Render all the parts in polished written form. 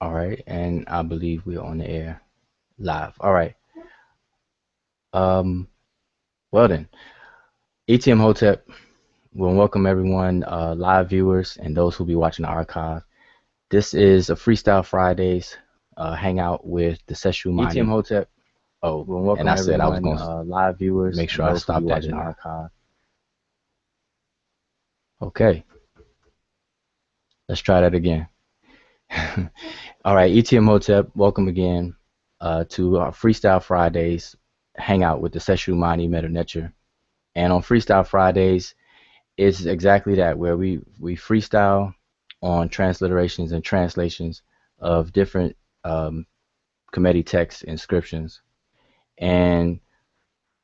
All right, and I believe we're on the air live. All right. Um, well then, ETM Hotep, we'll welcome everyone, live viewers and those who'll be watching the archive. This is a Freestyle Fridays hangout with the Seshew ETM Mighty. Hotep. Oh, We'll and welcome I said I was everyone, going to live viewers make and sure I those who'll be stopped that in watching the the archive. Okay, let's try that again. All right, ETM Hotep, welcome again to our Freestyle Fridays hangout with the Seshew Mighty Medew Netcher. And on Freestyle Fridays, it's exactly that, where we freestyle on transliterations and translations of different committee text inscriptions. And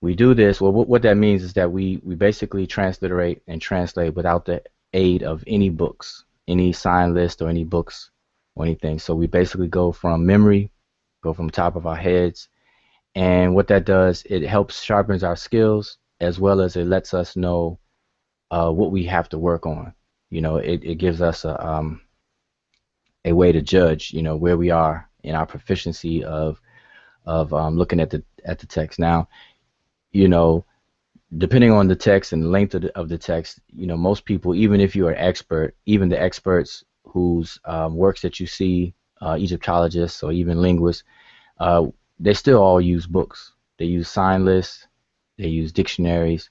we do this. Well, what that means is that we basically transliterate and translate without the aid of any books, any sign list or any books or anything. So we basically go from memory, go from the top of our heads. And what that does, it helps sharpens our skills as well as it lets us know what we have to work on. It gives us a way to judge, where we are in our proficiency of looking at the text. Now, you know, depending on the text and the length of the text, most people, even if you're an expert, even the experts whose works that you see, Egyptologists or even linguists, uh, they still all use books. They use sign lists, they use dictionaries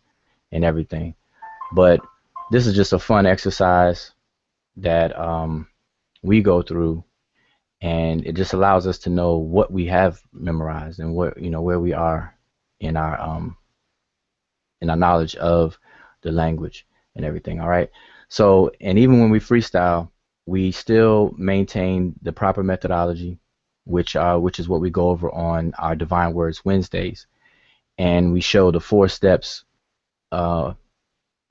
and everything. But this is just a fun exercise that we go through, and it just allows us to know what we have memorized and where we are in our knowledge of the language and everything. All right. So, and even when we freestyle, we still maintain the proper methodology, which is what we go over on our Divine Words Wednesdays, and we show the 4 steps uh,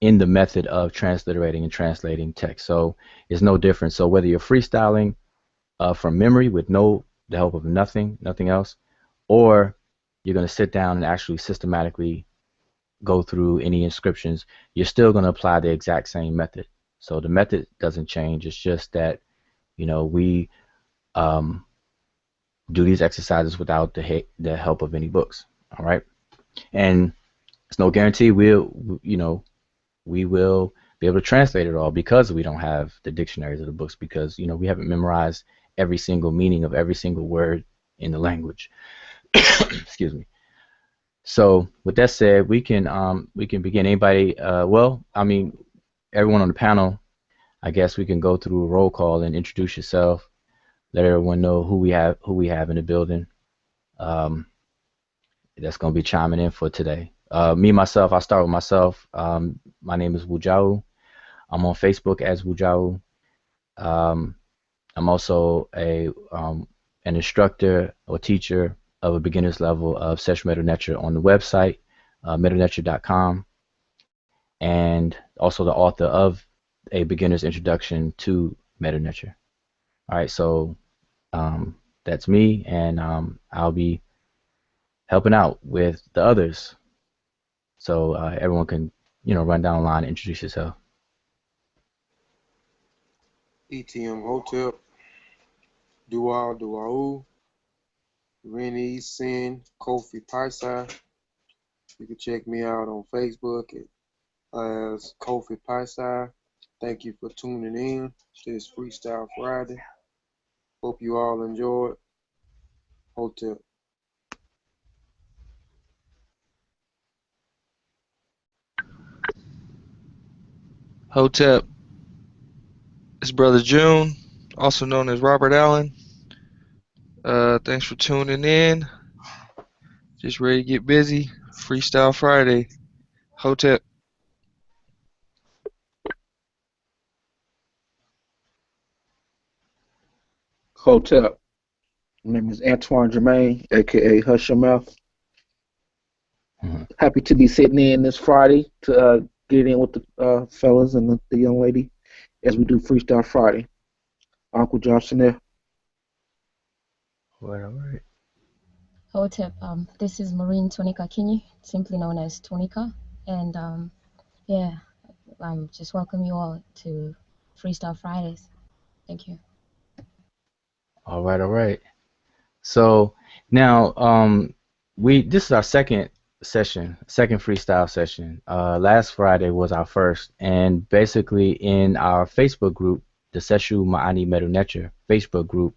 in the method of transliterating and translating text. So it's no different. So whether you're freestyling from memory with the help of nothing else, or you're going to sit down and actually systematically go through any inscriptions, you're still going to apply the exact same method. So the method doesn't change. It's just that we um, do these exercises without the help of any books. All right, and it's no guarantee we will be able to translate it all because we don't have the dictionaries of the books, because we haven't memorized every single meaning of every single word in the language. Excuse me. So with that said, we can begin. Anybody? Well, I mean, everyone on the panel. I guess we can go through a roll call and introduce yourself. Let everyone know who we have in the building. Um, that's going to be chiming in for today. Me myself, I'll start with myself. My name is Wujau. I'm on Facebook as Wujau. Um, I'm also an instructor or teacher of a beginner's level of Seshew Netcher on the website, medewNetcher.com, and also the author of a beginner's introduction to Medew Netcher. All right, so that's me, and I'll be helping out with the others. So everyone can, run down the line and introduce yourself. ETM Hotel, Dual Duau, Rennie Sin, Kofi Paisa. You can check me out on Facebook as Kofi Paisa. Thank you for tuning in to this Freestyle Friday. Hope you all enjoyed. Hotel. Hotep, it's Brother June, also known as Robert Allen. Thanks for tuning in. Just ready to get busy. Freestyle Friday. Hotep. Hotel. My name is Antoine Germain, aka Hush Your Mouth. Mhm. Happy to be sitting in this Friday to get in with the fellas and the young lady as we do Freestyle Friday. Uncle Johnson there. All right, all right. Hotep, this is Maureen Tonika Kinyi, simply known as Tonika, and yeah, just welcome you all to Freestyle Fridays. Thank you. All right, all right. So now, this is our second session, second freestyle session. Last Friday was our first, and basically in our Facebook group, the Seshew Ma'ani Medew Netcher Facebook group,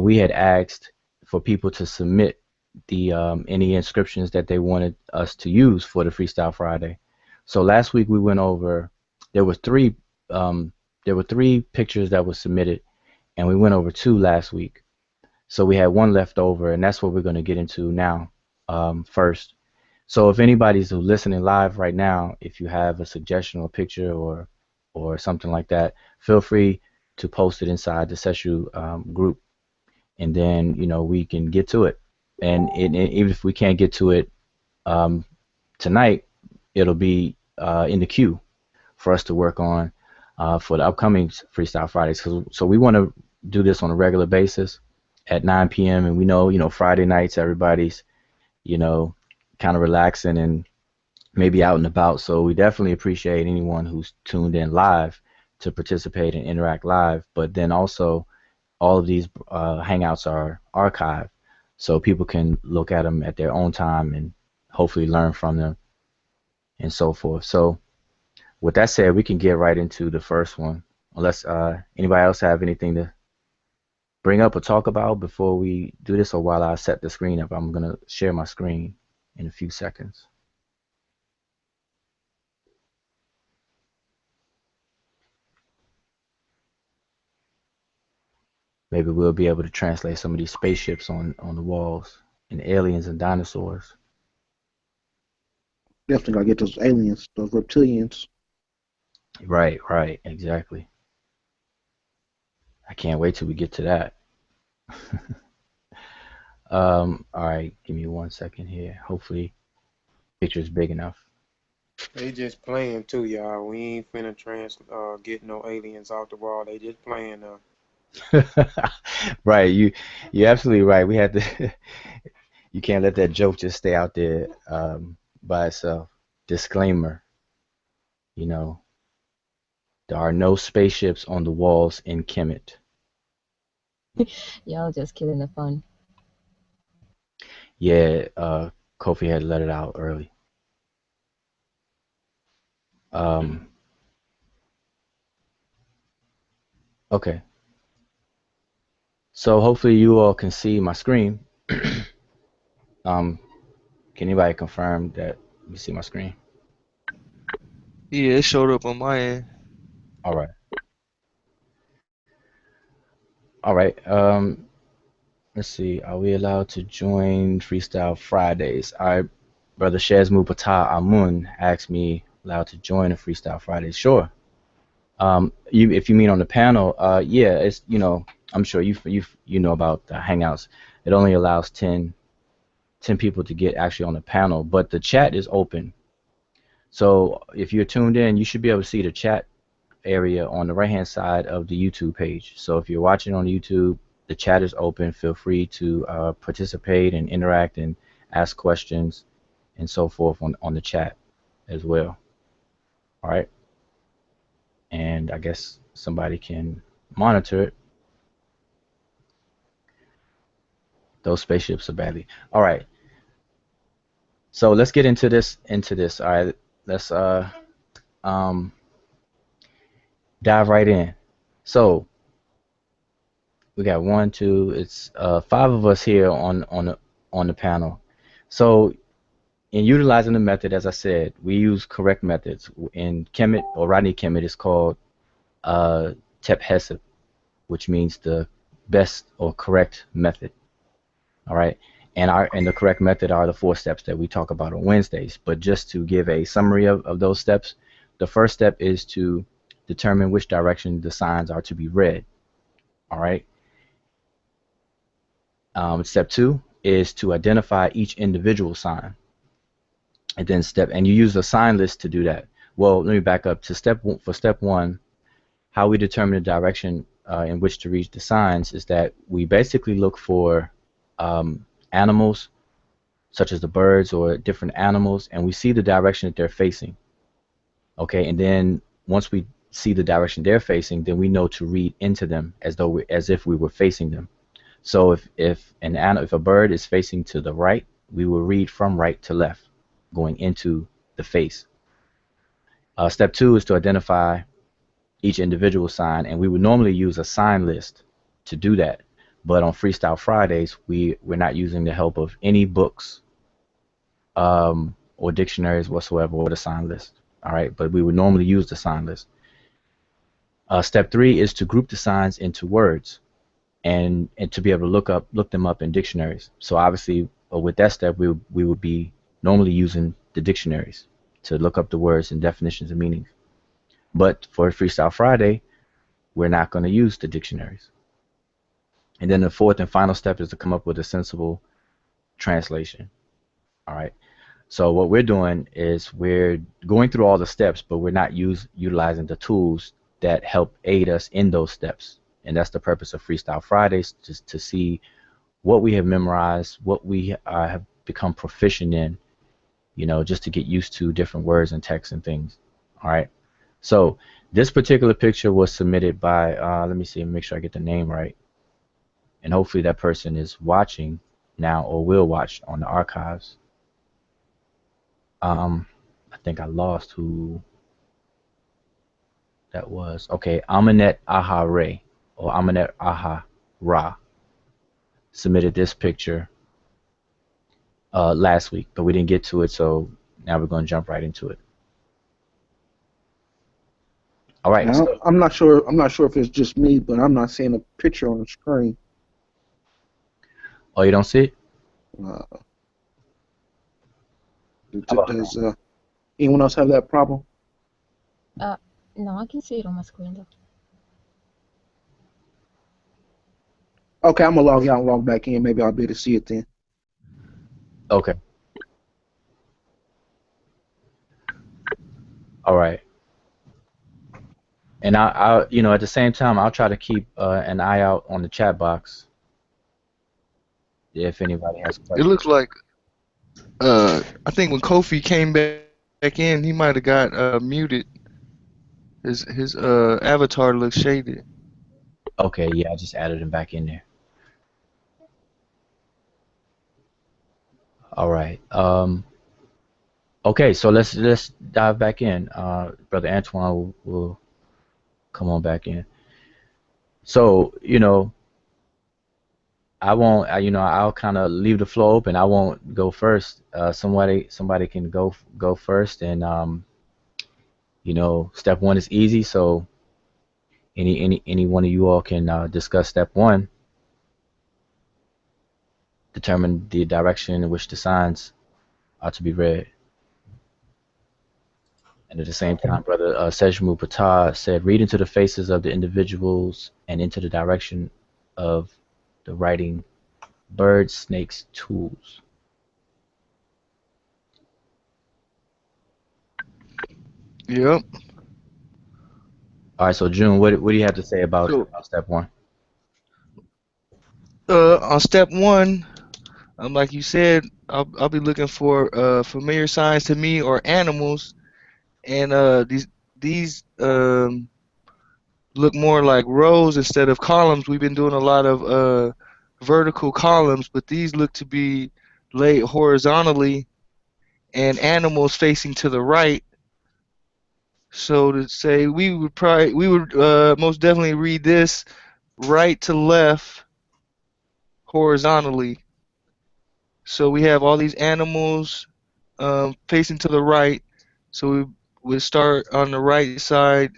we had asked for people to submit the any inscriptions that they wanted us to use for the Freestyle Friday. So last week we went over. There was three. Um, there were three pictures that were submitted, and we went over two last week. So we had one left over, and that's what we're going to get into now, first. So if anybody's listening live right now, if you have a suggestion or picture or something like that, feel free to post it inside the Seshew group, and then we can get to it. And even if we can't get to it um, tonight, it'll be in the queue for us to work on for the upcoming Freestyle Fridays. So we want to do this on a regular basis at 9 p.m. And we know, Friday nights everybody's, kind of relaxing and maybe out and about. So we definitely appreciate anyone who's tuned in live to participate and interact live. But then also, all of these hangouts are archived, so people can look at them at their own time and hopefully learn from them and so forth. So with that said, we can get right into the first one. Unless anybody else have anything to bring up or talk about before we do this, or while I set the screen up, I'm gonna share my screen in a few seconds. Maybe we'll be able to translate some of these spaceships on the walls and aliens and dinosaurs. Definitely gotta get those aliens, those reptilians. Right, right, exactly. I can't wait till we get to that. All right, give me 1 second here. Hopefully, picture's big enough. They just playing too, y'all. We ain't finna get no aliens off the wall. They just playing Right, you're absolutely right. We had to. You can't let that joke just stay out there by itself. Disclaimer, you know, there are no spaceships on the walls in Kemet. Y'all just killing the fun. Yeah, Kofi had let it out early. Um, okay, so hopefully you all can see my screen. Um, can anybody confirm that you see my screen? Yeah, it showed up on my end. All right. All right. Let's see. Are we allowed to join Freestyle Fridays? All right. Brother Shazmu Patah Amun asked me allowed to join a Freestyle Fridays. Sure. If you mean on the panel, yeah, it's I'm sure you know about the Hangouts. It only allows 10 people to get actually on the panel, but the chat is open. So if you're tuned in, you should be able to see the chat area on the right hand side of the YouTube page. So if you're watching on YouTube, the chat is open. Feel free to participate and interact and ask questions and so forth on the chat as well. All right. And I guess somebody can monitor it. Those spaceships are badly. All right. So let's get into this. All right. Let's um, dive right in. So we got one, two. It's 5 of us here on the panel. So in utilizing the method, as I said, we use correct methods. In Kemet or Rodney Kemet, it's called Tep Hesed, which means the best or correct method. All right, and the correct method are the 4 steps that we talk about on Wednesdays. But just to give a summary of those steps, the first step is to determine which direction the signs are to be read. All right. Step 2 is to identify each individual sign. And then you use a sign list to do that. Well, let me back up to step 1. How we determine the direction in which to read the signs is that we basically look for animals, such as the birds or different animals, and we see the direction that they're facing. Okay, and then once we see the direction they're facing, then we know to read into them as if we were facing them. So if a bird is facing to the right, we will read from right to left, going into the face. Step two is to identify each individual sign, and we would normally use a sign list to do that. But on Freestyle Fridays, we're not using the help of any books or dictionaries whatsoever, or the sign list. All right, but we would normally use the sign list. Step three is to group the signs into words, and to be able to look them up in dictionaries. So obviously, with that step, we would be normally using the dictionaries to look up the words and definitions and meanings. But for Freestyle Friday, we're not going to use the dictionaries. And then the fourth and final step is to come up with a sensible translation. All right. So what we're doing is we're going through all the steps, but we're not utilizing the tools that help aid us in those steps. And that's the purpose of Freestyle Fridays, just to see what we have memorized, what we have become proficient in, just to get used to different words and texts and things. All right. So this particular picture was submitted by, let me see, make sure I get the name right. And hopefully that person is watching now or will watch on the archives. I think I lost who that was. Okay, Amanet Aha Ray, or Amanet Aha Ra, submitted this picture last week, but we didn't get to it, so now we're going to jump right into it. All right. Now, So, I'm not sure. I'm not sure if it's just me, but I'm not seeing a picture on the screen. oh, you don't see it? Uh, How about does anyone else have that problem? No, I can see it on my screen though. Okay, I'm gonna log out and log back in. Maybe I'll be able to see it then. Okay. All right. And at the same time, I'll try to keep an eye out on the chat box if anybody has It questions. looks like I think when Kofi came back in, he might have got muted. His avatar looks shaded. Okay, yeah, I just added him back in there. All right. Okay, so let's dive back in. Brother Antoine will come on back in. So, I'll kind of leave the floor open. I won't go first. Somebody can go first, and step one is easy. So any one of you all can discuss step one. Determine the direction in which the signs are to be read. And at the same time, Brother Seshew Patah said, read into the faces of the individuals and into the direction of the writing birds, snakes, tools. Yep. All right, so June, what do you have to say about So step one? on step one, like you said, I'll be looking for familiar signs to me or animals, and these look more like rows instead of columns. We've been doing a lot of vertical columns, but these look to be laid horizontally and animals facing to the right. So to say we would most definitely read this right to left horizontally. So we have all these animals facing to the right. So we would start on the right side,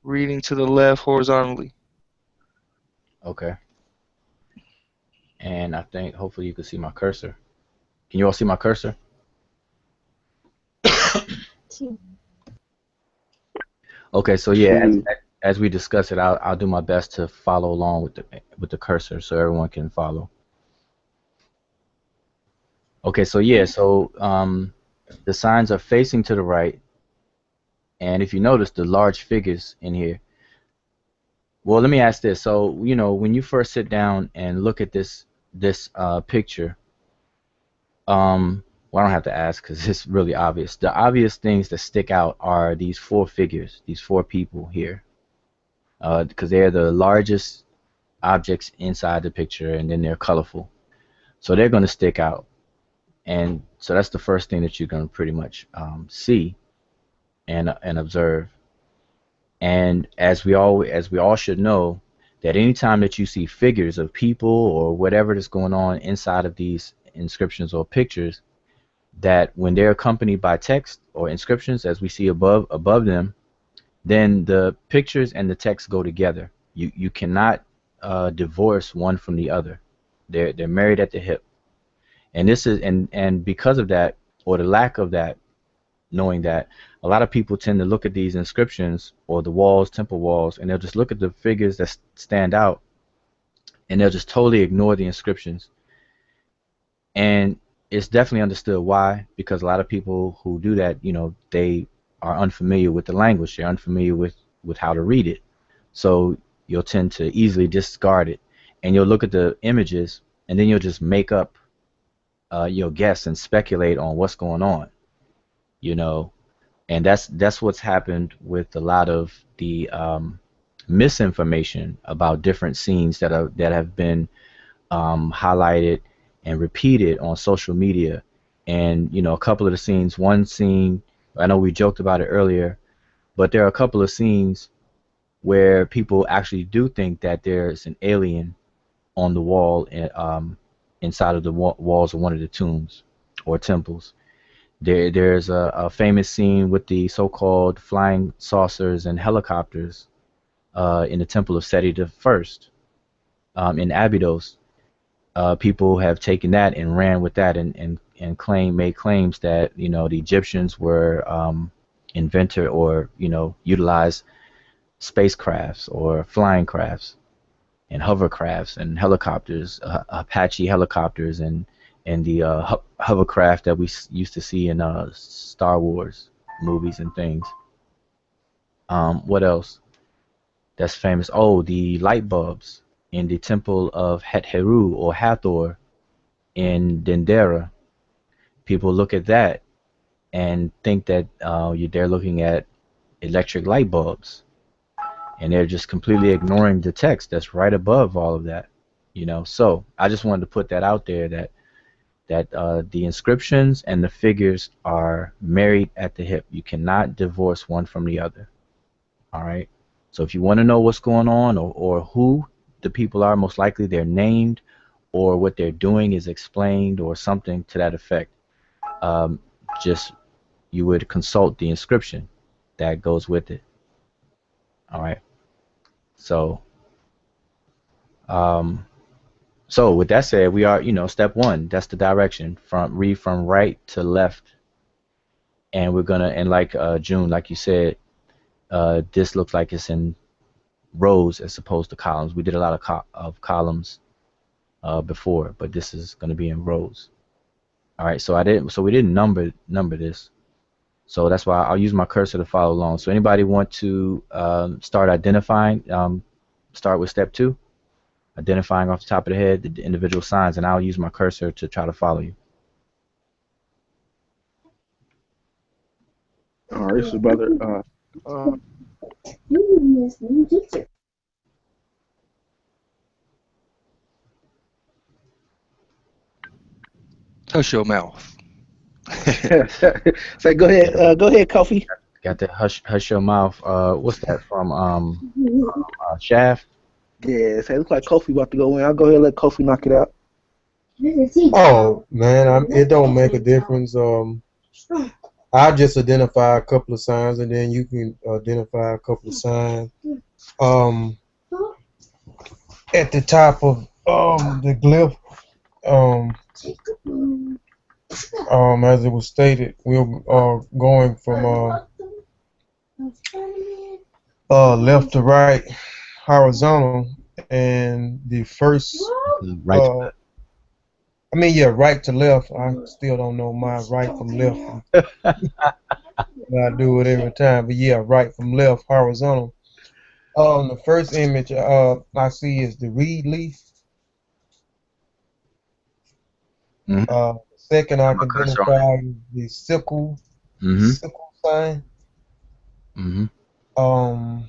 reading to the left horizontally. Okay. And I think hopefully you can see my cursor. Can you all see my cursor? Two. Okay, so yeah, as we discuss it, I'll do my best to follow along with the cursor so everyone can follow. Okay, so yeah, so the signs are facing to the right, and if you notice the large figures in here. Well, let me ask this. So, when you first sit down and look at this picture, well, I don't have to ask because it's really obvious. The obvious things that stick out are these four figures, these four people here, because they're the largest objects inside the picture, and then they're colorful. So they're going to stick out. And so that's the first thing that you're going to pretty much see and observe. And as we all should know, that anytime that you see figures of people or whatever that's going on inside of these inscriptions or pictures, that when they're accompanied by text or inscriptions, as we see above them, then the pictures and the text go together. You cannot divorce one from the other. They're married at the hip. And this is and because of that, or the lack of that, knowing that, a lot of people tend to look at these inscriptions or the walls, temple walls, and they'll just look at the figures that stand out, and they'll just totally ignore the inscriptions. And it's definitely understood why, because a lot of people who do that, they are unfamiliar with the language. They're unfamiliar with how to read it. So you'll tend to easily discard it, and you'll look at the images, and then you'll just make up, you'll guess and speculate on what's going on, you know. And that's what's happened with a lot of the misinformation about different scenes that have been highlighted and repeated on social media. And a couple of the scenes, one scene, I know we joked about it earlier, but there are a couple of scenes where people actually do think that there's an alien on the wall, inside of the walls of one of the tombs or temples. There's a famous scene with the so-called flying saucers and helicopters in the temple of Seti the First, in Abydos. People have taken that and ran with that, and made claims that the Egyptians were inventor or utilized spacecrafts or flying crafts and hovercrafts and helicopters, Apache helicopters, and the hovercraft that we used to see in Star Wars movies and things. What else that's famous? Oh, the light bulbs in the temple of Het-Heru or Hathor in Dendera. People look at that and think that they're looking at electric light bulbs, and they're just completely ignoring the text that's right above all of that. So I just wanted to put that out there, that the inscriptions and the figures are married at the hip. You cannot divorce one from the other. All right. So if you want to know what's going on, or who the people are, most likely they're named, or what they're doing is explained, or something to that effect. Just you would consult the inscription that goes with it. All right. So, so with that said, we are, step one. That's the direction. Read from right to left, and we're gonna, and like June, like you said, this looks like it's in rows as opposed to columns. We did a lot of columns before, but this is gonna be in rows. All right. So we didn't number this. So that's why I'll use my cursor to follow along. So anybody want to start identifying? Start with step two, identifying off the top of the head the individual signs, and I'll use my cursor to try to follow you. All right, so brother. Hush your mouth. Say, go ahead, Kofi. Got that hush your mouth. What's that from? Shaft. Yeah, it looks like Kofi about to go in. I'll go ahead and let Kofi knock it out. Oh man, it don't make a difference. I'll just identify a couple of signs, and then you can identify a couple of signs. At the top of the glyph, as it was stated, we're going from left to right, horizontal, and the first Right. right to left. I still don't know my right from left. I do it every time, but yeah, right from left, horizontal. The first image I see is the reed leaf. Mm-hmm. second I Have my can cursor on it. identify is the sickle Mm-hmm. sign. Mm-hmm. Um,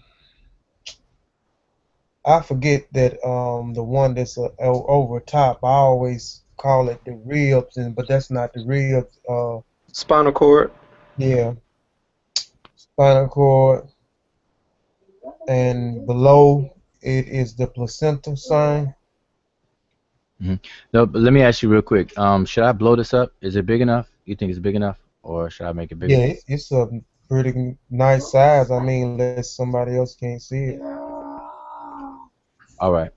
I forget that the one that's over top. I always call it the ribs, but that's not the ribs. Spinal cord. Yeah, spinal cord, and below it is the placenta sign. Mm-hmm. No, but let me ask you real quick. Should I blow this up? Is it big enough? You think it's big enough, or should I make it Yeah, bigger? it's a pretty nice size. I mean, unless somebody else can't see it. All right.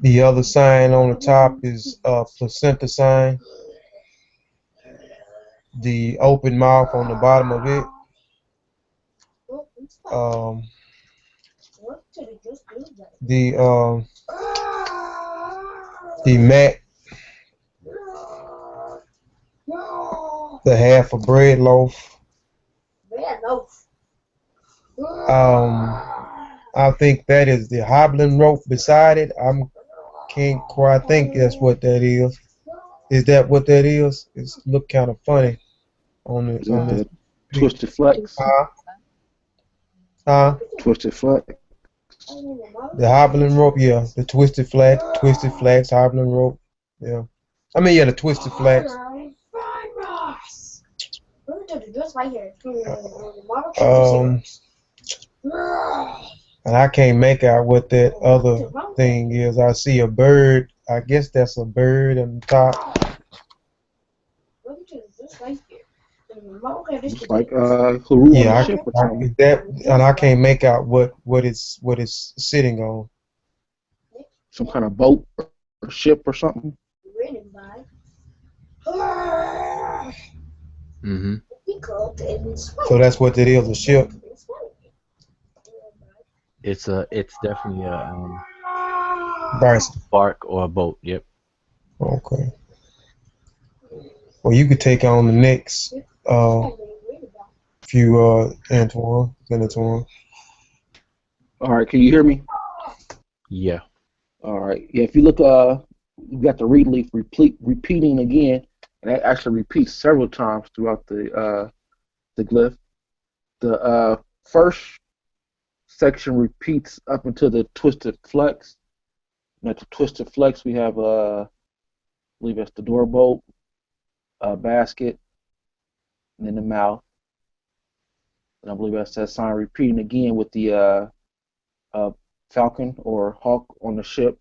The other sign on the top is placenta sign. The open mouth on the bottom of it. Um, the mat, the half a bread loaf. I think that is the hobbling rope beside it. Can't quite think that's what that is. Is that what that is? It's look kind of funny on Is the that on this the picture. twisted flex? Huh? Twisted flex. The hobbling rope, yeah. The twisted flax, hobbling rope, yeah. I mean, yeah, the twisted flax. Um, and I can't make out what that other thing is. I see a bird. I guess that's a bird on top. It's like Haru on the Yeah, ship or something. and I can't make out what it's sitting on. Some kind of boat or ship or something. Mm-hmm. So that's what it is, a ship. It's definitely a Bryce. bark or a boat. Yep. Okay. Well, you could take on the next few, Antoine. Then Antoine. All right, can you hear me? Yeah. All right. Yeah, if you look, you got the read leaf repeating again, and that actually repeats several times throughout the glyph. The first section repeats up until the twisted flex. And at the twisted flex, we have I believe that's the door bolt, basket, and then the mouth. And I believe that's that sign repeating again with the falcon or hawk on the ship.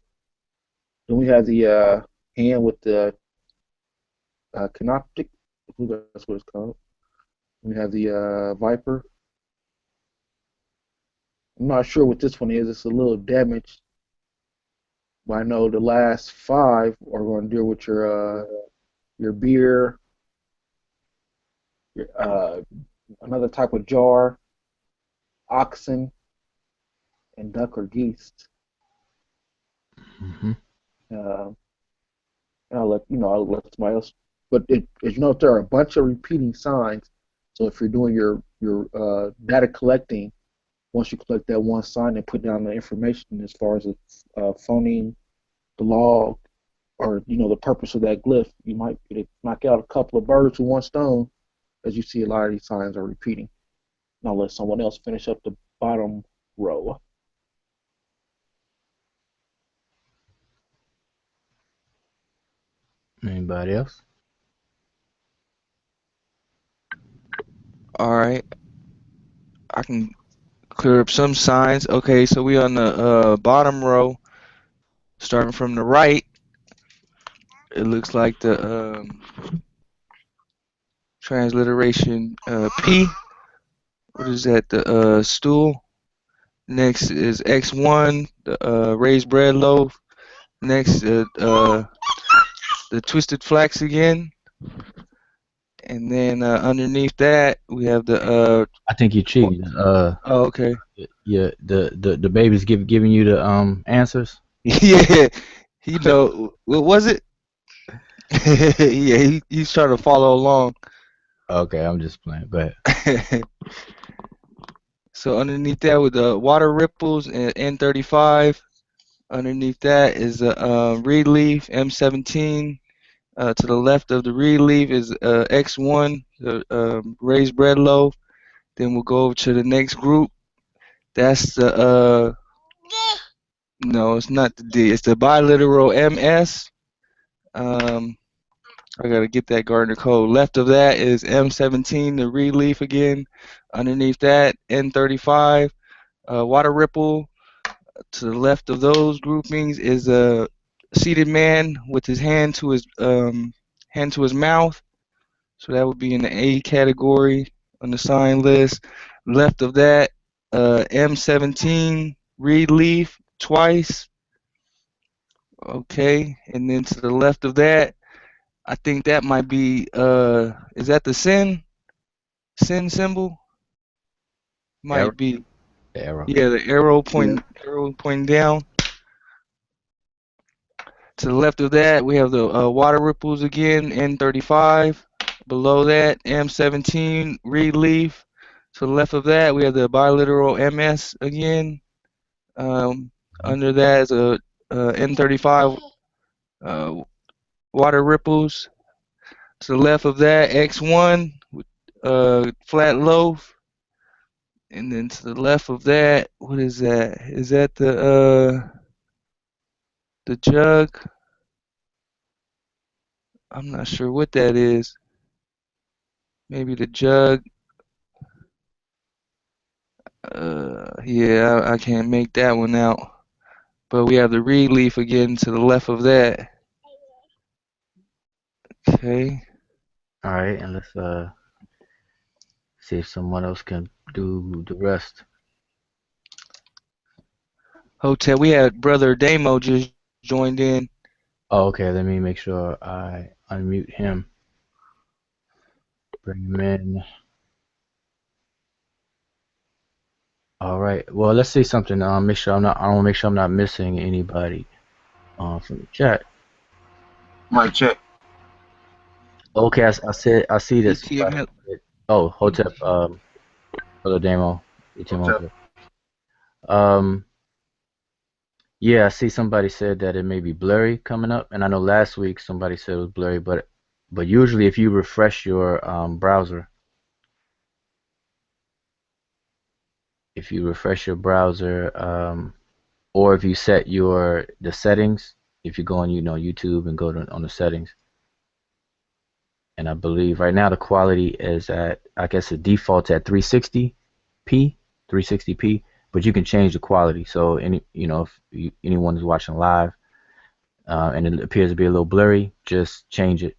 Then we have the hand with the canoptic. I believe that's what it's called. We have the viper. I'm not sure what this one is. It's a little damaged, but I know the last five are going to deal with your beer, your, another type of jar, oxen, and duck or geese. Mm-hmm. Uh, and I'll let somebody else. But as you know, there are a bunch of repeating signs. So if you're doing your data collecting, once you collect that one sign and put down the information as far as the phoneme, the log, or the purpose of that glyph, you might knock out a couple of birds with one stone, as you see a lot of these signs are repeating. And I'll let someone else finish up the bottom row. Anybody else? All right, I can clear up some signs. Okay, so we on the bottom row, starting from the right. It looks like the transliteration P. What is that? The stool. Next is X1, the raised bread loaf. Next, the twisted flax again. And then underneath that, we have the I think you cheating. oh, okay. Yeah. The baby's giving you the answers. Yeah, what was it? Yeah, he's trying to follow along. Okay, I'm just playing. Go ahead. So underneath that with the water ripples and N35, Underneath that is a reed leaf, M17. To the left of the reed leaf is X1, the raised bread loaf. Then we'll go over to the next group. That's the no, it's not the D. It's the biliteral MS. I gotta get that Gardner code. Left of that is M17, the reed leaf again. Underneath that, N35, water ripple. To the left of those groupings is a seated man with his hand to his mouth. So that would be in the A category on the sign list. Left of that, M17 reed leaf twice. Okay, and then to the left of that, I think that might be is that the sin symbol? Arrow, Might be. the arrow. Yeah, the Yeah. arrow pointing down. To the left of that, we have the water ripples again, N35. Below that, M17 reed leaf. To the left of that, we have the biliteral MS again. Under that is a N35 uh, water ripples. To the left of that, X1 flat loaf. And then to the left of that, what is that? Is that the jug? I'm not sure what that is. Maybe the jug. Yeah, I can't make that one out. But we have the reed leaf again to the left of that. Okay. All right, and let's see if someone else can do the rest. Hotel, we had Brother Damo just joined in. Oh, okay. Let me make sure I unmute him. Bring him in. All right. Well, let's see something. Make sure I'm not. I want to make sure I'm not missing anybody. From the chat. Mic check. Okay, I see this. ETML. Oh, Hotep. Brother Damo. ETM Hotep. Hotep. Yeah, I see somebody said that it may be blurry coming up, and I know last week somebody said it was blurry, but usually if you refresh your browser, or if you set the settings, if you go on YouTube and go on the settings, and I believe right now the quality is at, I guess the default's at 360p, but you can change the quality. So if anyone is watching live and it appears to be a little blurry, just change the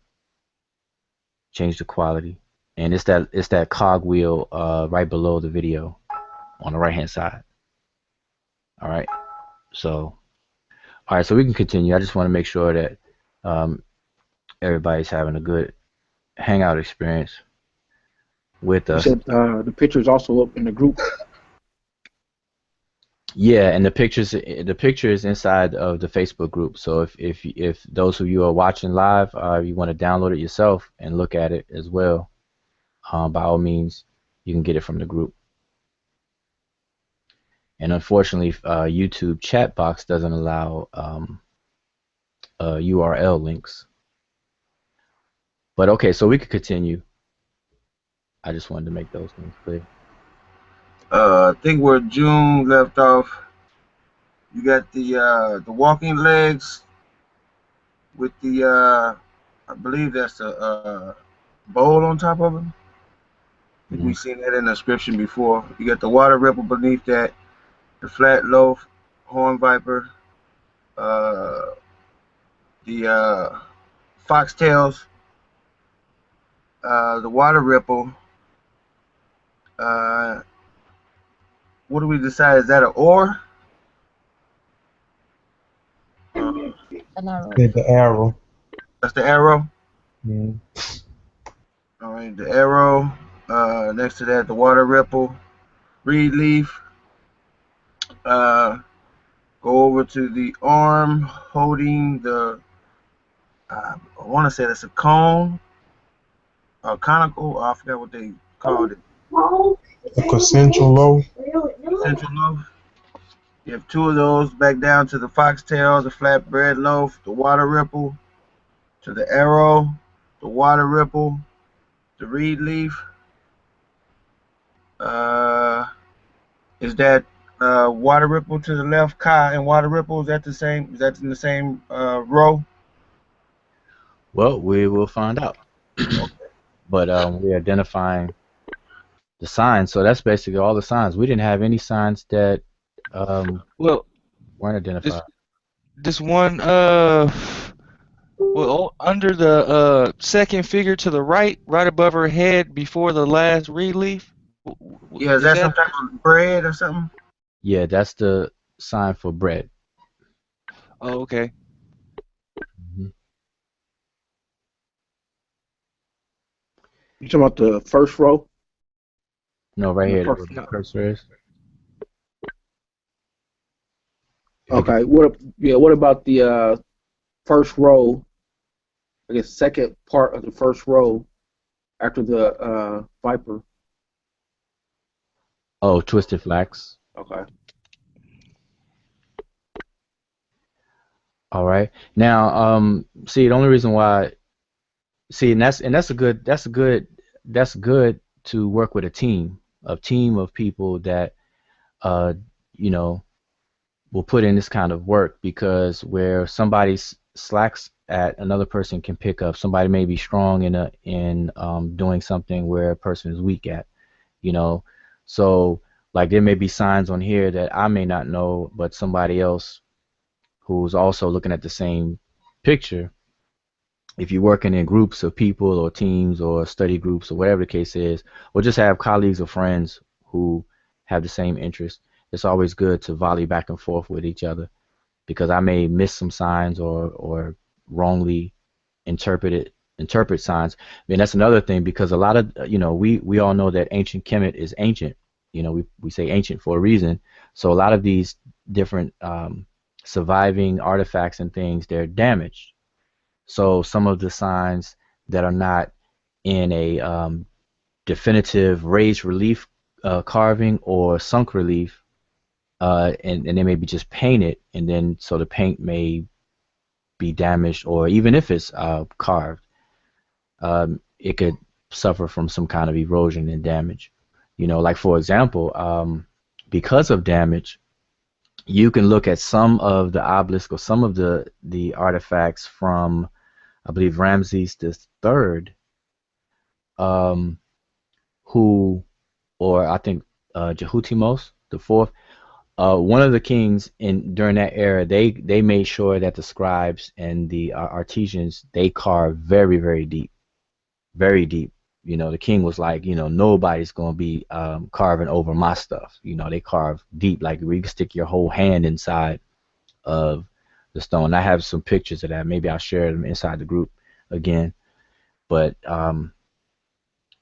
quality, and it's that cog wheel right below the video on the right hand side. All right, so we can continue. I just want to make sure that everybody's having a good hangout experience with You us. said the picture is also up in the group. Yeah, and the picture is inside of the Facebook group. So if those of you are watching live, you want to download it yourself and look at it as well, by all means, you can get it from the group. And unfortunately, YouTube chat box doesn't allow URL links. But okay, so we could continue. I just wanted to make those things clear. I think where June left off, you got the walking legs with the I believe that's a bowl on top of them. I think we've seen that in the inscription before. You got the water ripple beneath that, the flat loaf, horn viper, the foxtails, the water ripple. What do we decide? Is that an oar? An arrow. The arrow. That's the arrow. Yeah. All right, the arrow. Next to that, the water ripple, reed leaf. Go over to the arm holding the. I want to say that's a cone, a conical. I forgot what they called it. A consensual loaf. Central loaf. You have two of those back down to the foxtail, the flatbread loaf, the water ripple, to the arrow, the water ripple, the reed leaf. Is that water ripple to the left, Ka and water ripple? Is that the same? Is that in the same row? Well, we will find out. But we're identifying the signs, so that's basically all the signs. We didn't have any signs that Well, weren't this identified. this one well under the second figure to the right, right above her head, before the last reed leaf. Yeah, is Is that that? some type of bread or something? Yeah, that's the sign for bread. Oh, okay. Mhm. You talking about the first row No, right and the here first? where the No. cursor is. If you Okay. What about the first row? I guess second part of the first row after the viper. oh, twisted flax. Okay. All right. Now, see, the only reason why, see, and that's good to work with a team of people that, uh, you know, will put in this kind of work, because where somebody slacks at, another person can pick up. Somebody may be strong in doing something where a person is weak at, you know. So like there may be signs on here that I may not know, but somebody else who's also looking at the same picture, if you're working in groups of people or teams or study groups or whatever the case is, or just have colleagues or friends who have the same interest, it's always good to volley back and forth with each other, because I may miss some signs or wrongly interpret signs. I mean, that's another thing, because a lot of we all know that ancient Kemet is ancient. We say ancient for a reason. So a lot of these different surviving artifacts and things, they're damaged. So some of the signs that are not in a definitive raised relief carving or sunk relief, and they may be just painted, and then so the paint may be damaged, or even if it's carved, it could suffer from some kind of erosion and damage. Like for example, because of damage, you can look at some of the obelisk or some of the artifacts from, I believe, Ramses the third, um, who, or I think Jehutimos the fourth. One of the kings in during that era, they made sure that the scribes and the artisans, they carved very, very deep, very deep. The king was like, nobody's gonna be carving over my stuff. They carve deep, like where you can stick your whole hand inside of the stone. I have some pictures of that. Maybe I'll share them inside the group again. But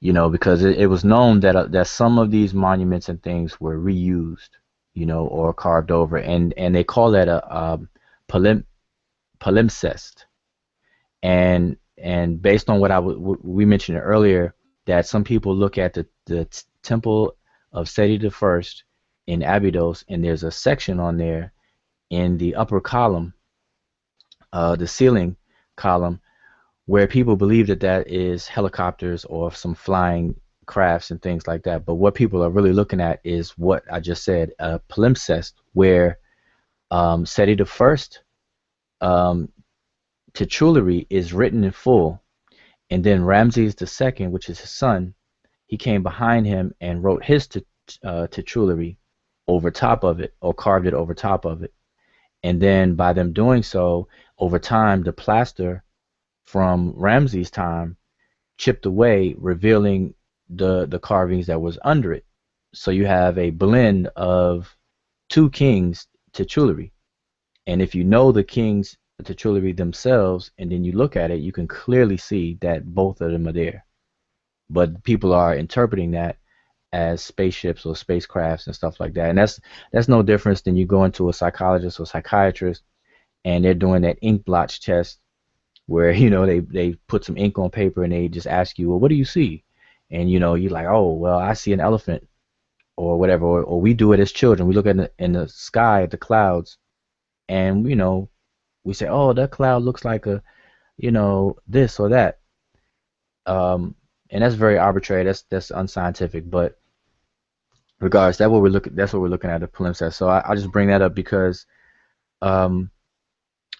because it was known that some of these monuments and things were reused, or carved over, and they call that a palim palimpsest. And based on we mentioned earlier, that some people look at the temple of Seti the First in Abydos, and there's a section on there in the upper column, the ceiling column, where people believe that is helicopters or some flying crafts and things like that. But what people are really looking at is what I just said, a palimpsest, where Seti the First titulary is written in full, and then Ramses the Second, which is his son, he came behind him and wrote his titulary over top of it, or carved it over top of it. And then by them doing so, over time, the plaster from Ramses' time chipped away, revealing the carvings that was under it. So you have a blend of two kings' titulary. And if you know the kings' titulary themselves, and then you look at it, you can clearly see that both of them are there. But people are interpreting that as spaceships or spacecrafts and stuff like that. And that's no difference than you go into a psychologist or psychiatrist, and they're doing that ink blotch test, where they put some ink on paper and they just ask you, well, what do you see? And you're like, oh, well, I see an elephant. or whatever, or we do it as children. We look in the sky at the clouds, and we say, oh, that cloud looks like a this or that. And that's very arbitrary. That's unscientific. But regardless, that's what we're looking at the palimpsest. So I just bring that up because um,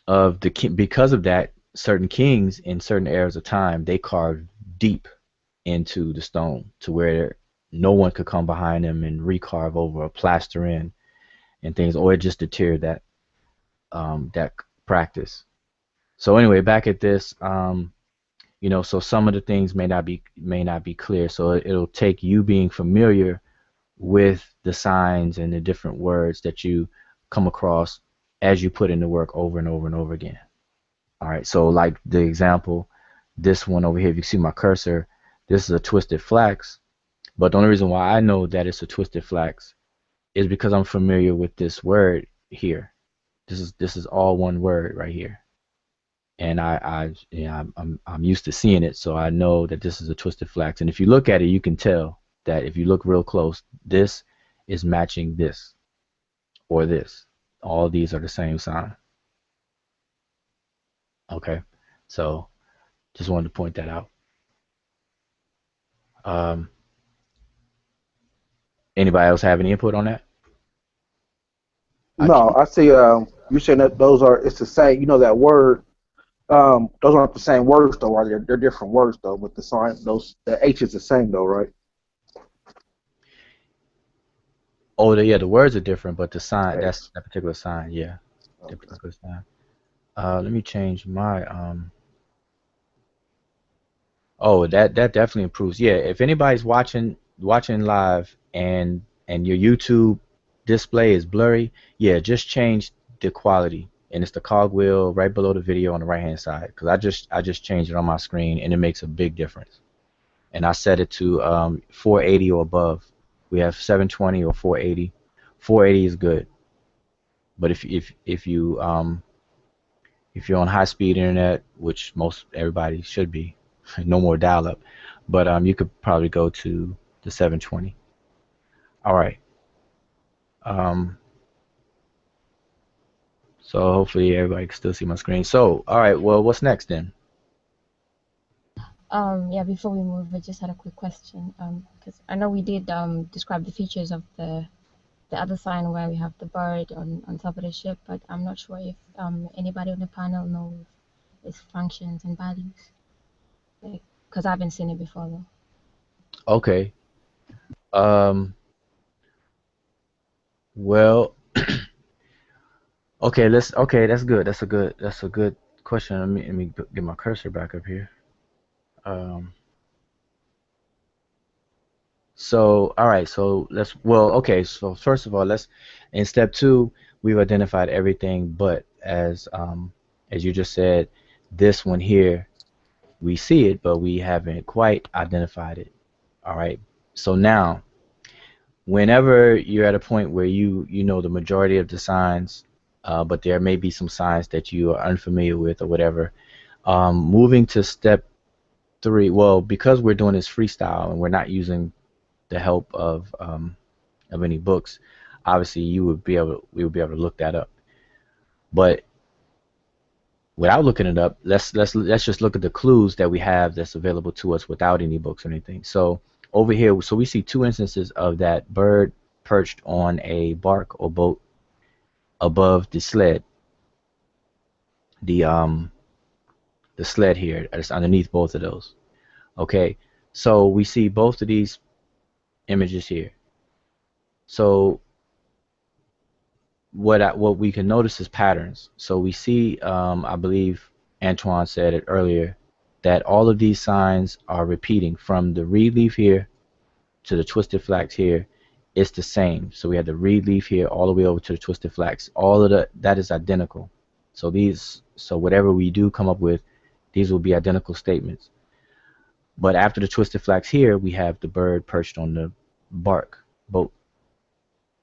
because of that, certain kings in certain eras of time, they carved deep into the stone to where no one could come behind them and recarve over or plaster in and things, or it just deterred that practice. So anyway, back at this, so some of the things may not be clear. So it'll take you being familiar with the signs and the different words that you come across as you put in the work over and over and over again. All right, so like the example, this one over here, if you see my cursor, this is a twisted flax. But the only reason why I know that it's a twisted flax is because I'm familiar with this word here. This is all one word right here, and I'm used to seeing it, so I know that this is a twisted flax. And if you look at it, you can tell that if you look real close, this is matching this or this. All these are the same sign. Okay, so just wanted to point that out. Anybody else have any input on that? No, I see. You're saying that it's the same. You know that word. Those aren't the same words though, are they? They're different words though, but the sign, the H is the same though, right? Oh, the words are different, but the sign, Okay. that particular sign, yeah, that particular sign. Let me change my Oh, that definitely improves. Yeah, if anybody's watching live and your YouTube display is blurry, yeah, just change the quality, and it's the cogwheel right below the video on the right hand side. Because I just changed it on my screen, and it makes a big difference. And I set it to 480 or above. We have 720 or 480. 480 is good. But if you're on high speed internet, which most everybody should be, no more dial up, but you could probably go to the 720. All right. So hopefully everybody can still see my screen. So all right, well, what's next then? Yeah, before we move, I just had a quick question. Because I know we did describe the features of the other sign where we have the bird on top of the ship, but I'm not sure if anybody on the panel knows its functions and values. Because I haven't seen it before though. Okay. Well, okay, that's good. That's a good question. Let me get my cursor back up here. So, all right, so okay, so first of all, in step 2, we've identified everything, but as you just said, this one here, we see it, but we haven't quite identified it. All right, so now, whenever you're at a point where you know the majority of the signs, but there may be some signs that you are unfamiliar with or whatever, moving to step 3, well, because we're doing this freestyle and we're not using the help of any books, obviously we would be able to look that up. But without looking it up, let's just look at the clues that we have that's available to us without any books or anything. So over here, so we see 2 instances of that bird perched on a bark or boat above the sled. The sled here, it's underneath both of those. Okay, so we see both of these images here. So what we can notice is patterns. So we see, I believe Antoine said it earlier, that all of these signs are repeating from the reed leaf here to the twisted flax here. It's the same. So we have the reed leaf here all the way over to the twisted flax. All of that is identical. So whatever we do come up with, these will be identical statements. But after the twisted flax here, we have the bird perched on the bark boat.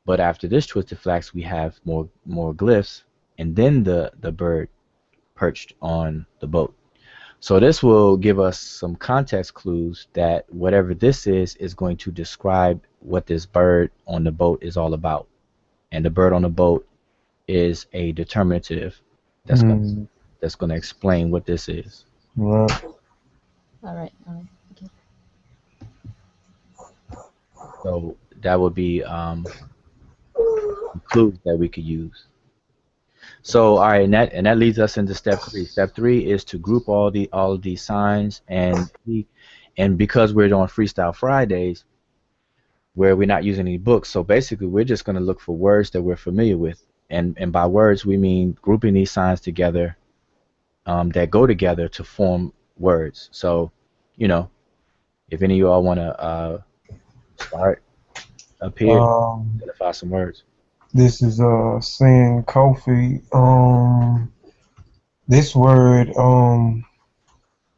But after this twisted flax, we have more glyphs, and then the bird perched on the boat. So this will give us some context clues that whatever this is going to describe what this bird on the boat is all about. And the bird on the boat is a determinative that's going Hmm. that's going to explain what this is. Right. All right. All right. Okay. So that would be clues that we could use. So all right, and that leads us into step three. Step three is to group all of these signs, and because we're doing Freestyle Fridays, where we're not using any books, so basically we're just going to look for words that we're familiar with, and by words we mean grouping these signs together that go together to form words. So, you know, if any of y'all want to start up here, Um, identify some words. this is saying Kofi. This word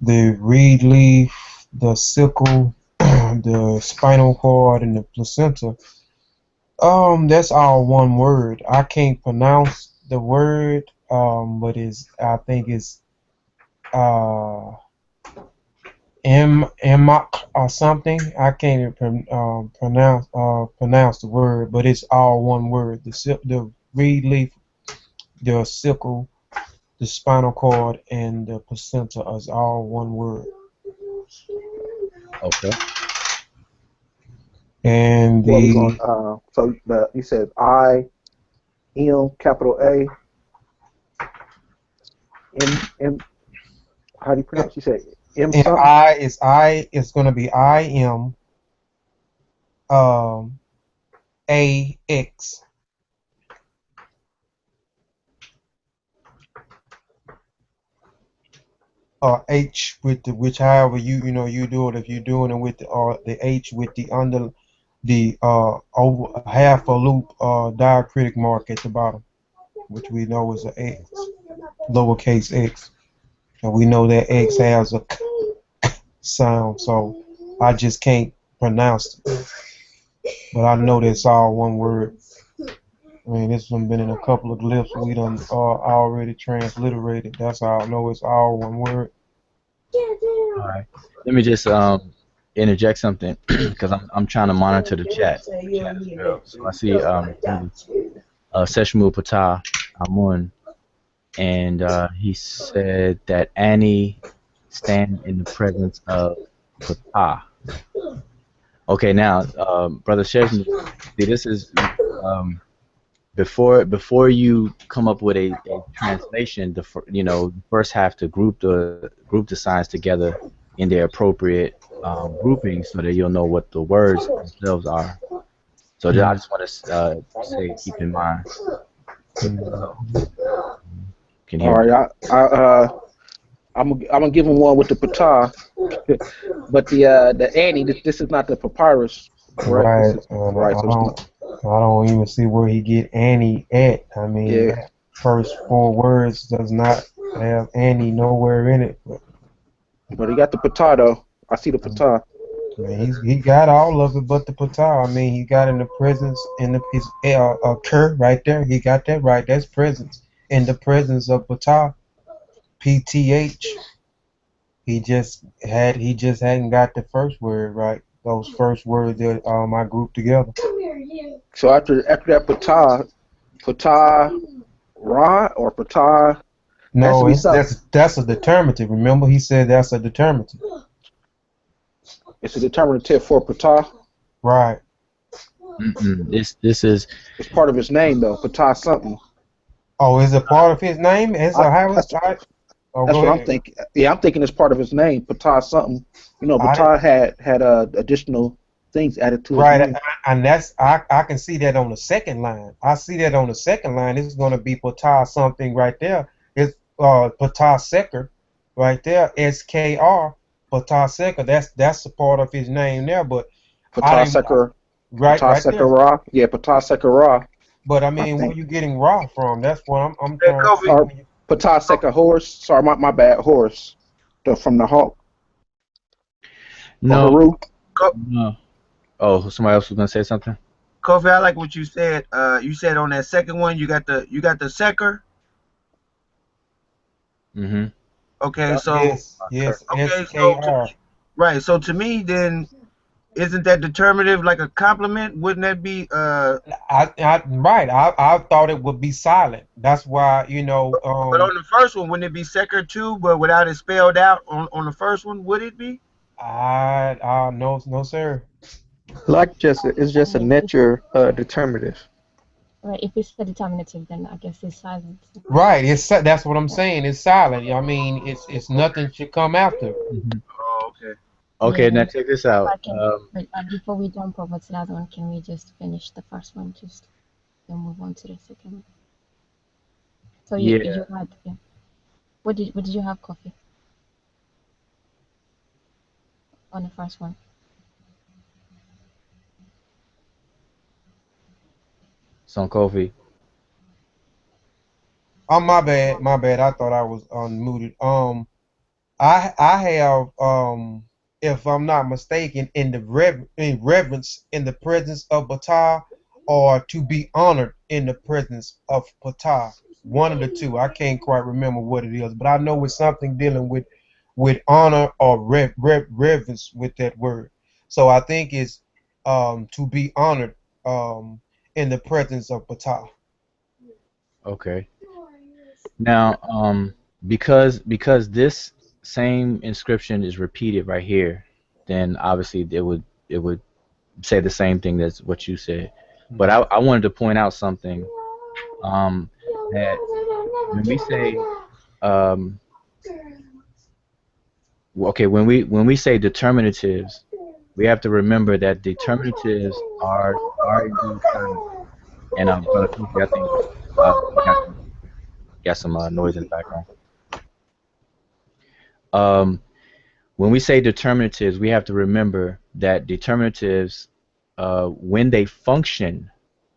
the reed leaf, the sickle, the spinal cord, and the placenta. That's all one word. I can't pronounce the word, but I think it's uh Emok or something. I can't even pronounce the word, but it's all one word. The reed leaf, the sickle, the spinal cord, and the placenta is all one word. Okay. And What we going? the So you said I M capital A M. How do you pronounce? You said M and something. I is going to be IM um AX. Or H with the which however you do it, if you're doing it with the H with the under the over half a loop diacritic mark at the bottom, which we know is a X, lowercase x, and we know that X has a k sound, so I just can't pronounce it, but I know that's all one word. I mean, this one been in a couple of glyphs we done already transliterated. That's how I know it's all one word. All right. Let me just interject something because I'm trying to monitor the chat as well. So I see Seshew Patah Amun, and he said that Annie stand in the presence of Patah. Okay, now, Brother Seshew, see, this is before you come up with a translation, you first have to group the signs together in their appropriate groupings so that you'll know what the words themselves are. So I just want to say, keep in mind. So, can you All hear me? right, I'm gonna give him one with the patah, but the Annie. This is not the papyrus, correct? This Right, is and right. So it's not. I don't even see where he get Annie at. I mean, Yeah, that first four words does not have Annie nowhere in it. But but he got the patah though. I see the patah. I mean, he got all of it, but the patah. I mean, he got in the presence in the his cur right there. He got that right. That's presence in the presence of patah. PTH. He just hadn't got the first word right. Those first words that I grouped together. So after that patah ra or patah has to No, be something. that's a determinative. Remember, he said that's a determinative. It's a determinative for patah. Right. This is It's part of his name though. Patah something. Oh, is it part of his name? Is I, how it's that's I Oh, that's go what I'm ahead. thinking. Yeah, I'm thinking it's part of his name. Patah something. You know, I Patah had additional things added to his right, name. and I can see that on the second line. I see that on the second line. It's going to be Patah something right there. It's Patah Seker, right there. SKR Patah Seker. That's a part of his name there. But I Patah didn't Seker, right there. Ra. Yeah, Patah Seker Ra. But I I mean, where think. you getting raw from? That's what I'm Hey, trying to see. Kobe. Or Patah Seker Horse. Sorry, my bad. Horse. From the Hawk or no, Haru. Ko- no. Oh, somebody else was gonna say something. Kobe, I like what you said. You said on that second one, you got the secker. Mm-hmm. Okay, Yep. so Yes, Kirk. okay, so SKR. right. So to me, then isn't that determinative like a complement? Wouldn't that be Right. I thought it would be silent. That's why, but on the first one, wouldn't it be secker too, but without it spelled out on the first one, would it be? no, sir. Like it's I just a mean, if Netcher determinative. right, if it's a determinative, then I guess it's silent. Right. That's what I'm saying. It's silent. I mean, it's nothing should come after. Mhm. Oh, okay. Okay, Yeah, now check this out. but before we jump over to the other one, can we just finish the first one, just then move on to the second one? So you Yeah, had, yeah. What did you have, Coffee, on the first one? some coffee. Oh, my bad. My bad. I thought I was unmuted. I have if I'm not mistaken, in reverence in the presence of Ptah, or to be honored in the presence of Ptah. One of the two. I can't quite remember what it is, but I know it's something dealing with honor or reverence with that word. So I think it's to be honored in the presence of Ptah. Okay. Now, because this same inscription is repeated right here, then obviously it would say the same thing as what you said. But I wanted to point out something, um, that when we say um, okay, when we say determinatives, we have to remember that determinatives are indeed silent. And Brother Kofi, I think you got some noise in the background. Um, when we say determinatives, we have to remember that determinatives, when they function,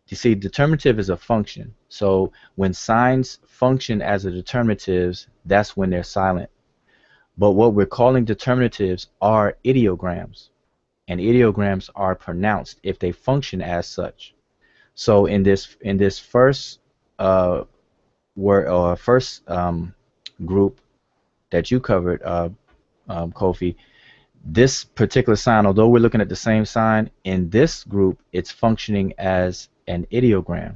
you see, determinative is a function. So when signs function as a determinatives, that's when they're silent. But what we're calling determinatives are ideograms, and ideograms are pronounced if they function as such. So in this first word or first group that you covered, Kofi, this particular sign, although we're looking at the same sign, in this group it's functioning as an ideogram.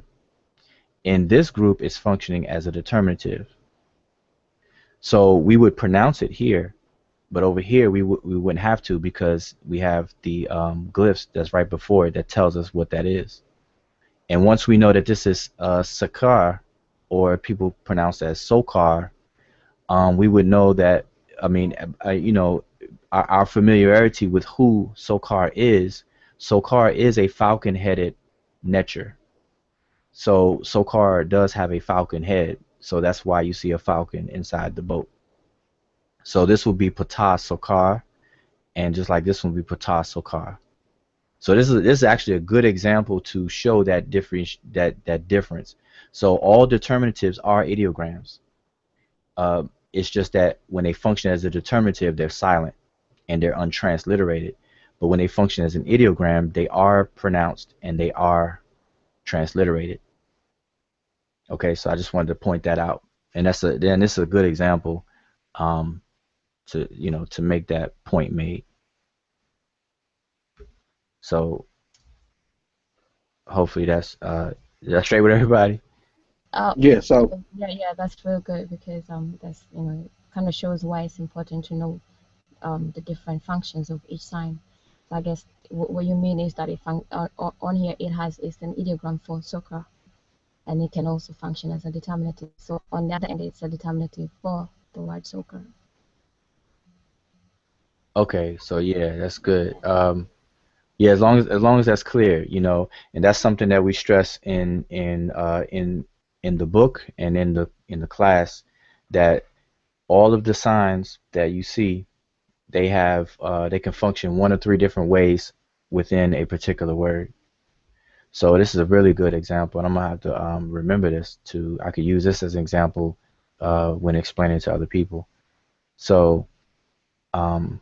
In this group it's functioning as a determinative. So we would pronounce it here, but over here we wouldn't have to, because we have the glyphs that's right before it that tells us what that is. And once we know that this is Sakar, or people pronounce it as Sokar, we would know that, I mean, our familiarity with who Sokar is a falcon-headed Netcher. So Sokar does have a falcon head, so that's why you see a falcon inside the boat. So this will be Ptah Sokar, and just like this one will be Ptah Sokar. So this is actually a good example to show that difference. So all determinatives are ideograms. It's just that when they function as a determinative, they're silent and they're untransliterated. But when they function as an ideogram, they are pronounced and they are transliterated. Okay, so I just wanted to point that out, and this is a good example, to make that point made. So hopefully that's straight with everybody. Yeah, so Yeah, that's real good, because that's, kind of shows why it's important to know the different functions of each sign. So I guess what you mean is that on here it's an ideogram for soccer, and it can also function as a determinative. So on the other end, it's a determinative for the word soccer. Okay, so yeah, that's good. Yeah, as long as that's clear, and that's something that we stress in the book and in the class, that all of the signs that you see, they can function one of three different ways within a particular word. So this is a really good example, and I'm gonna have to remember this. I could use this as an example when explaining to other people. So um,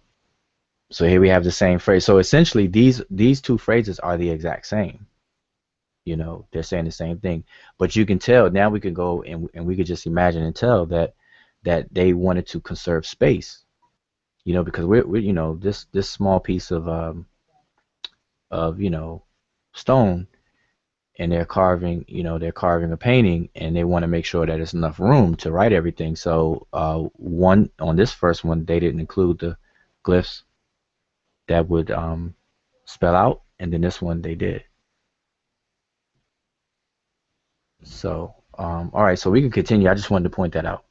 so here we have the same phrase. So essentially, these two phrases are the exact same. They're saying the same thing, but you can tell now. We can go and we could just imagine and tell that they wanted to conserve space. Because we're this small piece of of, stone, and they're carving a painting, and they want to make sure that there's enough room to write everything. So one on this first one, they didn't include the glyphs that would spell out, and then this one they did. So all right, so we can continue. I just wanted to point that out.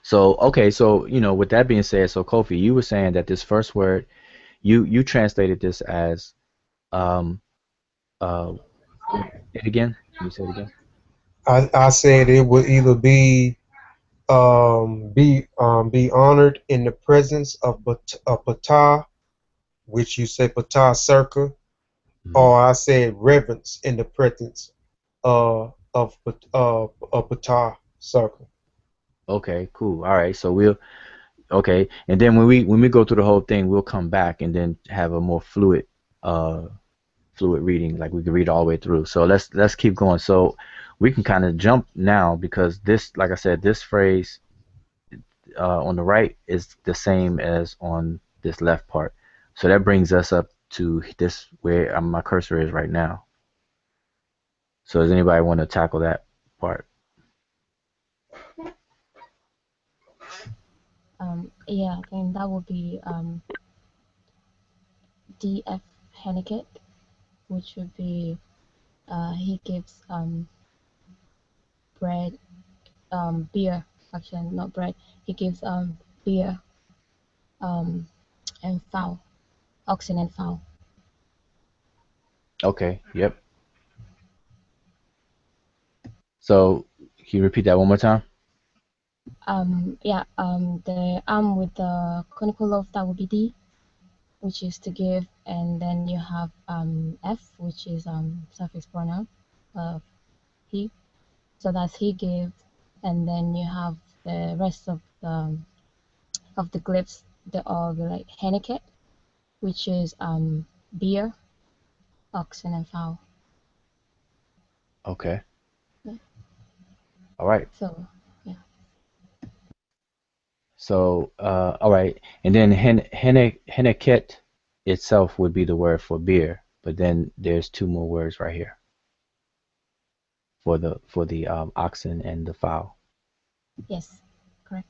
So okay, so with that being said, so Kofi, you were saying that this first word, you translated this as um say it again. Can you say it again? I said it would either be honored in the presence of Ptah, which you say Ptah circa, Hmm. or I said reverence in the presence of Ptah circa. Okay, cool. All right, so okay, and then when we go through the whole thing, we'll come back and then have a more uh fluid reading, like we can read all the way through. So let's keep going. So we can kind of jump now because this, like I said, this phrase on the right is the same as on this left part. So that brings us up to this where my cursor is right now. So does anybody want to tackle that part? Yeah, I think that would be DF Henneket, which would be he gives bread, beer, actually not bread. He gives beer, um, and fowl, oxen and fowl. Okay, yep. So can you repeat that one more time? Yeah, the with the conical loaf, that would be D, which is to give, and then you have F, which is suffix pronoun, he. So that's he give, and then you have the rest of the glyphs, the like Henneket, which is beer, oxen, and fowl. Okay. Yeah. All right. So yeah. So all right, and then Henneket itself would be the word for beer, but then there's two more words right here for the oxen and the fowl. Yes, correct.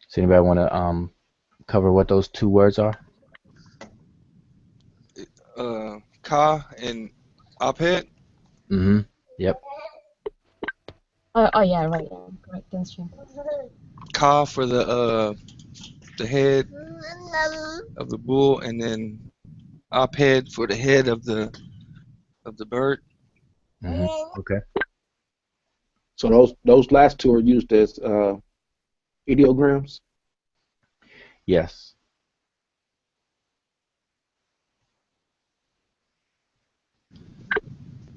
So anybody want to cover what those two words are? Ka and Apet. Mm-hmm. Yep. Oh yeah, right. Yeah, correct. That's true. Ka for the head of the bull, and then Aped for the head of the bird. Mm-hmm. Okay. So those last two are used as ideograms. Yes.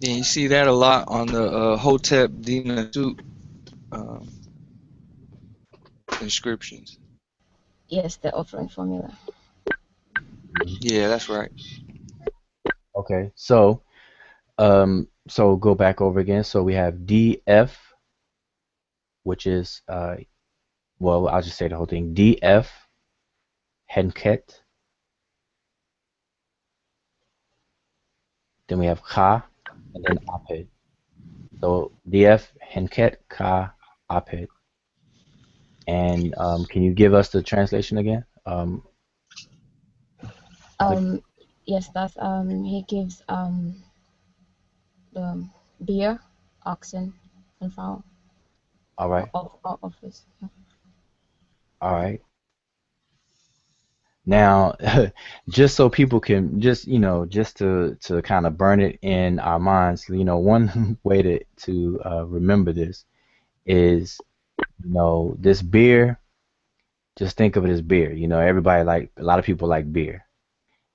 Yeah, you see that a lot on the Hotep Dina suit um, inscriptions. Yes, the offering formula. Mhm. Yeah, that's right. Okay. So go back over again. So we have DF, which is well, I'll just say the whole thing. DF Henket. Then we have Ka, and then Aped. So DF Henket Ka Aped. And can you give us the translation again? Like, Um, yes, that's he gives the beer, oxen, and fowl. all right, Of this. Yeah. all right. Now, just so people can just to kind of burn it in our minds, one way to remember this is, this beer. Just think of it as beer. Everybody a lot of people like beer.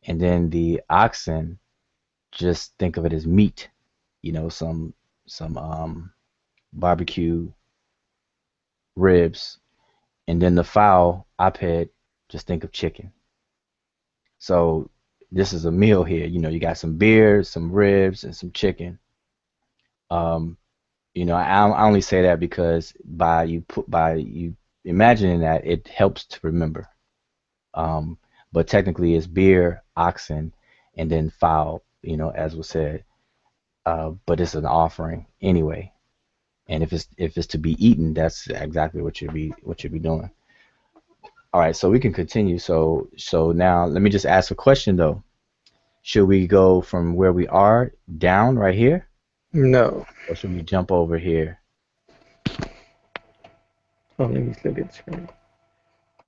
And then the oxen, just think of it as meat. Some barbecue ribs, and then the fowl, I've just think of chicken. So this is a meal here. You got some beer, some ribs, and some chicken. Um, I only say that because by you imagining that, it helps to remember. Um, but technically it's beer, oxen, and then fowl, as was said. But it's an offering anyway. And if it's to be eaten, that's exactly what you'll be doing. All right, so we can continue. So now let me just ask a question though. Should we go from where we are down right here, No. or should we jump over here? Oh, let me look at the screen.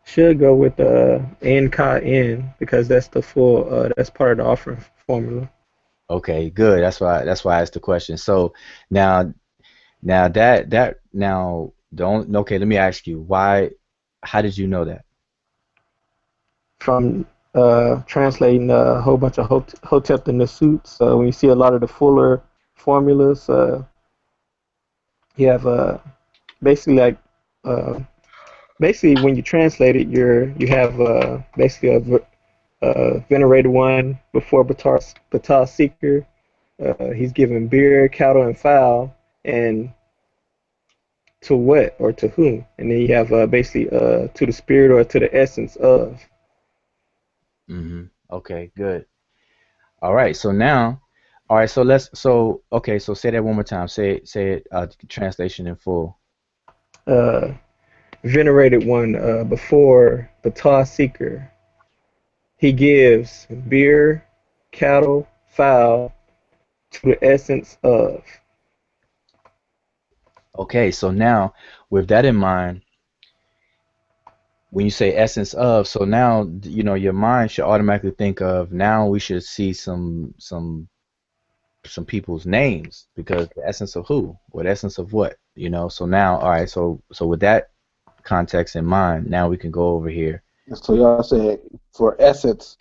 Should go with N Ka N because that's the full that's part of the offering formula. Okay, good. That's why I asked the question. So now now that now don't okay, let me ask you, how did you know that? From translating a whole bunch of Hotep in the suits. When you see a lot of the fuller formulas, you have basically like uh, basically when you translate it, you have basically a venerated one before Batar Seeker. He's given beer, cattle, and fowl, and to what or to whom, and then you have basically to the spirit or to the essence of. Okay, good. All right, so now, all right, so okay, so say that one more time. Say it, translation in full. Uh, Venerated one before Batar Seeker. He gives beer, cattle, fowl to the essence of. Okay, so now with that in mind, when you say essence of, so now your mind should automatically think of, now we should see some people's names, because the essence of who, or the essence of what, so now, all right, so with that context in mind, now we can go over here. So y'all said for essence,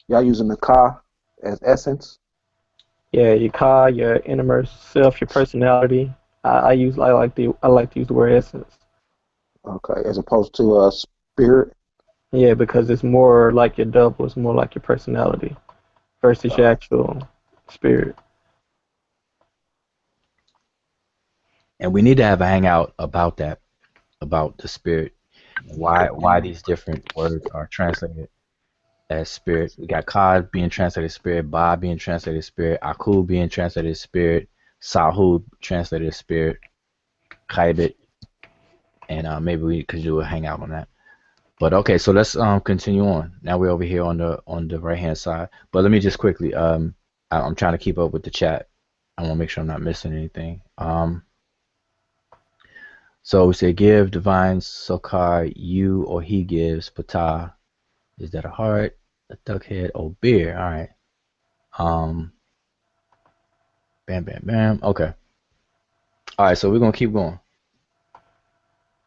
y'all using the ka as essence. Yeah, your ka, your innermost self, your personality. I like to use the word essence. Okay, as opposed to spirit. Yeah, because it's more like your double. It's more like your personality versus your actual spirit. And we need to have a hangout about that, about the spirit, why these different words are translated as spirit. We got Kad being translated spirit, Ba being translated spirit, Aku being translated spirit, Sahu translated spirit, Kaibit, and maybe we could do a hangout on that. But okay, so let's continue on. Now we're over here on the right hand side. But let me just quickly I'm trying to keep up with the chat. I want to make sure I'm not missing anything. So we say give divine Sokar you, or he gives Ptah. Is that a heart, a duck head, or beer? All right. Bam, bam, bam. Okay. All right. So we're gonna keep going.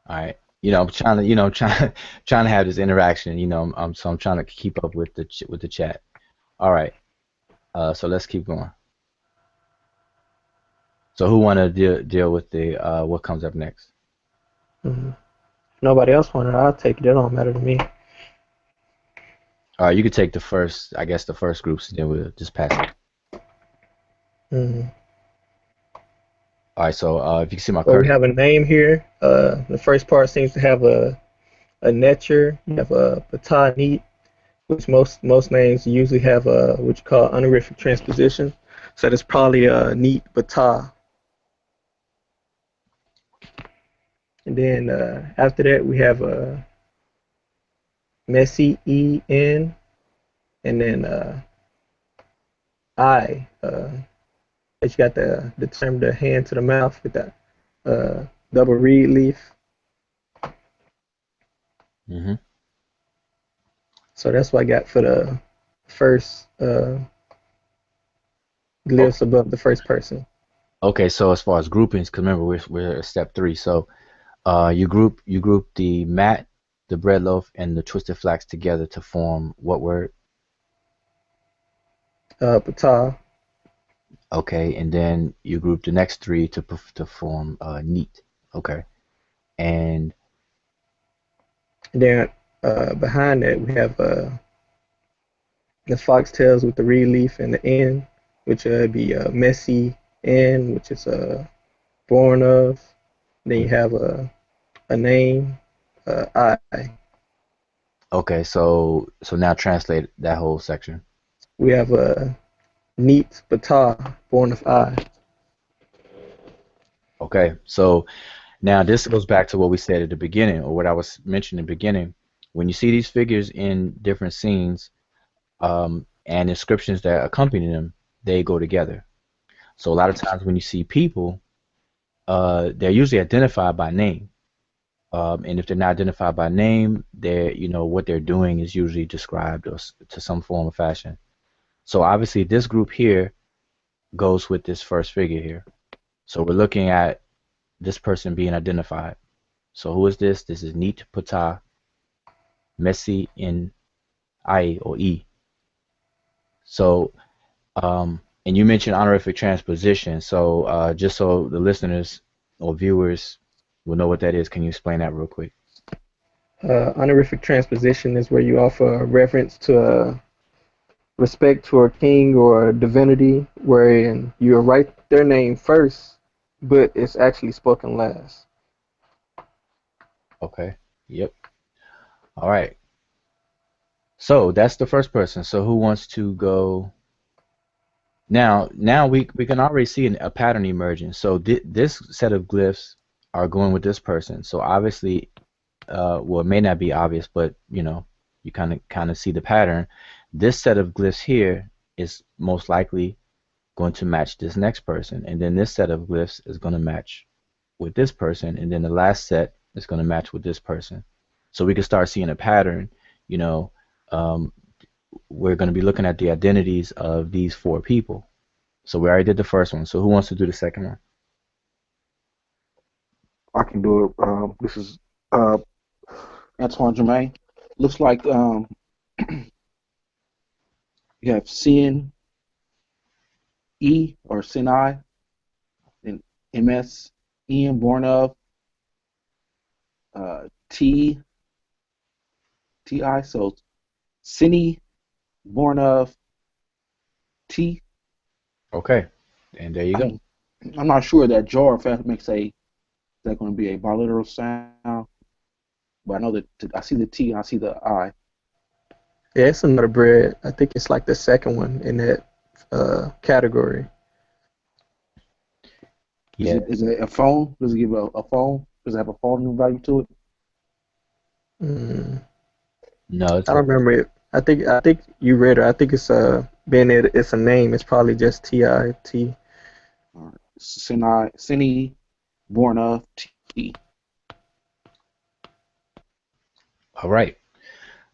All right. I'm trying to, trying to have this interaction. So I'm trying to keep up with the chat. All right. So let's keep going. So who want to deal with the what comes up next? Mm-hmm. If nobody else wanted, I'll take it. It don't matter to me. All right. You could take the first, I guess, the first groups, and then we'll just pass it. Mm-hmm. All right. So if you can see my So we cursor. have a name here. The first part seems to have a Netcher. You have a Bata Neat, which most names usually have a what you call honorific transposition. So that's probably a Neat Bata. And then after that we have a Messy E-N, and then I. You got the term the hand to the mouth with that double reed leaf. Mm-hmm. So that's what I got for the first glyphs above the first person. Okay. So as far as groupings, 'cause remember we're at step 3. So you group the mat, the bread loaf, and the twisted flax together to form what word? Ptah. Okay, and then you group the next 3 to form neat. Okay, and Then behind that we have the foxtails with the reed leaf and the N, which would be messy N, which is born of. Then you have a name, I. Okay, so now translate that whole section. We have a neat Bata, born of I. Okay, so now this goes back to what we said at the beginning, or what I was mentioning in the beginning. When you see these figures in different scenes, and inscriptions that accompany them, they go together. So a lot of times when you see people, they're usually identified by name. And if they're not identified by name, they're, what they're doing is usually described to some form of fashion. So obviously this group here goes with this first figure here. So we're looking at this person being identified. So who is this? This is Neat Pata Messi in I or E. So, and you mentioned honorific transposition. So just so the listeners or viewers will know what that is, can you explain that real quick? Honorific transposition is where you offer reverence to respect to a king or a divinity, wherein you write their name first, but it's actually spoken last. Okay. Yep. All right. So that's the first person. So who wants to go? Now we can already see a pattern emerging. So this set of glyphs are going with this person. So obviously, well, it may not be obvious, but you kind of see the pattern. This set of glyphs here is most likely going to match this next person, and then this set of glyphs is going to match with this person, and then the last set is going to match with this person. So we can start seeing a pattern. You know, um, we're going to be looking at the identities of these four people. So we already did the first one. So who wants to do the second one? I can do it. This is uh, Antoine Germain. Looks like you have Sin E or Sin I and MS Ian born of T TI. So Cine born of T. Okay, and there you go. I'm not sure that jar if that makes a that going to be a biliteral sound, but I know that I see the T, I see the I. Yeah, it's another bread. I think it's like the second one in that category. Yeah. Is it a phone? Does it give a phone? Does it have a phone value to it? Mm, No, I don't remember it. I think you read it. I think it's being it's a name. It's probably just TIT. All right. Cine born of T. all right.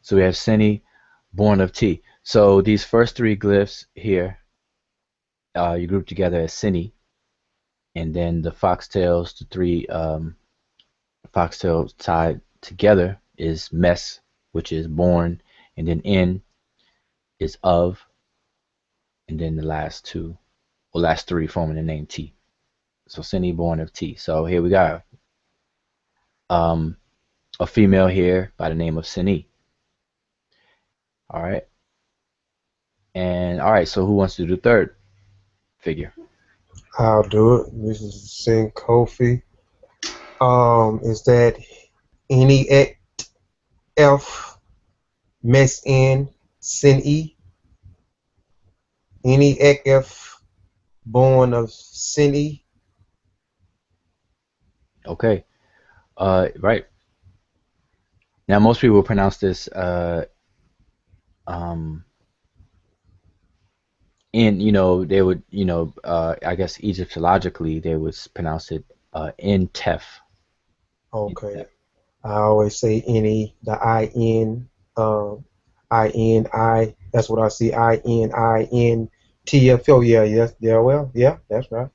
So we have Seni, born of T. So these first three glyphs here, you group together as Seni, and then the foxtails, the three foxtails tied together is Mess, which is born, and then In is of, and then the last two, or last three forming the name T. So Seni, born of T. So here we got um, a female here by the name of Seni. All right. And all right, so who wants to do the third figure? I'll do it. This is Sin Kofi. Is that any F mess in Sin E? Any F born of Sin E? Okay. Right. Now most people pronounce this um in they would I guess Egyptologically they would pronounce it in Tef. Okay. I always say any, the I-N, I-N-I. That's what I see, I-N-I-N-T-F. Oh, yeah, yes, yeah, well, yeah, that's right.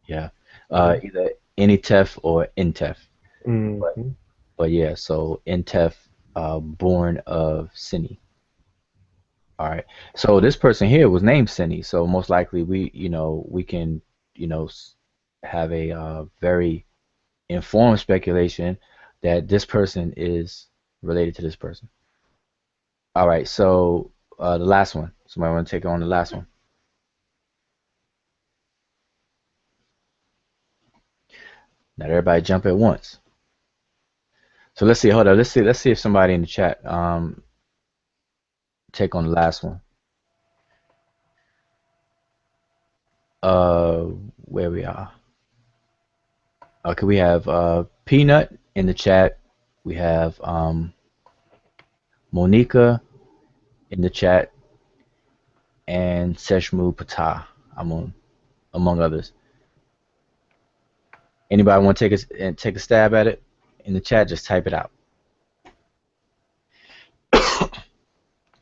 Yeah. Either Initef or Intef. But Mm-hmm. but yeah, so Intef, born of Sini. All right. So this person here was named Sini. So most likely we can have a very informed speculation that this person is related to this person. All right. So the last one. Somebody want to take on the last one? Not everybody jump at once. So let's see. Hold on. Let's see if somebody in the chat take on the last one. Uh, where we are. Okay, we have Peanut in the chat. We have Monica in the chat and Seshew Patah, among others. Anybody want to take a stab at it in the chat? Just type it out.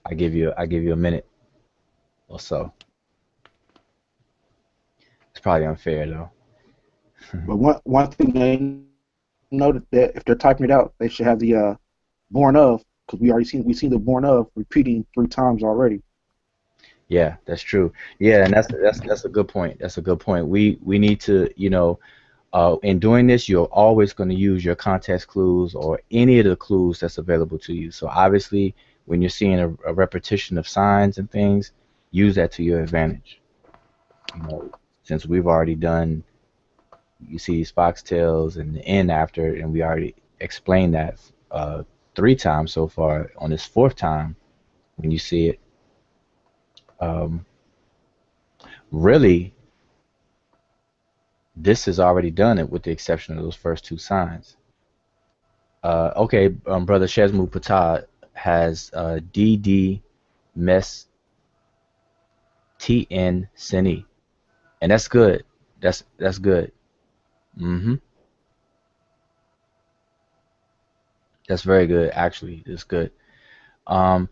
I give you a minute or so. It's probably unfair though. But one thing they noted that if they're typing it out, they should have the born of, because we seen the born of repeating 3 times already. Yeah, that's true. Yeah, and that's a good point. That's a good point. We need to, in doing this, you're always going to use your context clues or any of the clues that's available to you. So obviously, when you're seeing a repetition of signs and things, use that to your advantage. Since we've already done, you see these foxtails and the N after, and we already explained that 3 times so far. On this 4th time, when you see it, really, this is already done it with the exception of those first 2 signs. Okay, brother Seshew Patah has DD Mes TN Seni, and that's good. That's good. That's very good. Actually, it's good. Um,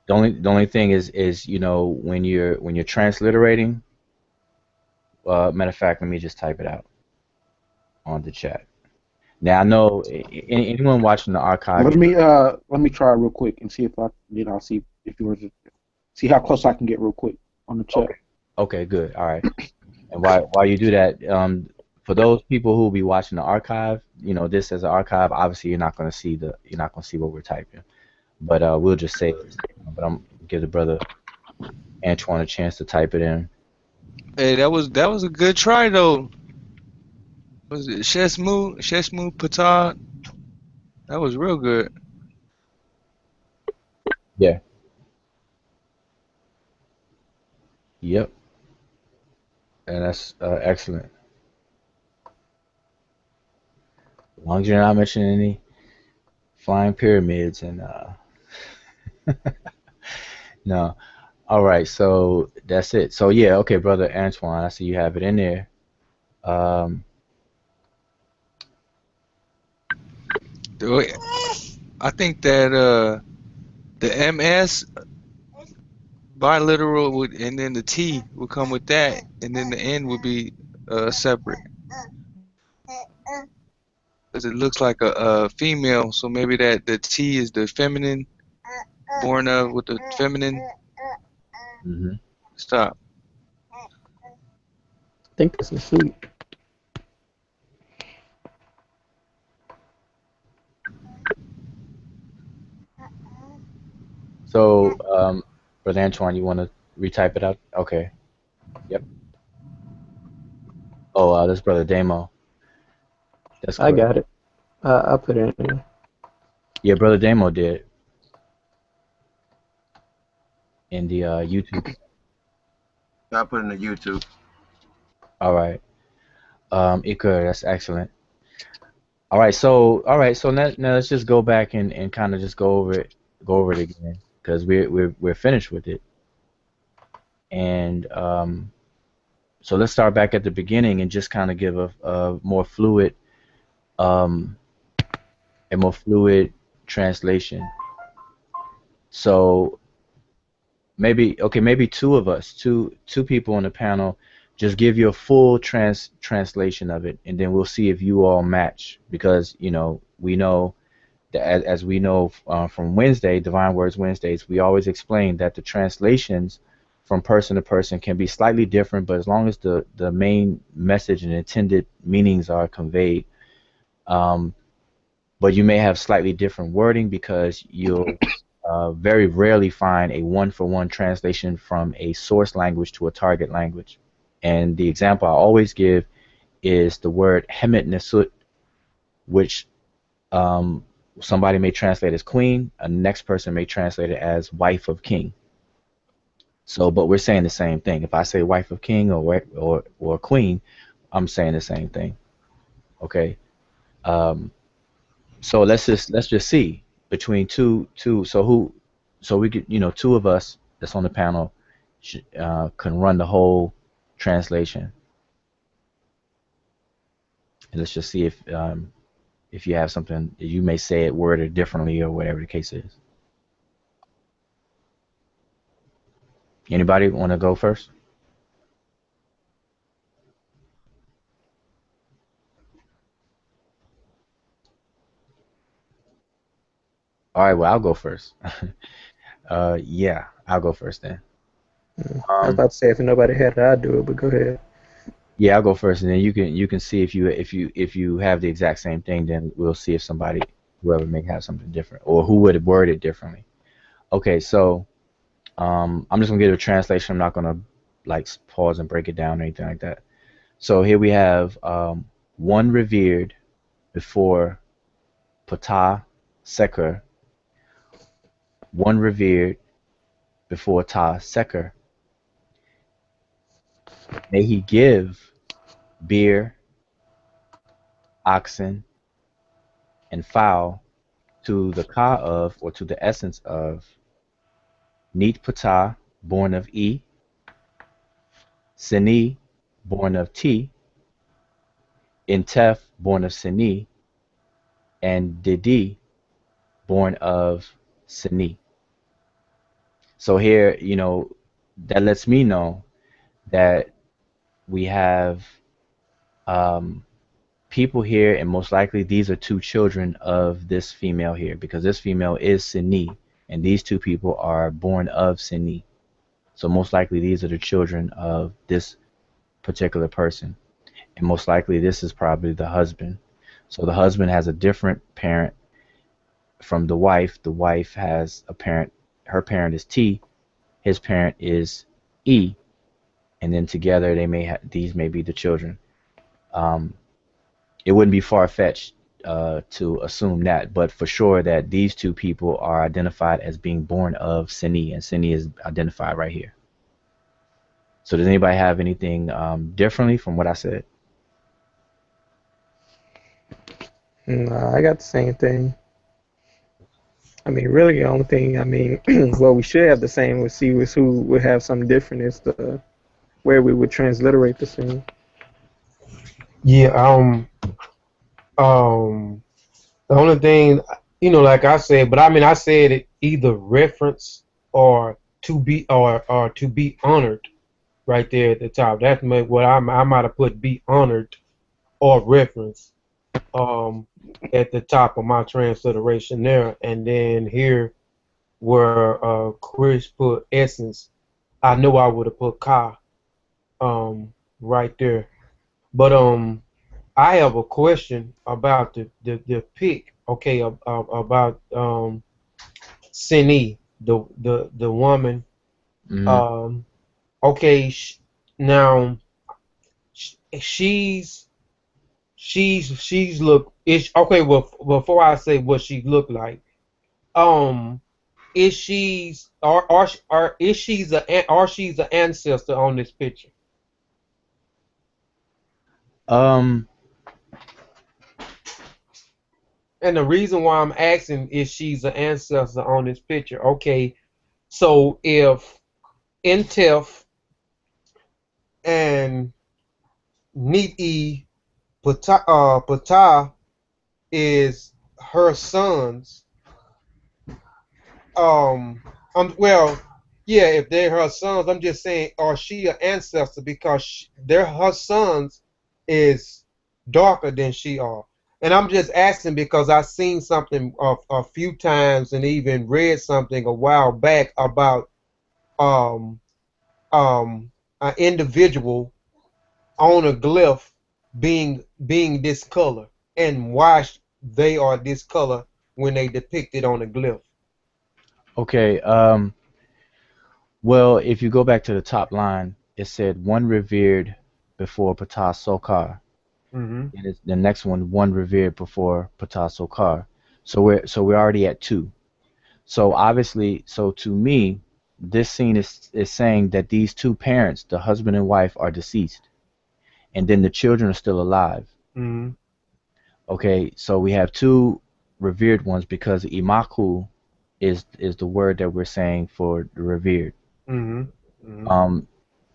the only thing is when you're transliterating. Matter of fact, let me just type it out on the chat. Now I know anyone watching the archive. Let me try real quick and see if I'll see if you were to see how close I can get real quick on the chat. Okay, good. All right. And while you do that, for those people who will be watching the archive, this as an archive, obviously you're not going to see what we're typing, but we'll just say it. But I'm give the brother Antoine a chance to type it in. Hey, that was a good try though. Was it Seshew Patah? That was real good. Yeah. Yep. And that's excellent. As long as you're not mentioning any flying pyramids and no. All right, so that's it. So yeah, okay, brother Antoine, I see you have it in there. I think that the MS biliteral would, and then the T would come with that, and then the N would be separate. Because it looks like a female, so maybe that the T is the feminine, born of with the feminine. Stop. I think that's asleep. So, brother Antoine, you want to retype it out? Okay. Yep. Oh, that's brother Damo. That's correct. I got it. I'll put it in there. Yeah, brother Damo did. In the YouTube. I put it in the YouTube. All right. Iker, that's excellent. All right, so now let's just go back and kind of just go over it again because we're finished with it. And so let's start back at the beginning and just kind of give a more fluid translation. So maybe 2 of us, two people on the panel, just give you a full translation of it, and then we'll see if you all match, because we know that as we know from Wednesday, Divine Words Wednesdays, we always explain that the translations from person to person can be slightly different, but as long as the main message and intended meanings are conveyed. But you may have slightly different wording because you'll very rarely find a 1-for-1 translation from a source language to a target language. And the example I always give is the word Hemet Nesut, which um, somebody may translate as queen, a next person may translate it as wife of king. So, but we're saying the same thing. If I say wife of king or queen, I'm saying the same thing. Okay. Um, so let's just see between two. So we could, two of us that's on the panel can run the whole translation, and let's just see if you have something you may say it worded differently or whatever the case is. Anybody want to go first? All right, well, I'll go first. Yeah, I'll go first then. I was Um, about to say if nobody had it, I'd do it, but go ahead. yeah, I'll go first, and then you can see if you have the exact same thing, then we'll see if whoever may have something different or who would have worded differently. Okay, so I'm just gonna give a translation. I'm not gonna like pause and break it down or anything like that. So here we have one revered before Ptah Seker, one revered before Ptah Seker. May he give beer, oxen, and fowl to the ka of, or to the essence of, Neat Ptah, born of E, Seni, born of T, Intef, born of Seni, and Didi, born of Seni. So here, that lets me know that we have um, people here, and most likely these are two children of this female here, because this female is Seni, and these two people are born of Seni. So most likely these are the children of this particular person, and most likely this is probably the husband. So the husband has a different parent from the wife. The wife has a parent. Her parent is T. His parent is E, and then together these may be the children. Um, it wouldn't be far-fetched to assume that, but for sure that these two people are identified as being born of Seni, and Seni is identified right here. So does anybody have anything differently from what I said? Nah, I got the same thing. I mean, really, the only thing, well, we should have the same. We'll see was who would have something different is the where we would transliterate the same. Yeah. The only thing, like I said, but I mean, I said it either reference or to be honored right there at the top. That's what I might have put be honored or reference at the top of my transliteration there, and then here where Chris put essence, I know I would have put ka right there. But I have a question about the pick. Okay, about Sini, the woman. Hmm. Um, okay, now she's look. Is okay. Well, before I say what she looked like, um, is she's or is she's an ancestor on this picture? Um, And the reason why I'm asking is she's an ancestor on this picture. Okay, so if Intef and Niti Ptah is her sons, well, yeah, if they're her sons, I'm just saying, are she an ancestor because her sons is darker than she are. And I'm just asking because I seen something a few times and even read something a while back about um an individual on a glyph being this color and why they are this color when they depicted on a glyph. okay. Well, if you go back to the top line, it said one revered before Ptah Sokar. Mm-hmm. And it's the next one revered before Patasokar. So we're already at two. So obviously, so to me, this scene is saying that these two parents, the husband and wife, are deceased, and then the children are still alive. Mm-hmm. Okay, so we have two revered ones because imaku is the word that we're saying for the revered. Mm-hmm. Mm-hmm. Um,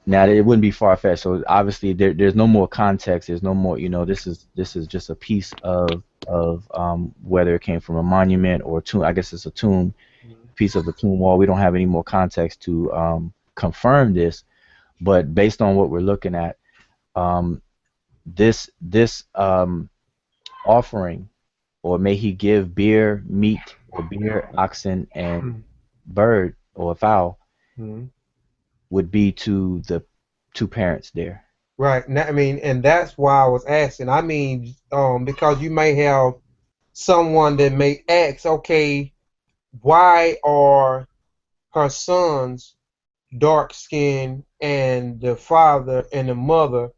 Now it wouldn't be far fetched. So obviously there's no more context. There's no more. This is just a piece of whether it came from a monument or a tomb. I guess it's a tomb, piece of a tomb wall. We don't have any more context to confirm this. But based on what we're looking at, um, this offering, or may he give beer, meat, or beer, oxen, and bird or fowl, Mm-hmm. would be to the two parents there. Right. Now, I mean, and that's why I was asking. I mean, because you may have someone that may ask, okay, why are her sons dark skinned and the father and the mother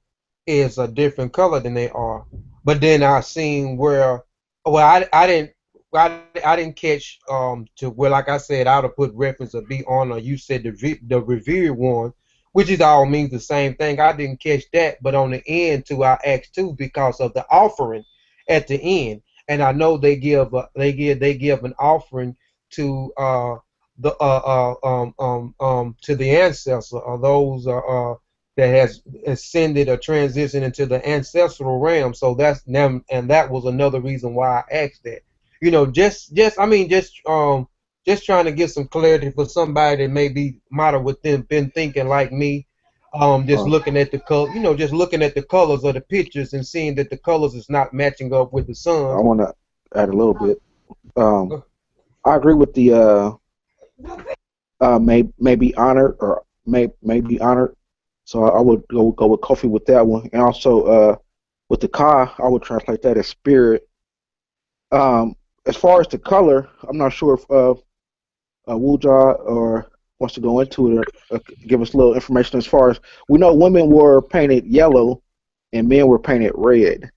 is a different color than they are? But then I seen where, well, I didn't catch to where, like I said, I would have put reference of be on, or you said the revered one, which is all means the same thing. I didn't catch that, but on the end too, I asked too because of the offering at the end, and I know they give an offering to the to the ancestor, or those that has ascended or transitioned into the ancestral realm. So that's them, and that was another reason why I asked that. I mean, just trying to get some clarity for somebody that maybe might have within been thinking like me, just looking at the color, just looking at the colors of the pictures and seeing that the colors is not matching up with the I suns. want to add a little bit. I agree with the may be honored, or may be honored. So I would go with Kofi with that one, and also with the Ka, I would translate that as spirit. As far as the color, I'm not sure if Wuja or wants to go into it, or give us a little information. As far as we know, women were painted yellow and men were painted red,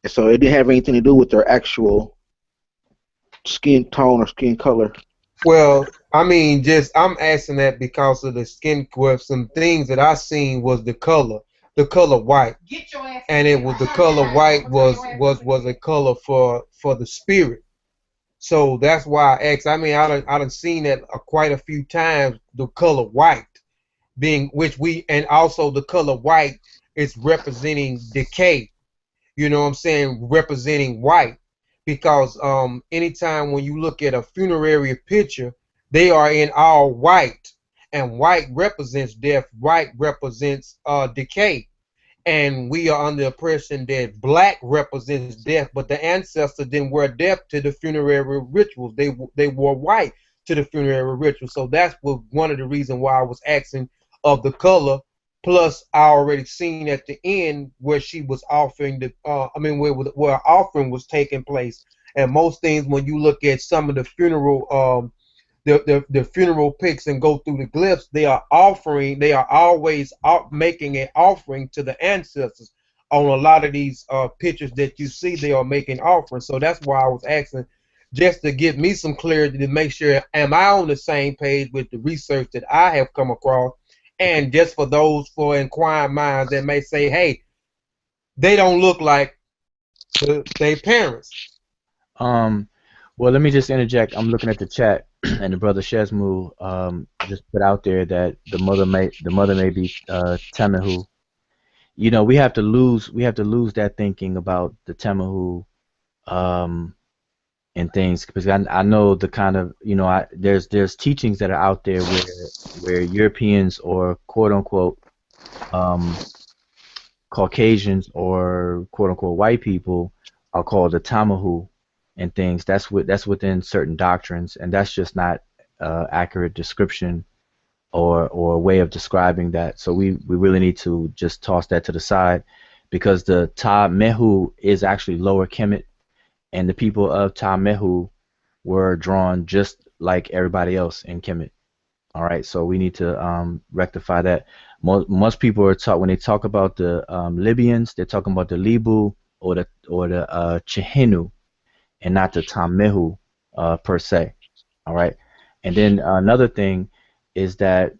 and so it didn't have anything to do with their actual skin tone or skin color. Well, I mean, just I'm asking that because of the skin. Well, some things that I seen was the color white, and it was the color white was a color for the spirit. So that's why I asked. I mean, I done seen that quite a few times. The color white being which we and also the color white is representing decay. You know what I'm saying? Representing white. Because anytime when you look at a funerary picture, they are in all white. And white represents death, white represents decay. And we are under the impression that black represents death, but the ancestors didn't wear death to the funerary rituals. They wore white to the funerary rituals. So that's one of the reasons why I was asking of the color. Plus, I already seen at the end where she was offering where offering was taking place. And most things, when you look at some of the funeral the funeral pics and go through the glyphs, they are always making an offering to the ancestors. On a lot of these pictures that you see, they are making offerings. So that's why I was asking, just to give me some clarity to make sure, am I on the same page with the research that I have come across? And just for those for inquiring minds that may say, hey, they don't look like their parents. Well, let me just interject. I'm looking at the chat, and the brother Shesmu just put out there that the mother may be Temahu. We have to lose that thinking about the Temahu um, and things, because I know the kind of there's teachings that are out there where Europeans, or quote unquote um, Caucasians, or quote unquote white people, are called the Tamahu and things. That's within certain doctrines, and that's just not accurate description or way of describing that. So we really need to just toss that to the side, because the Ta Mehu is actually Lower Kemet, and the people of Ta Mehu were drawn just like everybody else in Kemet. All right, so we need to rectify that. Most people are talk when they talk about the Libyans, they're talking about the Libu or the Chihinu, and not the Tamihu per se. All right, and then another thing is that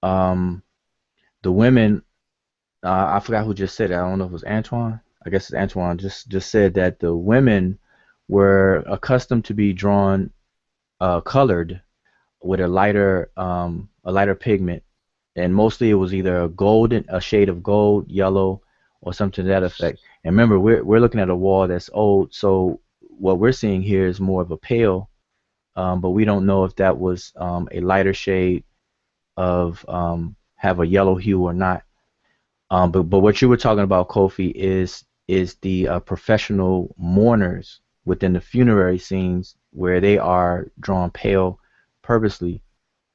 um, the women. I forgot who just said it. I don't know if it was Antoine. I guess it's Antoine. Just said that the women were accustomed to be drawn colored with a lighter pigment, and mostly it was either a shade of gold, yellow, or something to that effect. And remember, we're looking at a wall that's old, so what we're seeing here is more of a pale, but we don't know if that was a lighter shade of have a yellow hue or not. But what you were talking about, Kofi, is the professional mourners within the funerary scenes where they are drawn pale purposely,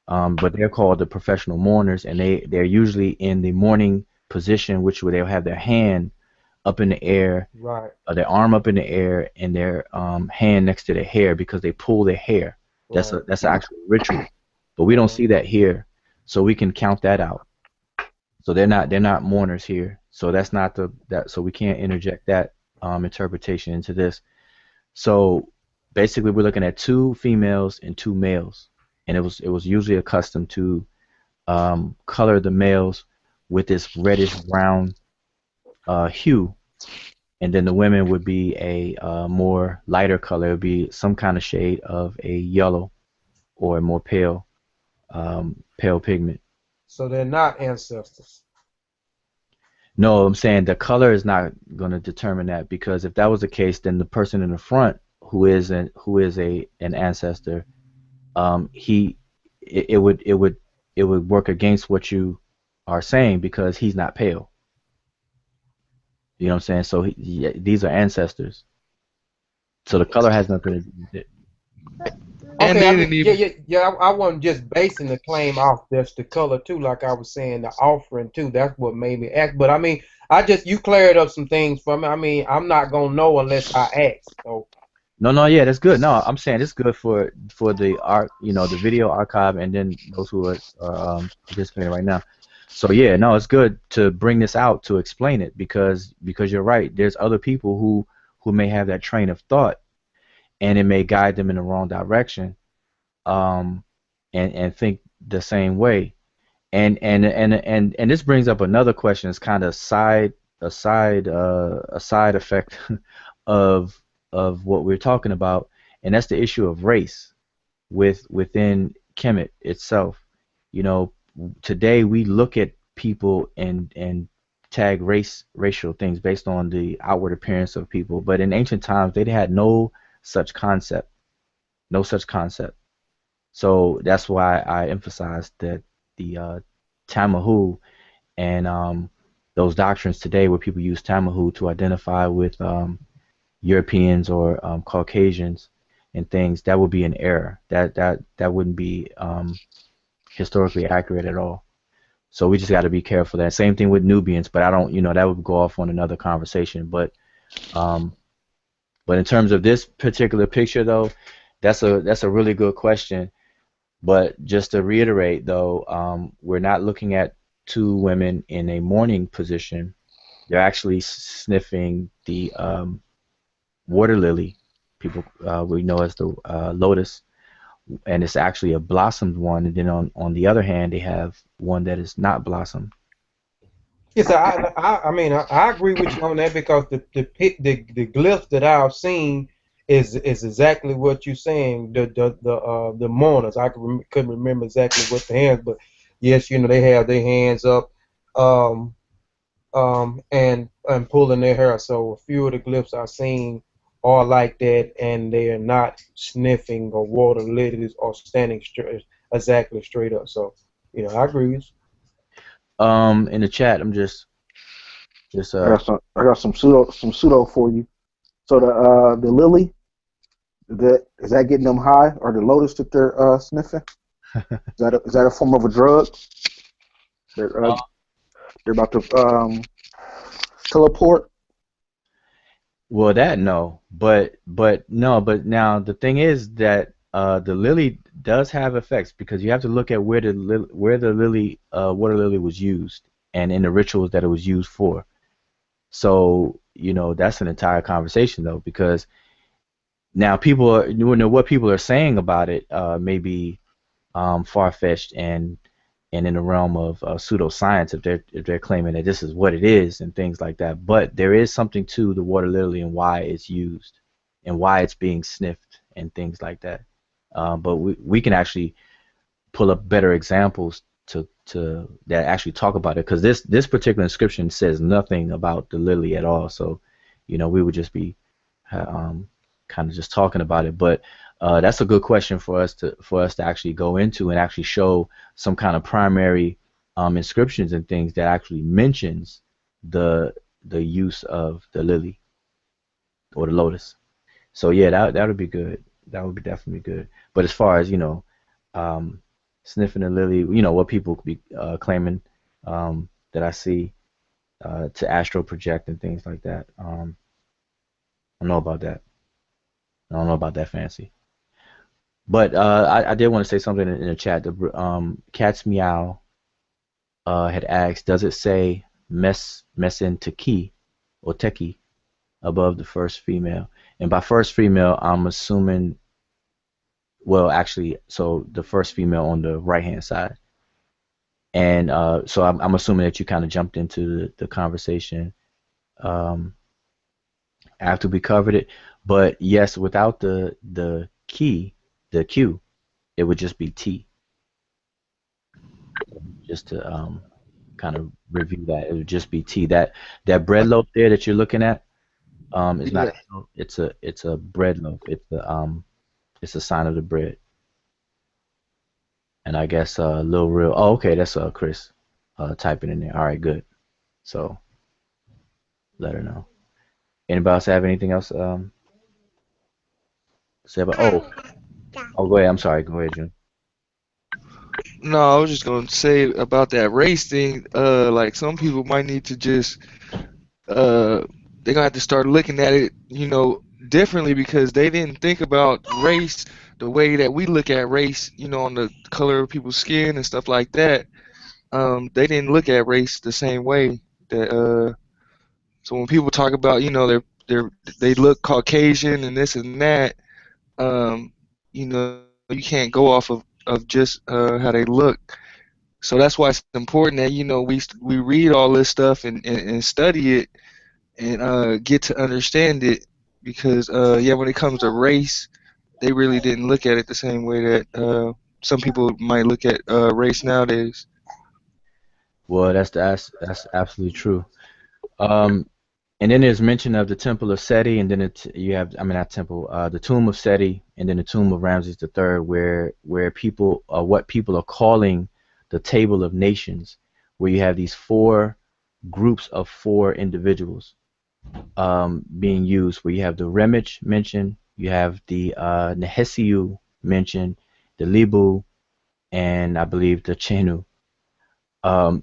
but they're called the professional mourners, and they're usually in the mourning position, which where they'll have their hand up in the air, Right. their arm up in the air, and their hand next to their hair because they pull their hair. Right. That's an actual ritual, but we don't see that here, so we can count that out. So they're not mourners here. So that's not so we can't interject that interpretation into this. So basically we're looking at two females and two males. And it was usually accustomed to color the males with this reddish brown hue, and then the women would be a more lighter color. It would be some kind of shade of a yellow or a more pale pigment. So they're not ancestors. No, I'm saying the color is not going to determine that, because if that was the case, then the person in the front who is an ancestor, he it would work against what you are saying because he's not pale. You know what I'm saying? So these are ancestors. So the color has nothing to do with it. And Okay, they I mean, didn't yeah, even. yeah, yeah. I wasn't just basing the claim off just the color too, like I was saying, the offering too. That's what made me ask. But I mean, you cleared up some things for me. I mean, I'm not gonna know unless I ask. So No, yeah, that's good. No, I'm saying it's good for the art, the video archive, and then those who are participating right now. So yeah, no, it's good to bring this out to explain it because you're right. There's other people who may have that train of thought, and it may guide them in the wrong direction, um, and think the same way. And this brings up another question. It's kind of a side effect of what we're talking about, and that's the issue of race within Kemet itself. You know, today we look at people and tag racial things based on the outward appearance of people, but in ancient times they had no such concept, no such concept. So that's why I emphasized that the Tamahu and those doctrines today where people use Tamahu to identify with Europeans or Caucasians and things, that would be an error. That wouldn't be historically accurate at all. So we just got to be careful. That same thing with Nubians, but I don't, that would go off on another conversation. Um, but in terms of this particular picture, though, that's a really good question. But just to reiterate, though, we're not looking at two women in a mourning position. They're actually sniffing the water lily, people we know as the lotus, and it's actually a blossomed one. And then on the other hand, they have one that is not blossomed. yes, I mean, I agree with you on that because the glyphs that I've seen is exactly what you're saying. The mourners. Couldn't remember exactly what the hands, but yes, they have their hands up, um, and pulling their hair. So a few of the glyphs I've seen are like that, and they are not sniffing or water lilies or standing exactly straight up. So I agree with you. In the chat, I'm just I got some pseudo for you. So the lily, is that getting them high, or the lotus that they're sniffing? Is that a form of a drug? They're they're about to teleport. well, that no, but no, but now the thing is that the lily does have effects because you have to look at where the lily water lily was used and in the rituals that it was used for. So that's an entire conversation though, because now people are, what people are saying about it may be far-fetched and in the realm of pseudoscience if they're claiming that this is what it is and things like that. But there is something to the water lily and why it's used and why it's being sniffed and things like that. But we can actually pull up better examples to that actually talk about it, because this particular inscription says nothing about the lily at all. So we would just be kind of just talking about it. But that's a good question for us to actually go into and actually show some kind of primary inscriptions and things that actually mentions the use of the lily or the lotus. So yeah, that would be good. That would be definitely good. But as far as sniffing the lily, what people could be claiming that I see to astral project and things like that. I don't know about that. I don't know about that fancy. But I did want to say something in the chat. The Cat's Meow had asked, does it say mesin teki or teki above the first female? And by first female, I'm assuming, well, actually, so the first female on the right-hand side. And so I'm assuming that you kind of jumped into the conversation after we covered it. But yes, without the key, the Q, it would just be T. Just to kind of review that, it would just be T. That bread loaf there that you're looking at is not. Yeah. It's a bread loaf. It's a sign of the bread. And I guess Lil Real. Oh, okay, that's Chris typing in there. All right, good. So let her know. Anybody else have anything else say about? Go ahead. I'm sorry. Go ahead, June. No, I was just gonna say about that race thing. Like some people might need to just they're gonna have to start looking at it, differently, because they didn't think about race the way that we look at race, on the color of people's skin and stuff like that. They didn't look at race the same way. That so when people talk about, they look Caucasian and this and that, you can't go off of just how they look. So that's why it's important that we read all this stuff and study it and get to understand it, because yeah, when it comes to race, they really didn't look at it the same way that some people might look at race nowadays. Well, that's absolutely true. Um, and then there's mention of the Temple of Seti, and then you have, I mean, not temple, the Tomb of Seti, and then the Tomb of Ramses III, where people, what people are calling the Table of Nations, where you have these four groups of four individuals being used, where you have the Remich mentioned, you have the Nehesiu mentioned, the Libu, and I believe the Chenu.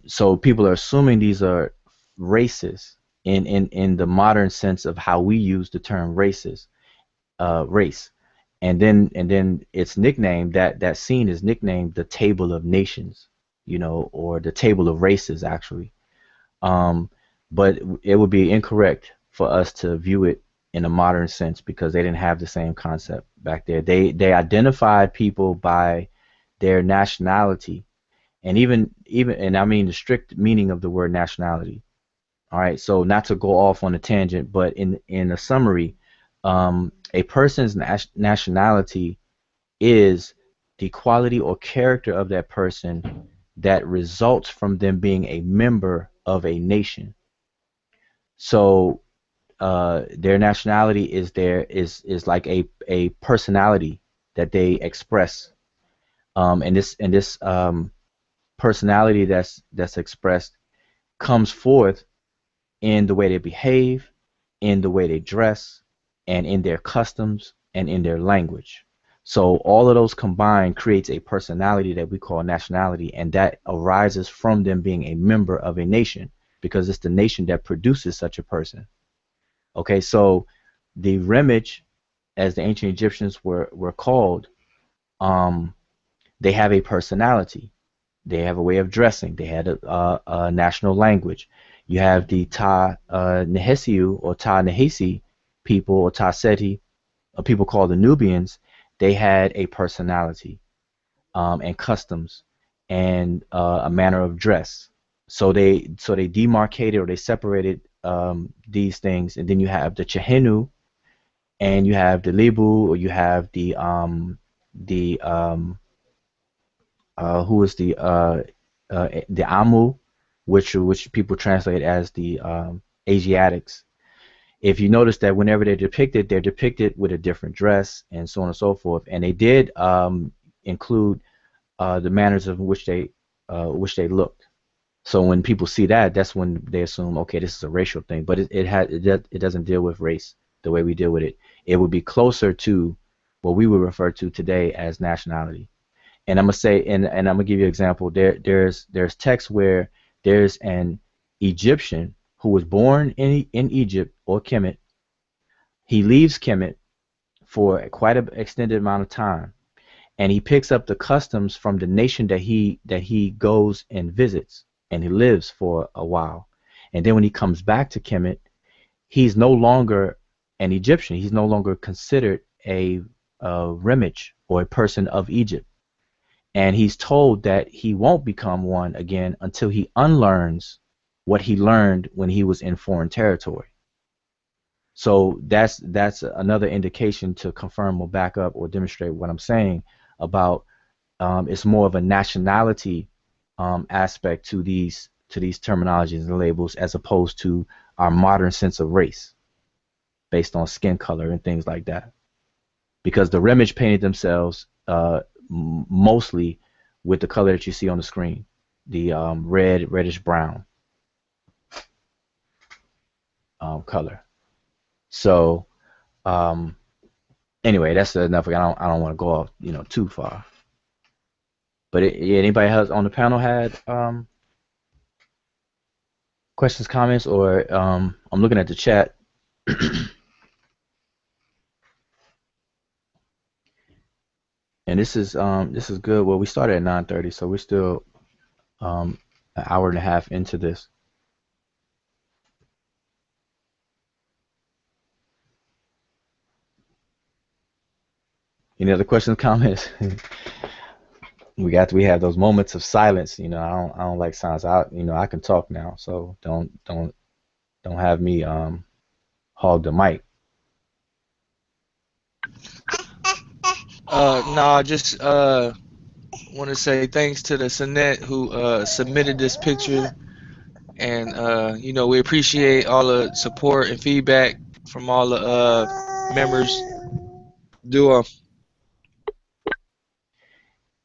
So people are assuming these are races in the modern sense of how we use the term races, race, and then it's nicknamed, that scene is nicknamed the Table of Nations, or the Table of Races actually. Um, but it would be incorrect for us to view it in a modern sense because they didn't have the same concept back there. They identified people by their nationality, and even and I mean the strict meaning of the word nationality. All right, so not to go off on a tangent, but in a summary, a person's nationality is the quality or character of that person that results from them being a member of a nation. So their nationality is like a personality that they express, and this personality that's expressed comes forth in the way they behave, in the way they dress, and in their customs and in their language. So all of those combined creates a personality that we call nationality, and that arises from them being a member of a nation because it's the nation that produces such a person. Okay, so the Remich, as the ancient Egyptians were called, they have a personality. They have a way of dressing. They had a national language. You have the Ta-Nehisiu or Ta-Nehisi people or Ta-Seti, people called the Nubians. They had a personality and customs and a manner of dress. So they demarcated or they separated these things, and then you have the Chehenu, and you have the Lebu, or you have the who is the Amu, which people translate as the Asiatics. If you notice that whenever they're depicted with a different dress and so on and so forth, and they did include the manners of which they looked. So when people see that, that's when they assume, okay, this is a racial thing. But it doesn't deal with race the way we deal with it. It would be closer to what we would refer to today as nationality. And I'm gonna say, and I'm gonna give you an example. There's text where there's an Egyptian who was born in Egypt or Kemet. He leaves Kemet for quite an extended amount of time, and he picks up the customs from the nation that he goes and visits, and he lives for a while. And then when he comes back to Kemet, he's no longer an Egyptian. He's no longer considered a Remich or a person of Egypt. And he's told that he won't become one again until he unlearns what he learned when he was in foreign territory. So that's another indication to confirm or back up or demonstrate what I'm saying about it's more of a nationality aspect to these terminologies and labels, as opposed to our modern sense of race based on skin color and things like that. Because the Remich painted themselves mostly with the color that you see on the screen, the reddish brown color. So anyway, that's enough. I don't want to go off too far. But anybody else on the panel had questions, comments, or I'm looking at the chat. And this is good. Well, we started at 9:30, so we're still an hour and a half into this. Any other questions, comments? We have those moments of silence. I don't like silence. I can talk now, so don't have me hog the mic. No, just want to say thanks to the Sonnet who submitted this picture, and we appreciate all the support and feedback from all the members. Duo.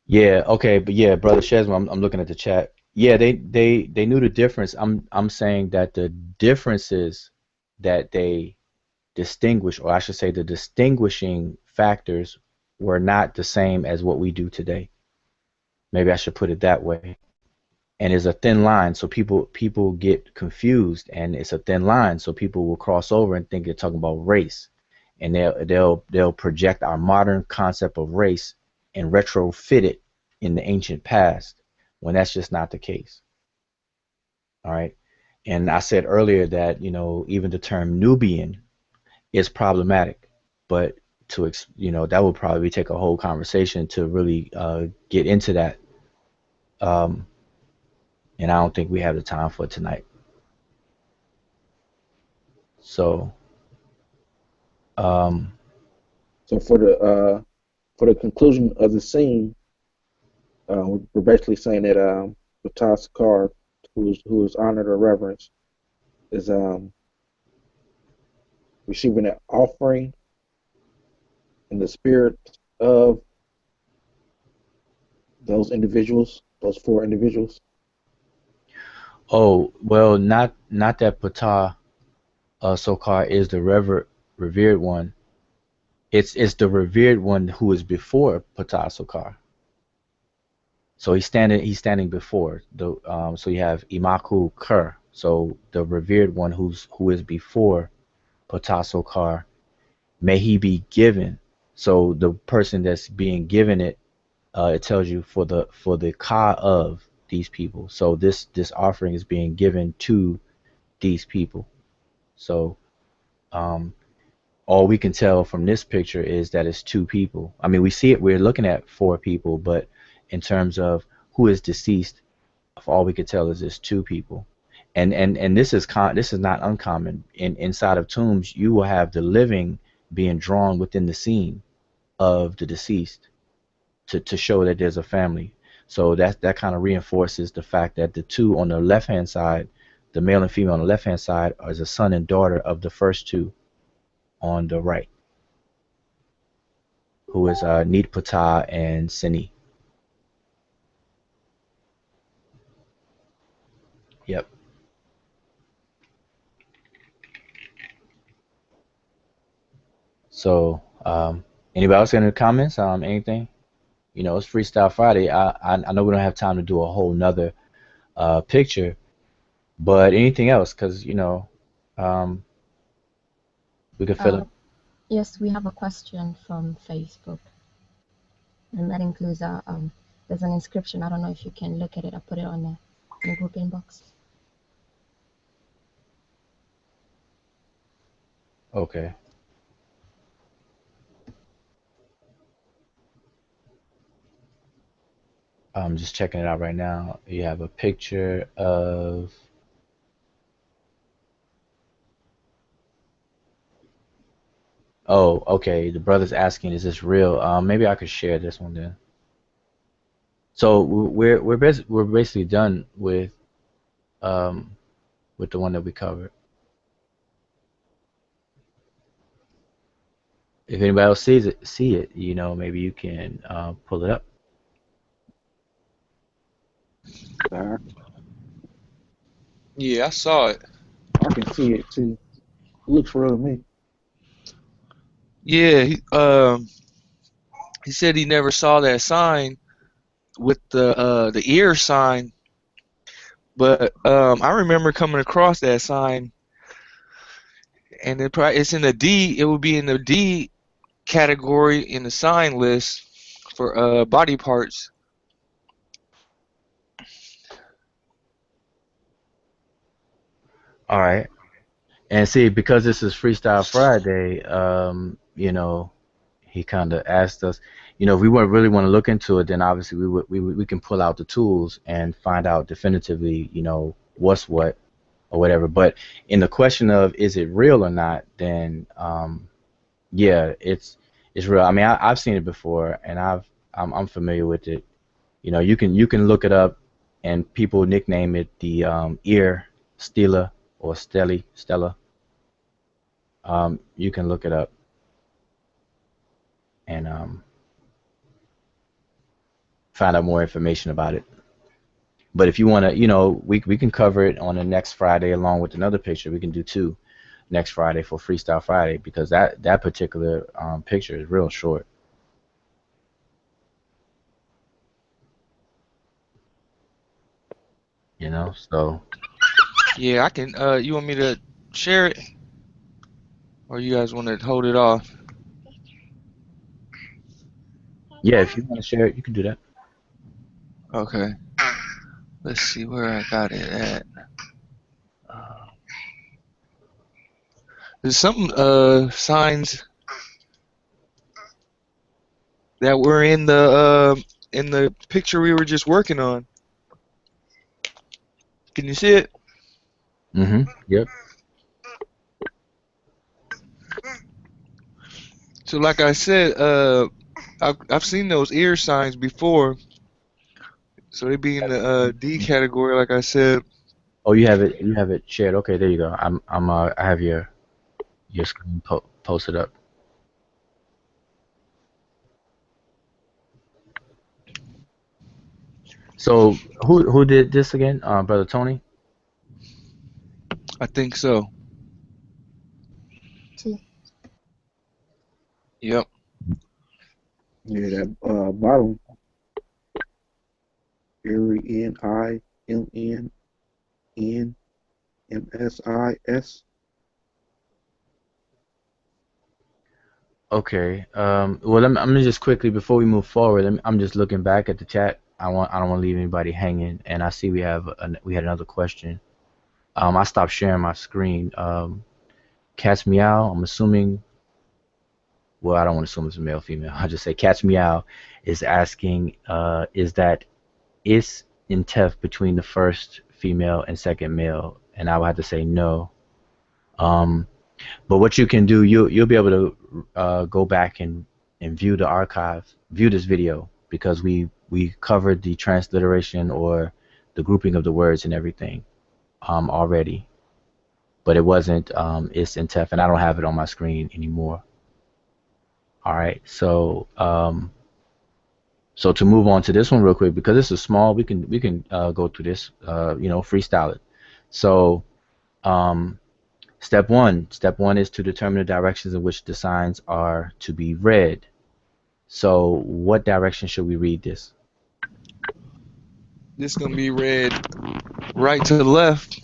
Yeah, okay, but yeah, brother Shesma, I'm looking at the chat. Yeah, they knew the difference. I'm saying that the differences that they distinguish, or I should say the distinguishing factors, were not the same as what we do today. Maybe I should put it that way. And it's a thin line, so people get confused, and it's a thin line, so people will cross over and think they're talking about race, and they'll project our modern concept of race and retrofit it in the ancient past, when that's just not the case. All right. And I said earlier that even the term Nubian is problematic, but that would probably take a whole conversation to really get into that. And I don't think we have the time for it tonight. So, So for the conclusion of the scene, we're basically saying that Ptah Sakkar, who is honored or reverenced, is receiving an offering in the spirit of those individuals, those four individuals. oh well, not that Ptah Sakkar is the revered one. It's the revered one who is before Ptah Sakkar. So he's standing before the so you have Imaku Kur, so the revered one who is before Ptah Sakkar. May he be given. So the person that's being given it it tells you for the ka of these people. So this offering is being given to these people. So um, all we can tell from this picture is that it's two people. I mean, we see it. We're looking at four people, but in terms of who is deceased, all we could tell is it's two people. And this is not uncommon. Inside of tombs, you will have the living being drawn within the scene of the deceased to show that there's a family. So that kind of reinforces the fact that the two on the left hand side, the male and female on the left hand side, is a son and daughter of the first two on the right, who is Neet Patah and Sini. Yep. So anybody else got any comments? Anything? You know, it's Freestyle Friday. I know we don't have time to do a whole nother picture, but anything else? Because you know, um, we could fill it. Yes, we have a question from Facebook, and that includes there's an inscription. I don't know if you can look at it. I put it on the group inbox. Okay. I'm just checking it out right now. You have a picture of. Oh, okay. The brother's asking, is this real? Maybe I could share this one then. So we're basically done um with the one that we covered. If anybody else see it, you know, maybe you can pull it up. I, Yeah, I saw it. I can see it too. It looks real to me. Yeah, he said he never saw that sign with the ear sign, but I remember coming across that sign, and it's in the D. It would be in the D category in the sign list for body parts. All right. And see, because this is Freestyle Friday, you know, he kind of asked us, you know, if we would really want to look into it, then obviously we can pull out the tools and find out definitively, you know, what's what or whatever. But in the question of is it real or not, then yeah, it's real. I mean, I've seen it before, and I'm familiar with it. You know, you can look it up, and people nickname it the ear Stela or Stella. You can look it up and find out more information about it. But if you want to, you know, we can cover it on the next Friday along with another picture. We can do two next Friday for Freestyle Friday because that particular picture is real short. You know, so Yeah, I can. You want me to share it, or you guys want to hold it off? yeah, if you want to share it, you can do that. Okay. Let's see where I got it at. Uh, there's some signs that were in the picture we were just working on. Can you see it? Yep. So like I said, I've seen those ear signs before. So they be in the D category, like I said. Oh, you have it. You have it shared. Okay, there you go. I have your screen posted up. So who did this again? Brother Tony. I think so. Yep. Yeah, that bottom Erinmnmsis. Okay. Well, I'm gonna just quickly before we move forward. I'm just looking back at the chat. I don't want to leave anybody hanging, and I see we had another question. I stopped sharing my screen. Cat's Meow. I'm assuming. Well, I don't want to assume it's a male, female. I just say Cat's Meow is asking, is that is in Tef between the first female and second male? And I would have to say no. Um, but what you can do, you'll be able to go back and view the archive, view this video because we covered the transliteration or the grouping of the words and everything already. But it wasn't it's in Tef, and I don't have it on my screen anymore. All right, so to move on to this one real quick because this is small, we can go through this, freestyle it. So um, step one is to determine the directions in which the signs are to be read. So what direction should we read this? This is gonna be read right to the left.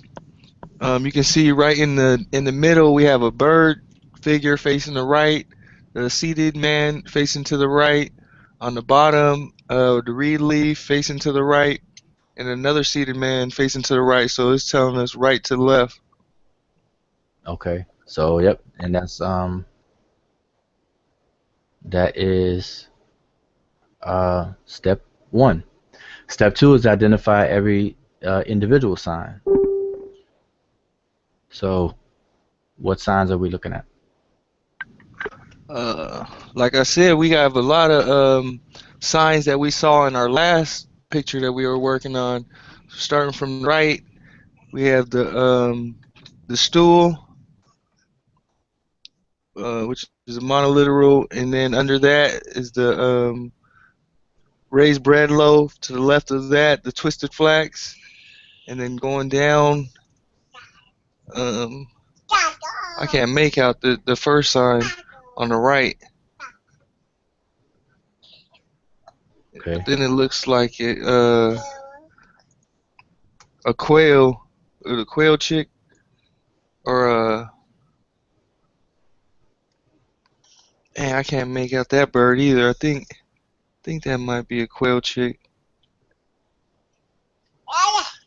You can see right in the middle we have a bird figure facing the right, the seated man facing to the right. On the bottom, the reed leaf facing to the right, and another seated man facing to the right. So it's telling us right to the left. Okay. So yep, and that is step one. Step two is identify every individual sign. So what signs are we looking at? Like I said, we have a lot of signs that we saw in our last picture that we were working on. Starting from the right, we have the stool, which is a monoliteral, and then under that is the raised bread loaf. To the left of that, the twisted flax, and then going down, um, I can't make out the first sign on the right, but Okay. then it looks like a quail, or the quail chick, or I can't make out that bird either. I think that might be a quail chick.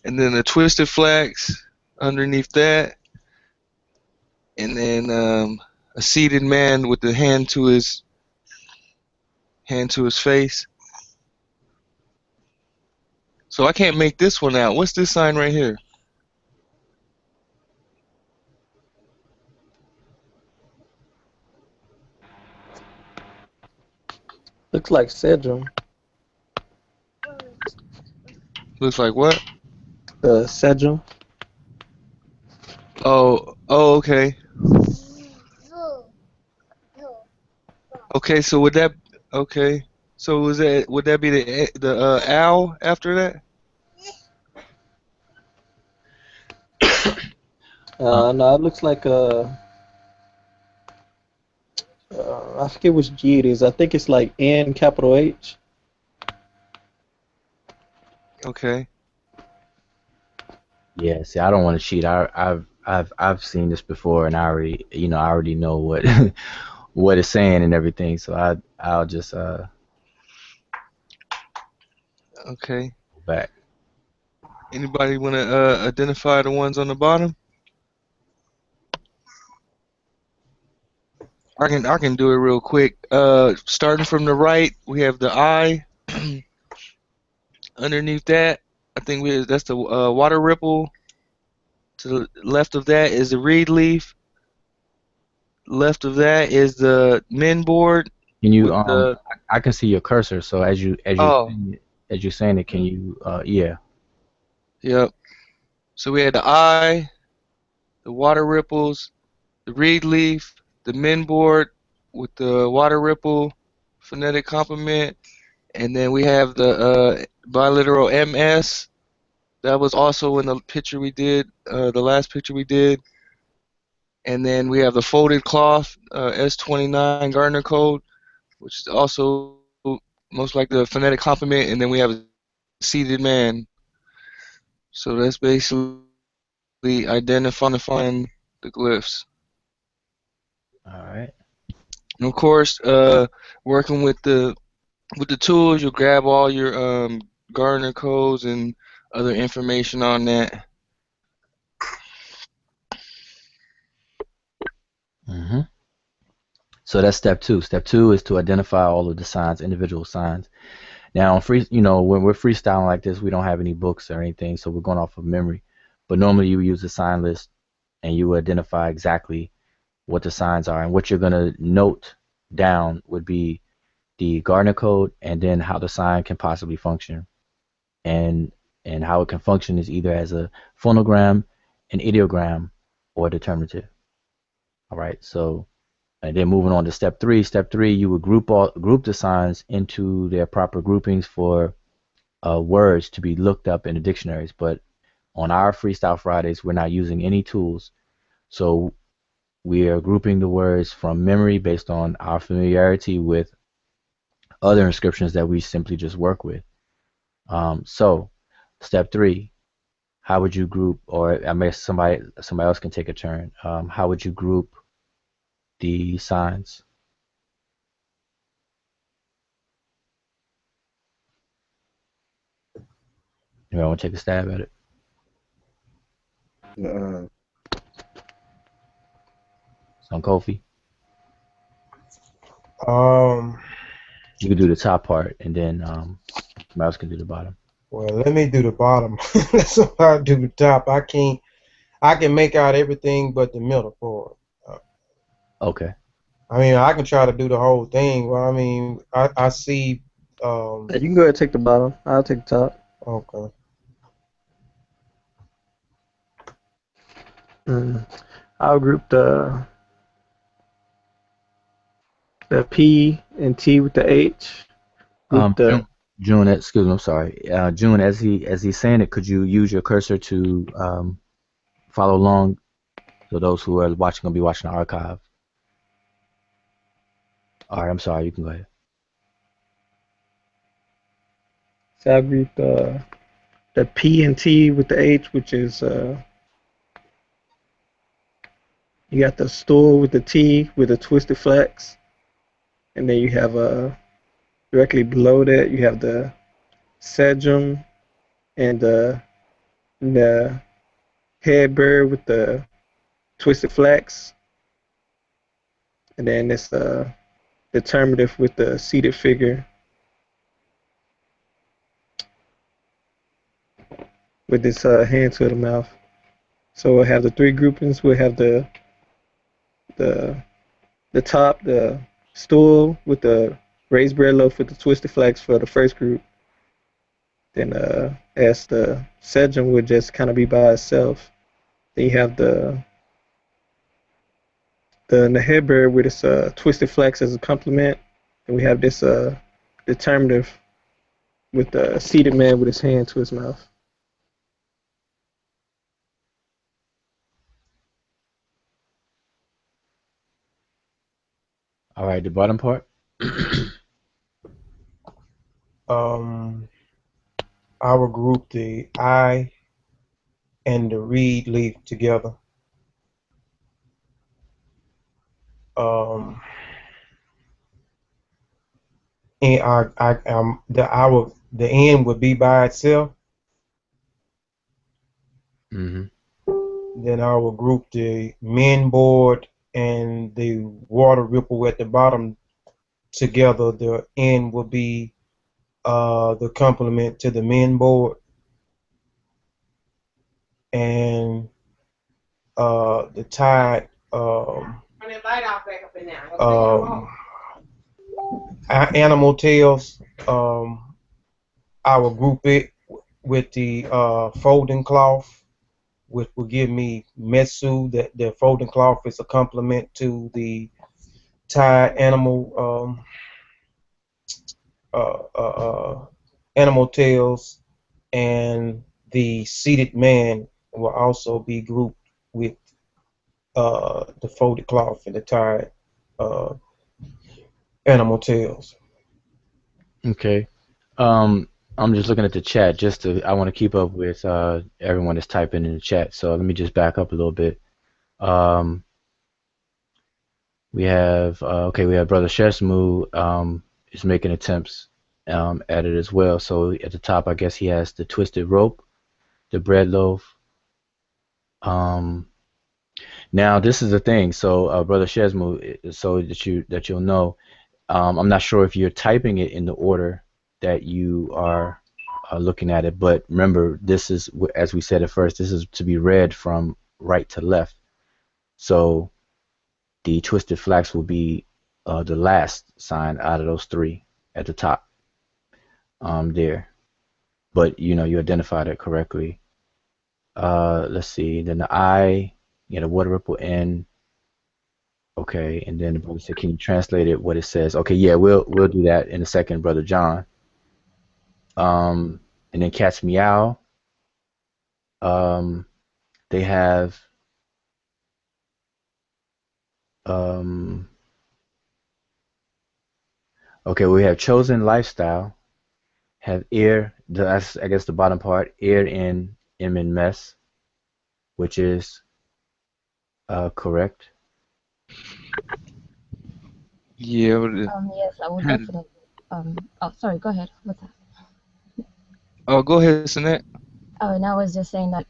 And then the twisted flax underneath that, and then a seated man with the hand to his face. So I can't make this one out. What's this sign right here? Looks like Seshew. Looks like what? Seshew. Oh, okay. Okay, so okay? So would that be the owl after that? No, it looks like I forget which G it is. I think it's like N capital H. Okay. Yeah, see, I don't want to cheat. I've seen this before, and I already know what what it's saying and everything. So I'll just Okay. go back. Anybody want to identify the ones on the bottom? I can do it real quick. Starting from the right, we have the eye. Underneath that, I think that's the water ripple. To the left of that is the reed leaf. Left of that is the min board Can you with the I can see your cursor. So oh as you saying it, can you yeah. yep. So we had the eye, the water ripples, the reed leaf, the min board with the water ripple, phonetic complement, and then we have the biliteral MS. That was also in the picture we did, the last picture we did. And then we have the folded cloth, S29 Gardner code, which is also most like the phonetic complement. And then we have a seated man. So that's basically identifying the glyphs. All right. Of course, working with the tools, you'll grab all your Gardner codes and other information on that. Mm-hmm. So that's step two. Step two is to identify all of the signs, individual signs. Now, when we're freestyling like this, we don't have any books or anything, so we're going off of memory. But normally you use a sign list and you identify exactly what the signs are. And what you're going to note down would be the Gardner code and then how the sign can possibly function. And how it can function is either as a phonogram, an ideogram, or a determinative. All right, so and then moving on to step three. Step three, you would group the signs into their proper groupings for words to be looked up in the dictionaries. But on our Freestyle Fridays, we're not using any tools. So we are grouping the words from memory based on our familiarity with other inscriptions that we simply just work with. So step three, how would you group, or I mean somebody else can take a turn. How would you group the signs? You want to take a stab at it? Uh, So on Kofi, Um, you can do the top part, and then somebody else can do the bottom. well, let me do the bottom. That's what I do the top. I can make out everything but the middle part. Okay. I mean, I can try to do the whole thing. Well, I mean, I see. You can go ahead and take the bottom. I'll take the top. Okay. I'll group the P and T with the H. Group the June, excuse me, I'm sorry. June, as he's saying it, could you use your cursor to follow along? So those who are watching gonna be watching the archive. All right, I'm sorry. You can go ahead. so I'll group the P and T with the H, which is you got the stool with the T with the twisted flex, and then you have directly below that you have the Sejum and the headbird with the twisted flax, and then it's determinative with the seated figure with this hand to the mouth. So we'll have the three groupings. We'll have the top, the stool with the raised bread loaf with the twisted flax for the first group. Then as the Sejum would just kind of be by itself. Then you have the headbird with its twisted flax as a complement, and we have this determinative with the seated man with his hand to his mouth. All right, the bottom part. I will group the I and the reed leaf together. And the end would be by itself. Mm-hmm. Then I will group the men board and the water ripple at the bottom together. The end will be the complement to the men board, and the tide animal tails. I will group it with the folding cloth, which will give me Metsu. That the folding cloth is a complement to the tide animal animal tails, and the seated man will also be grouped with the folded cloth and the tied animal tails. Okay. I'm just looking at the chat. I want to keep up with everyone that's typing in the chat. So let me just back up a little bit. We have okay, we have Brother Seshew is making attempts at it as well. So at the top, I guess he has the twisted rope, the bread loaf. Um, Now this is the thing. So Brother Seshew, so that you'll know, I'm not sure if you're typing it in the order that you are looking at it, but remember, this is, as we said at first, this is to be read from right to left. So the twisted flax will be the last sign out of those three at the top there. But you identified it correctly. Let's see. Then the I, the water ripple N. Okay, and then the brother said, "Can you translate it? What it says?" Okay, yeah, we'll do that in a second, Brother John. And then Cat's Meow. Um, they have um, okay, we have Chosen Lifestyle. Have ear. That's, I guess, the bottom part. Ear in M in mess, which is correct. Yeah, but Yes, I would had definitely. Oh, sorry. Go ahead. What's that? oh, go ahead, Sinette. Oh, and I was just saying that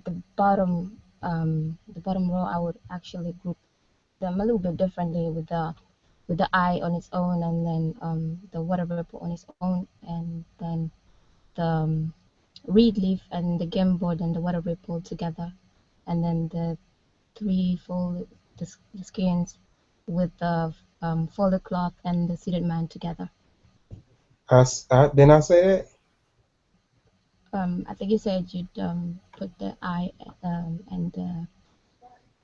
the bottom row, I would actually group them a little bit differently with the eye on its own, and then the water ripple on its own, and then the reed leaf and the game board and the water ripple together, and then the three fold the skins with the folded cloth and the seated man together. Didn't I say that? I think you said you'd put the eye and the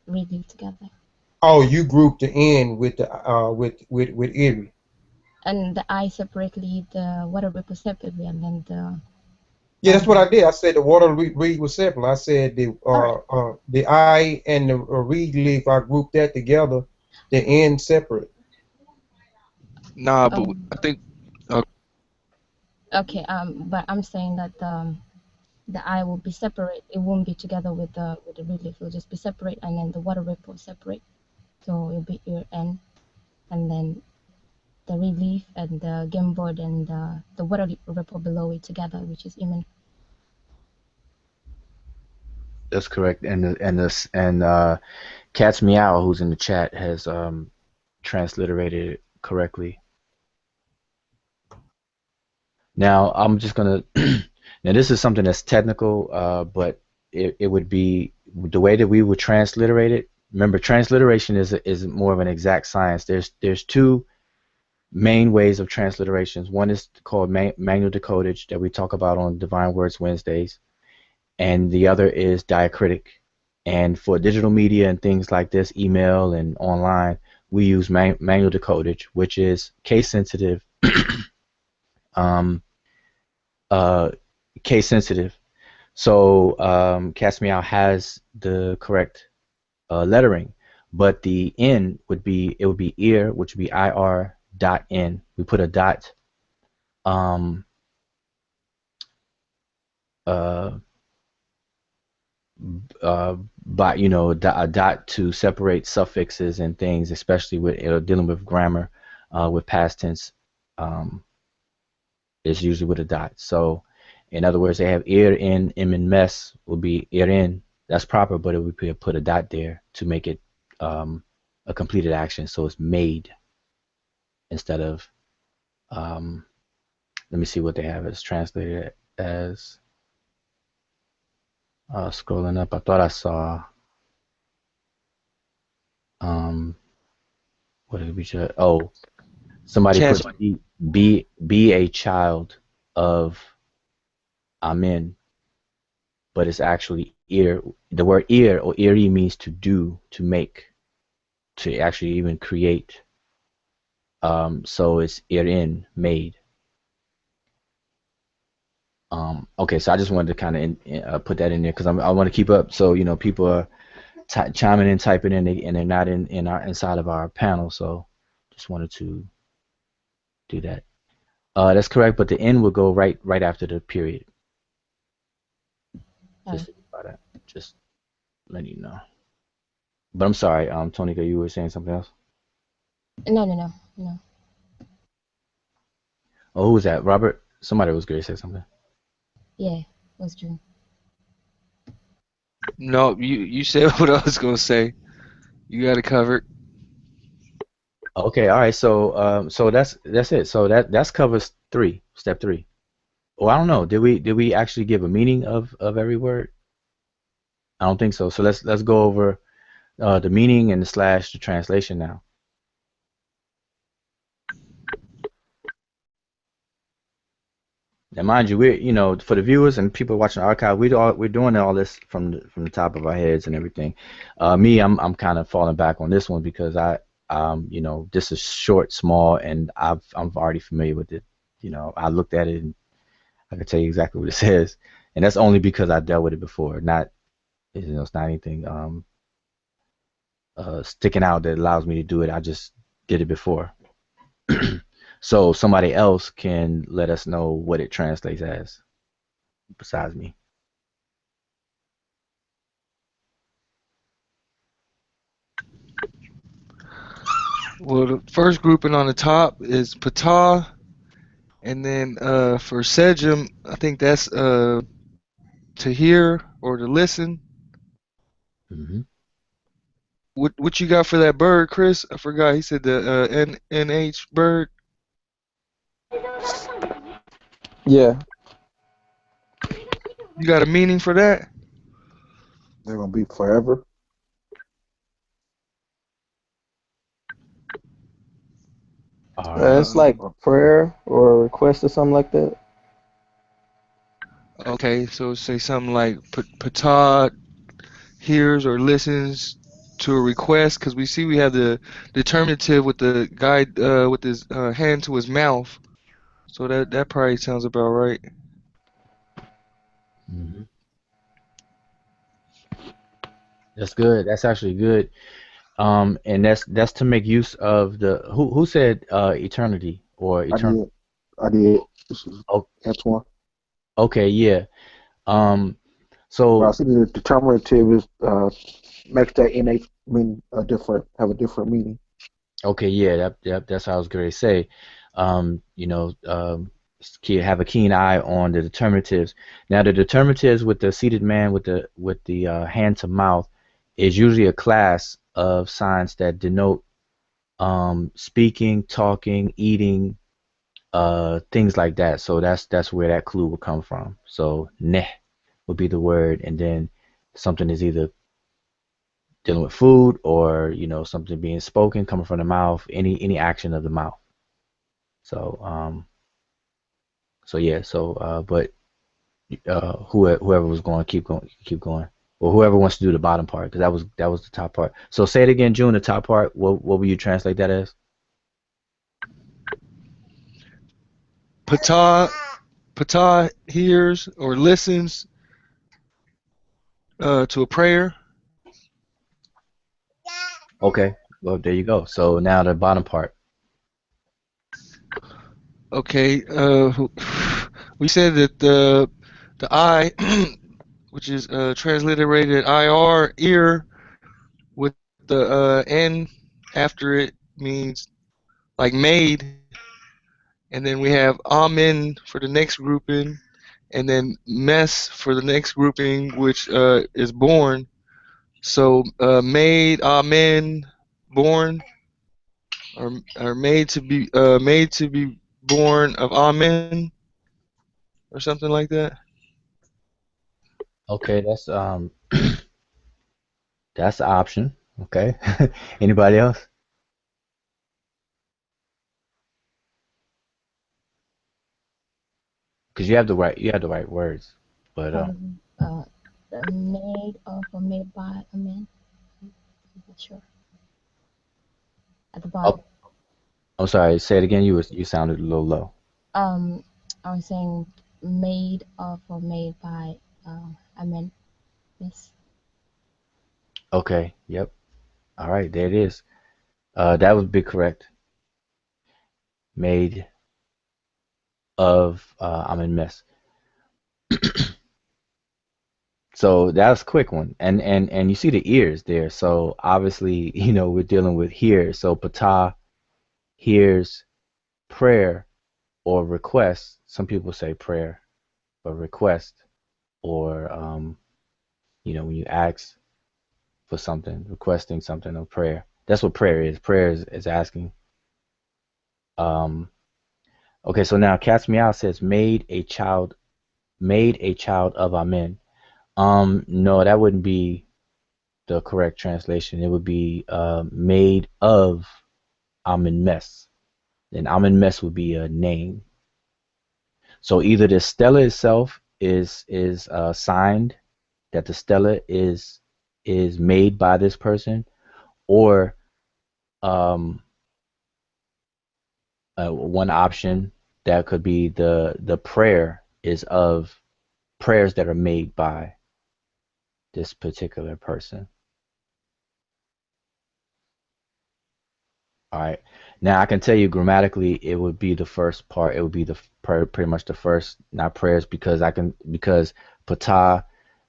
reed leaf together, Oh, you grouped the end with the with Erie. and the eye separately, the water ripple separately, and then Yeah, that's what the I did. I said the water reed was separate. I said all right. the eye and the reed leaf. I grouped that together. The end separate. Nah, but Um, I think uh, okay. But I'm saying that the eye will be separate. It won't be together with the reed leaf. It'll just be separate, and then the water ripple separate. So it'll be ear end, and then the reed leaf and the game board and the water ripple below it together, which is Iman. That's correct. And Cat's Meow, who's in the chat, has transliterated it correctly. Now I'm just gonna now this is something that's technical, but it would be the way that we would transliterate it. Remember, transliteration is more of an exact science. There's two main ways of transliterations. One is called manual decodage that we talk about on Divine Words Wednesdays, and the other is diacritic. And for digital media and things like this, email and online, we use manual decodage, which is case sensitive. um, uh, Case sensitive. So Cast Meow has the correct lettering, but the N would be, it would be ear, which would be IR dot N. We put a dot um, uh, by a dot to separate suffixes and things, especially with dealing with grammar, with past tense. Um, it's usually with a dot. So, in other words, they have ear in, im in mess will be ear in. That's proper, but it would be put a dot there to make it a completed action. So it's made instead of. Um, Let me see what they have as translated as. Scrolling up, I thought I saw. Um, what did we just? Oh, somebody Cat's put be a child of Amen, but it's actually ear. The word ear or eari means to do, to make, to actually even create. So it's erin, made. Okay, so I just wanted to kind of put that in there because I want to keep up. So people are chiming in, typing in, and they're not in our inside of our panel. So just wanted to do that. That's correct, but the N will go right after the period. Oh, Just think about that. Just letting you know. But I'm sorry, Tonika, you were saying something else. No. Oh, who was that? Robert? Somebody was going to say something. Yeah, was June. No, you said what I was gonna say. You got it covered. Okay, all right. So that's it. So that's covers three, step three. Oh, I don't know. Did we actually give a meaning of every word? I don't think so. So let's go over the meaning and the slash the translation now. Now, mind you, for the viewers and people watching the archive, we're doing all this from the top of our heads and everything. Me, I'm kind of falling back on this one because this is short, small, and I'm already familiar with it. I looked at it and I can tell you exactly what it says, and that's only because I dealt with it before. Not, it's not anything sticking out that allows me to do it. I just did it before. So somebody else can let us know what it translates as besides me. Well, the first grouping on the top is patah, and then for sejum, I think that's to hear or to listen. Hmm. What you got for that bird, Chris? I forgot. He said the NH bird. Yeah. You got a meaning for that? They're gonna be forever. All right. It's like Or prayer or a request or something like that. Okay, so say something like patah hears or listens to a request, because we see we have the determinative with the guy with his hand to his mouth. So that probably sounds about right. Hmm. That's good. That's actually good. And that's to make use of the who said eternity or I eternal. did. I did. This is Oh, Antoine. okay, yeah. Um, Well, I so see the determinative is makes that innate mean have a different meaning. okay, yeah, that's how I was going to say. Um, you know, um, have a keen eye on the determinatives. Now, the determinatives with the seated man with the hand to mouth is usually a class of signs that denote speaking, talking, eating, things like that. So that's where that clue would come from. So neh would be the word, and then something is either dealing with food or something being spoken coming from the mouth, any action of the mouth. So yeah. So but whoever was going, keep going, or whoever wants to do the bottom part because that was the top part. So say it again, June. The top part. What will you translate that as? Patah patah hears or listens to a prayer. Okay. Well, there you go. So now the bottom part. Okay, we said that the I, which is transliterated IR, ear, with the N after it means like made, and then we have Amen for the next grouping, and then Mess for the next grouping, which is born. So made, Amen, born, or made to be born of Amen, or something like that. Okay, that's the option. Okay. Anybody else? Because you have the right words, but Um, uh, made of or made by a man. I'm not sure. At the oh, bottom. I'm sorry. Say it again. You sounded a little low. Um, I was saying made of or made by a man. Yes. Okay. Yep. All right. There it is. That would be correct. Made of I'm in mess. So that was a quick one, and you see the ears there. So obviously, we're dealing with here. So patah. hears prayer or request. Some people say prayer, but request, or when you ask for something, requesting something, or prayer. That's what prayer is. Prayer is asking. Um, okay, so now Cats Meow says made a child of Amen. No, that wouldn't be the correct translation. It would be made of Amen Mess. And Amen Mess would be a name. So either the stela itself is signed that the stela is made by this person, or um, one option that could be the prayer is of prayers that are made by this particular person. All right. Now I can tell you grammatically, it would be the first part. It would be pretty much the first, not prayers, because patah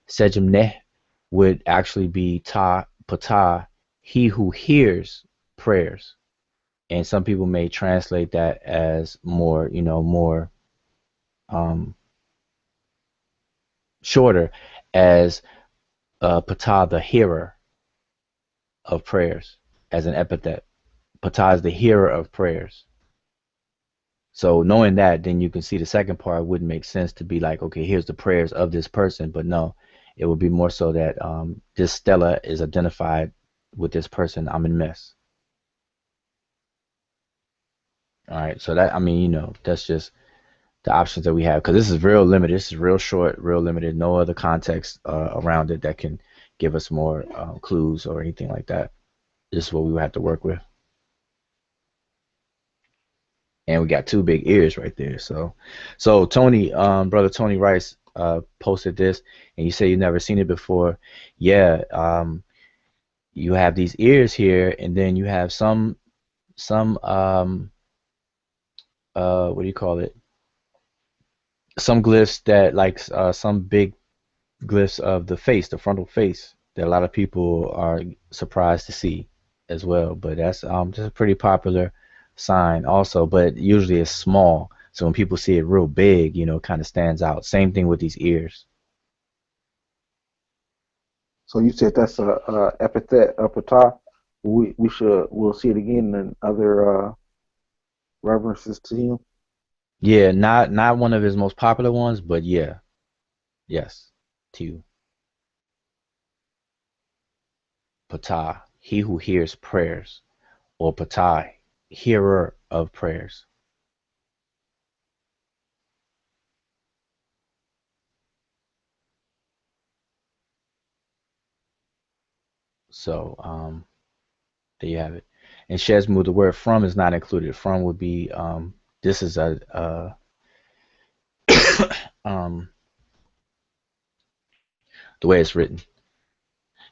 sejamneh would actually be ta patah, he who hears prayers. And some people may translate that as more um, shorter, as patah, the hearer of prayers, as an epithet. Patah is the hearer of prayers. So knowing that, then you can see the second part wouldn't make sense to be like, okay, here's the prayers of this person, but no, it would be more so that this stela is identified with this person. I'm in mess. All right, so that, that's just the options that we have, because this is real limited. This is real short, real limited. No other context around it that can give us more clues or anything like that. This is what we would have to work with. And we got two big ears right there. So Tony, brother Tony Rice, posted this, and you say you've never seen it before. Yeah, you have these ears here, and then you have some what do you call it? Some glyphs that like some big glyphs of the face, the frontal face, that a lot of people are surprised to see as well. But that's just a pretty popular sign also, but usually it's small. So when people see it real big, it kind of stands out. Same thing with these ears. So you said that's a epithet, epitaph. We'll see it again in other references to him. Yeah, not one of his most popular ones, but yeah, yes, to Patah, he who hears prayers, or Patah, hearer of prayers. So there you have it. And Shesmu, the word from is not included. From would be this is a um the way it's written.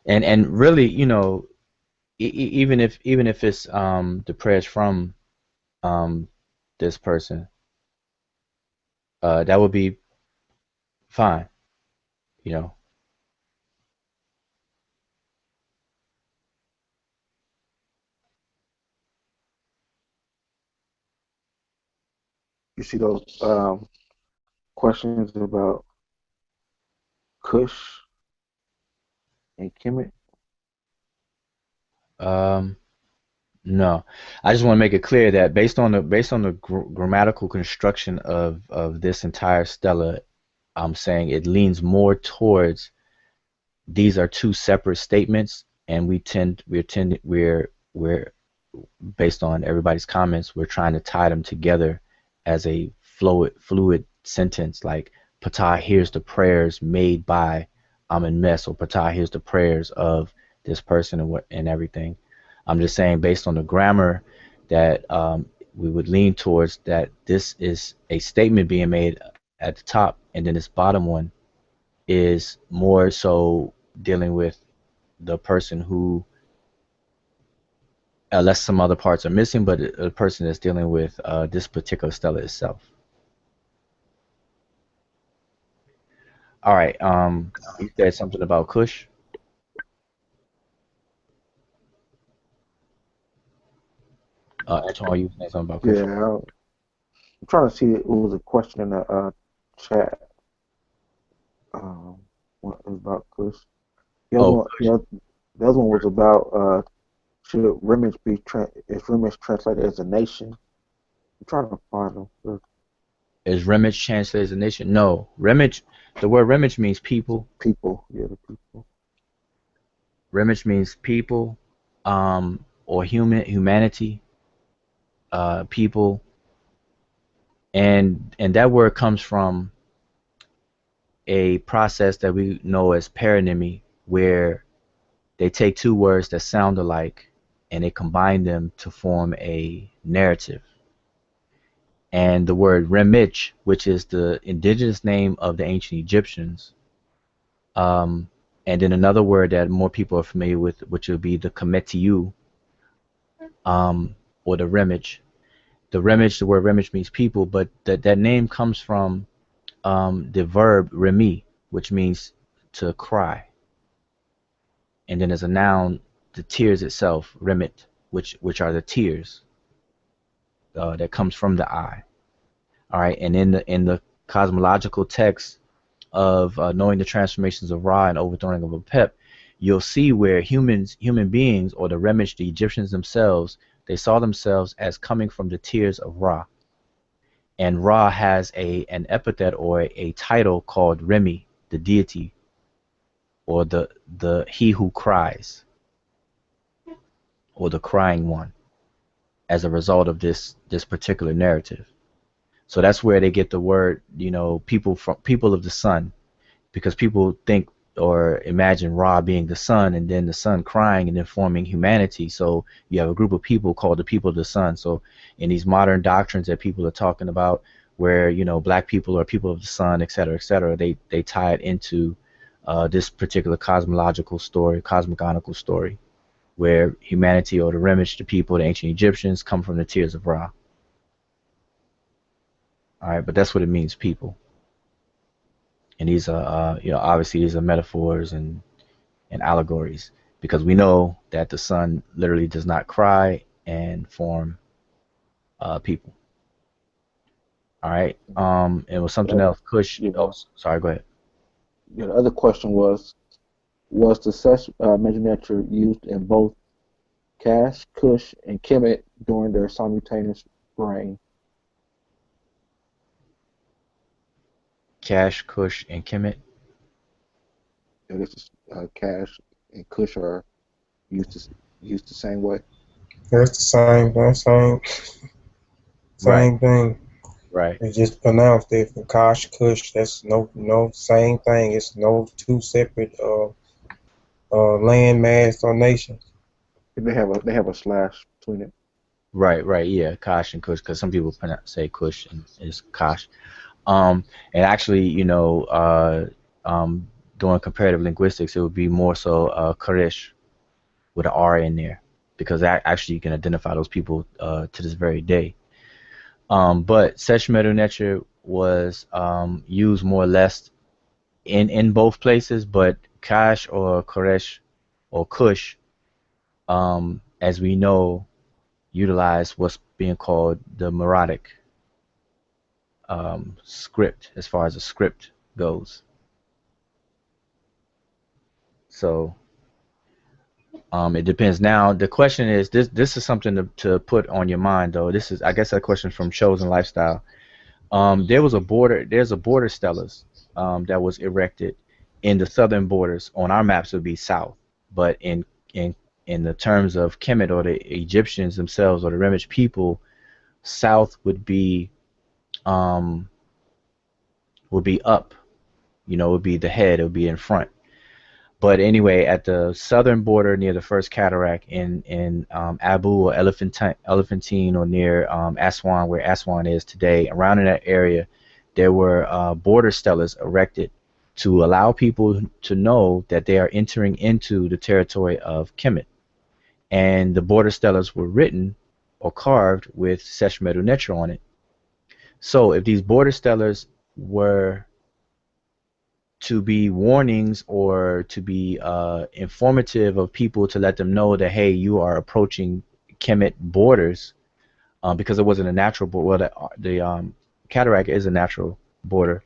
And really, even if it's the prayers from um this person, that would be fine, you know. You see those questions about Cush and Kemet? Um no. I just want to make it clear that based on the grammatical construction of this entire stela, I'm saying it leans more towards these are two separate statements, and we're based on everybody's comments, we're trying to tie them together as a fluid sentence, like Patah hears the prayers made by Amun Mess, or Patah hears the prayers of this person, and everything. I'm just saying, based on the grammar, that we would lean towards that this is a statement being made at the top, and then this bottom one is more so dealing with the person who, unless some other parts are missing, but a person that's dealing with this particular stela itself. All right. You said something about Kush. Antoine, you were saying something about Yeah, Kush? I'm trying to see. It was a question in the chat. What was about Kush? The other Oh, one, the other one was about should Remich is Remich translated as a nation? I'm trying to find them. is Remich translated as a nation? No, Remich. The word Remich means people. People, yeah, the people. Remich means people, or humanity, people, and that word comes from a process that we know as paronymy, where they take two words that sound alike and they combine them to form a narrative. And the word Remich, which is the indigenous name of the ancient Egyptians, um, and then another word that more people are familiar with, which would be the Kemetiu, or the Remich. The Remich, the word Remich means people, but that name comes from the verb remi, which means to cry. And then as a noun, the tears itself, remit, which are the tears that comes from the eye. All right, and in the cosmological text of knowing the transformations of Ra and overthrowing of Apep, you'll see where human beings, or the Remish, the Egyptians themselves, they saw themselves as coming from the tears of Ra. And Ra has an epithet or a title called Remi, the deity, or the he who cries, or the crying one, as a result of this particular narrative. So that's where they get the word, people of the sun, because people think or imagine Ra being the sun, and then the sun crying, and then forming humanity. So you have a group of people called the people of the sun. So in these modern doctrines that people are talking about, where black people are people of the sun, et cetera, they tie it into this particular cosmological story, cosmogonical story, where humanity, or the Remish, the people, the ancient Egyptians, come from the tears of Ra. All right, but that's what it means, people. And these are, obviously these are metaphors and allegories, because we know that the sun literally does not cry and form people. All right. It was something Uh, else. Kush. yeah, Oh, sorry. Go ahead. yeah, the other question was the measure Netcher used in both Cash, Kush, and Kemet during their simultaneous reign? Cash, Kush, and Kemet. Yeah, this is Cash and Kush are used to, used the same way. That's the same, Right. same thing. Right. It's just pronounced different. Kosh, Kush, that's no same thing. It's no two separate land mass or nations. They have a slash between it. Right. Right. Yeah. Kosh and Kush, because some people say Kush and it's Kosh. And actually, doing comparative linguistics, it would be more so Koresh with an R in there, because actually you can identify those people to this very day. But Seshew Netcher was used more or less in both places, but Kash or Koresh or Kush, as we know, utilize what's being called the Meroitic script, as far as the script goes. So it depends. Now the question is, this is something to put on your mind, though. This is, I guess, a question from Chosen Lifestyle. There's a border stellars that was erected in the southern borders. On our maps it would be south, but in in the terms of Kemet, or the Egyptians themselves, or the Remish people, south um would be up, would be the head, it would be in front. But anyway, at the southern border near the first cataract in Abu or Elephantine, or near Aswan, where Aswan is today, around in that area, there were border stelas erected to allow people to know that they are entering into the territory of Kemet. And the border stelas were written or carved with Seshew Netcher on it. So if these border stelas were to be warnings, or to be informative of people, to let them know that, hey, you are approaching Kemet borders, because it wasn't a natural border. Well, the cataract is a natural border.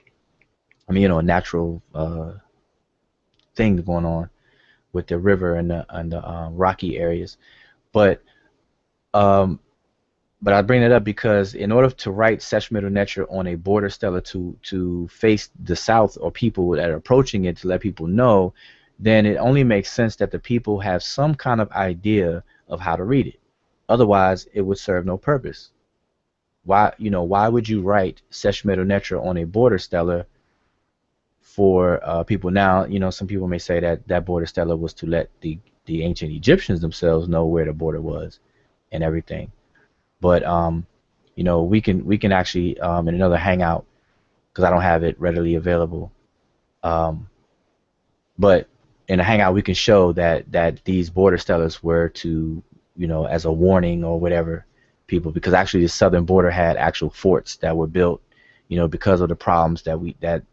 I mean, a natural thing going on with the river and the rocky areas. But um, but I bring it up because in order to write Seshew Netcher on a border stela to face the south or people that are approaching it to let people know, then it only makes sense that the people have some kind of idea of how to read it. Otherwise, it would serve no purpose. Why would you write Seshew Netcher on a border stela for people? Now, some people may say that that border stela was to let the ancient Egyptians themselves know where the border was and everything. But we can actually in another hangout, because I don't have it readily available. But in a hangout we can show that these border stelas were to, as a warning or whatever people, because actually the southern border had actual forts that were built, because of the problems that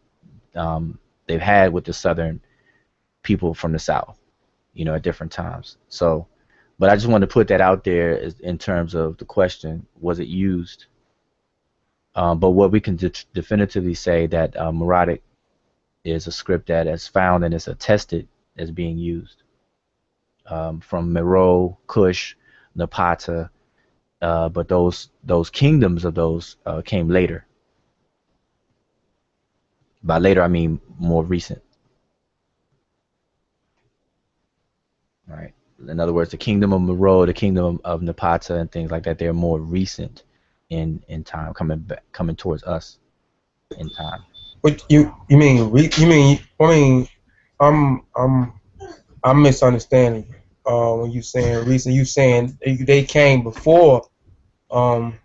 they've had with the southern people from the south, at different times. So, but I just wanted to put that out there in terms of the question: was it used? But what we can definitively say that Meroitic is a script that is found and is attested as being used from Meroe, Cush, Napata, but those kingdoms of those came later. By later, I mean more recent. Right. In other words, the kingdom of Meroe, the kingdom of Napata, and things like that, they're more recent in time, coming towards us in time. What you mean? I'm misunderstanding you. When you saying recent, you saying they came before um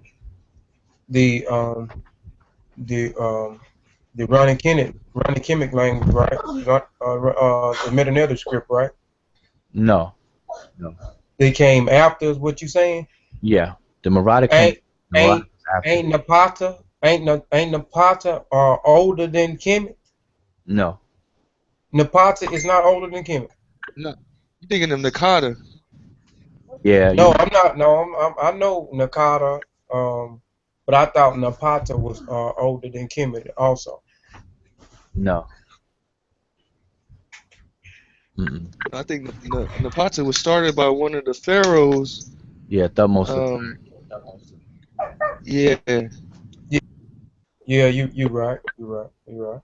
the um the um the Ronnie Kemet language, right? The Meta script, right? No, no. They came after, is what you saying? Yeah, the Meroitic Ain't ain't after. ain't Napata older than Kemet? No. Napata is not older than Kemet. No, you thinking of Nakata? Yeah, No, I'm not. No, I know Nakata, but I thought Napata was older than Kemet also. no. Mm-mm. I think Napata was started by one of the pharaohs. Yeah, Thutmose. Yeah, Yeah, you right. You right.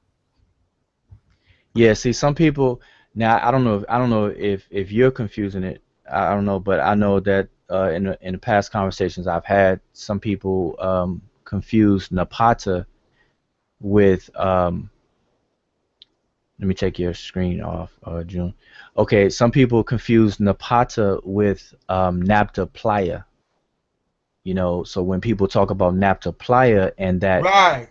Yeah, see, some people now. I don't know if you're confusing it. I don't know, but I know that in the past conversations I've had, some people confuse Napata with Let me take your screen off, June. Okay, some people confuse Napata with Nabta Playa. So when people talk about Nabta Playa and that Right.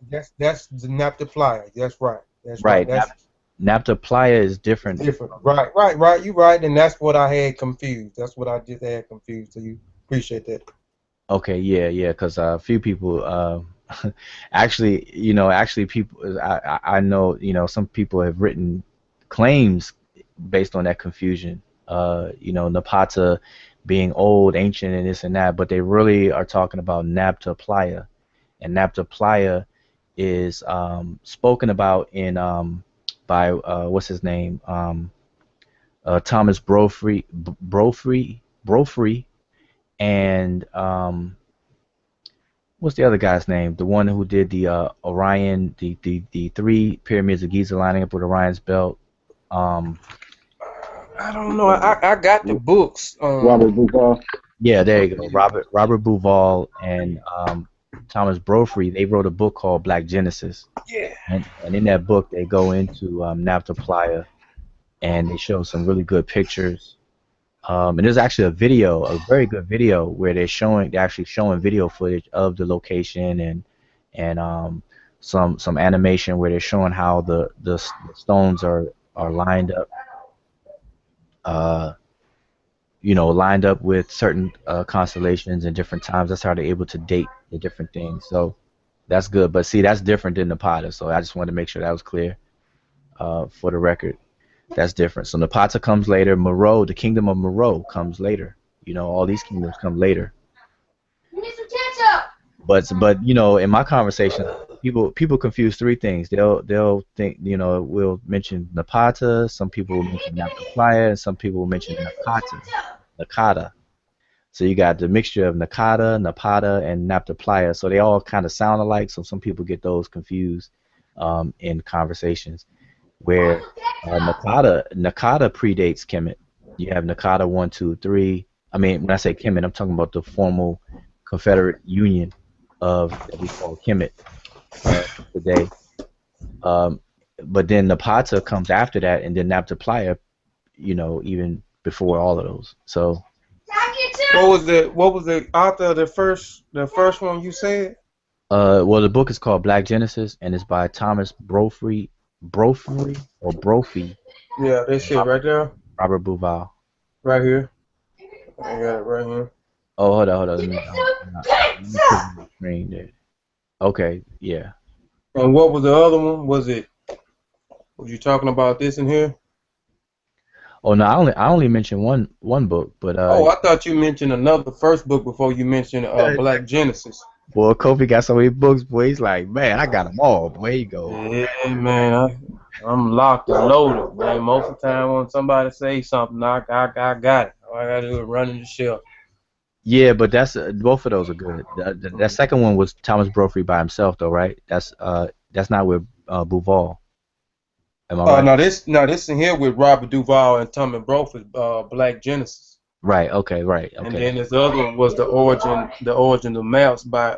That's the Naphtalites. That's right. That's right. right, That's Nabta Playa is different. different. Right. You right, and that's what I had confused. That's what I just had confused. So you appreciate that. Okay, yeah, because a few people, actually people, I know, some people have written claims based on that confusion. Napata being old, ancient, and this and that, but they really are talking about Nabta Playa, and Nabta Playa is spoken about in by what's his name, Thomas Brophy, and what's the other guy's name? The one who did the Orion, the three pyramids of Giza lining up with Orion's belt. Um, I don't know. I got the books. Robert Bouval. yeah, there you go. Robert Bouval and Thomas Brophy. They wrote a book called Black Genesis, Yeah. and in that book they go into Nabta Playa, and they show some really good pictures. And there's actually a video, a very good video, where they're actually showing video footage of the location and some animation where they're showing how the stones are lined up, uh, lined up with certain constellations and different times. That's how they're able to date the different things. So that's good. But see, that's different than Napata. So I just wanted to make sure that was clear for the record. That's different. So Napata comes later. Meroe, the kingdom of Meroe, comes later. All these kingdoms come later. But you know, in my conversation, people confuse three things. They'll think, you know, we'll mention Napata, some people will mention Naptaplaya, and some people will mention Nakata. So you got the mixture of Nakata, Napata, and Naptaplaya. So they all kind of sound alike. So some people get those confused in conversations. Where Nakata predates Kemet. You have Nakata 1, 2, 3. I mean, when I say Kemet, I'm talking about the formal Confederate Union of that we call Kemet today. Um, but then Napata comes after that, and then Naptaplaya, you know, even before all of those. So What was the author of the first one you said? well, the book is called Black Genesis, and it's by Thomas Brophy, Yeah, that and shit right there, Robert Bouval. right here. I got it right here. Oh, hold on. Let me put it on the screen there. Okay, yeah. And what was the other one? Was you talking about this in here? Oh no, I only mentioned one book, but Oh, I thought you mentioned another first book before you mentioned Black Genesis. boy, Kobe got so many books, boy. He's like, man, I got them all. Boy, you go. Yeah, man, I'm locked and loaded, man. Most of the time when somebody say something, I got it. All I gotta do is run in the shelf. Yeah, but that's both of those are good. That second one was Thomas Brophy by himself, though, right? That's not with Bouval. Am I right? This in here with Robert Duvall and Tommy Brophy, Black Genesis. Right. Okay. Right. And Okay. then this other one was the origin of maps by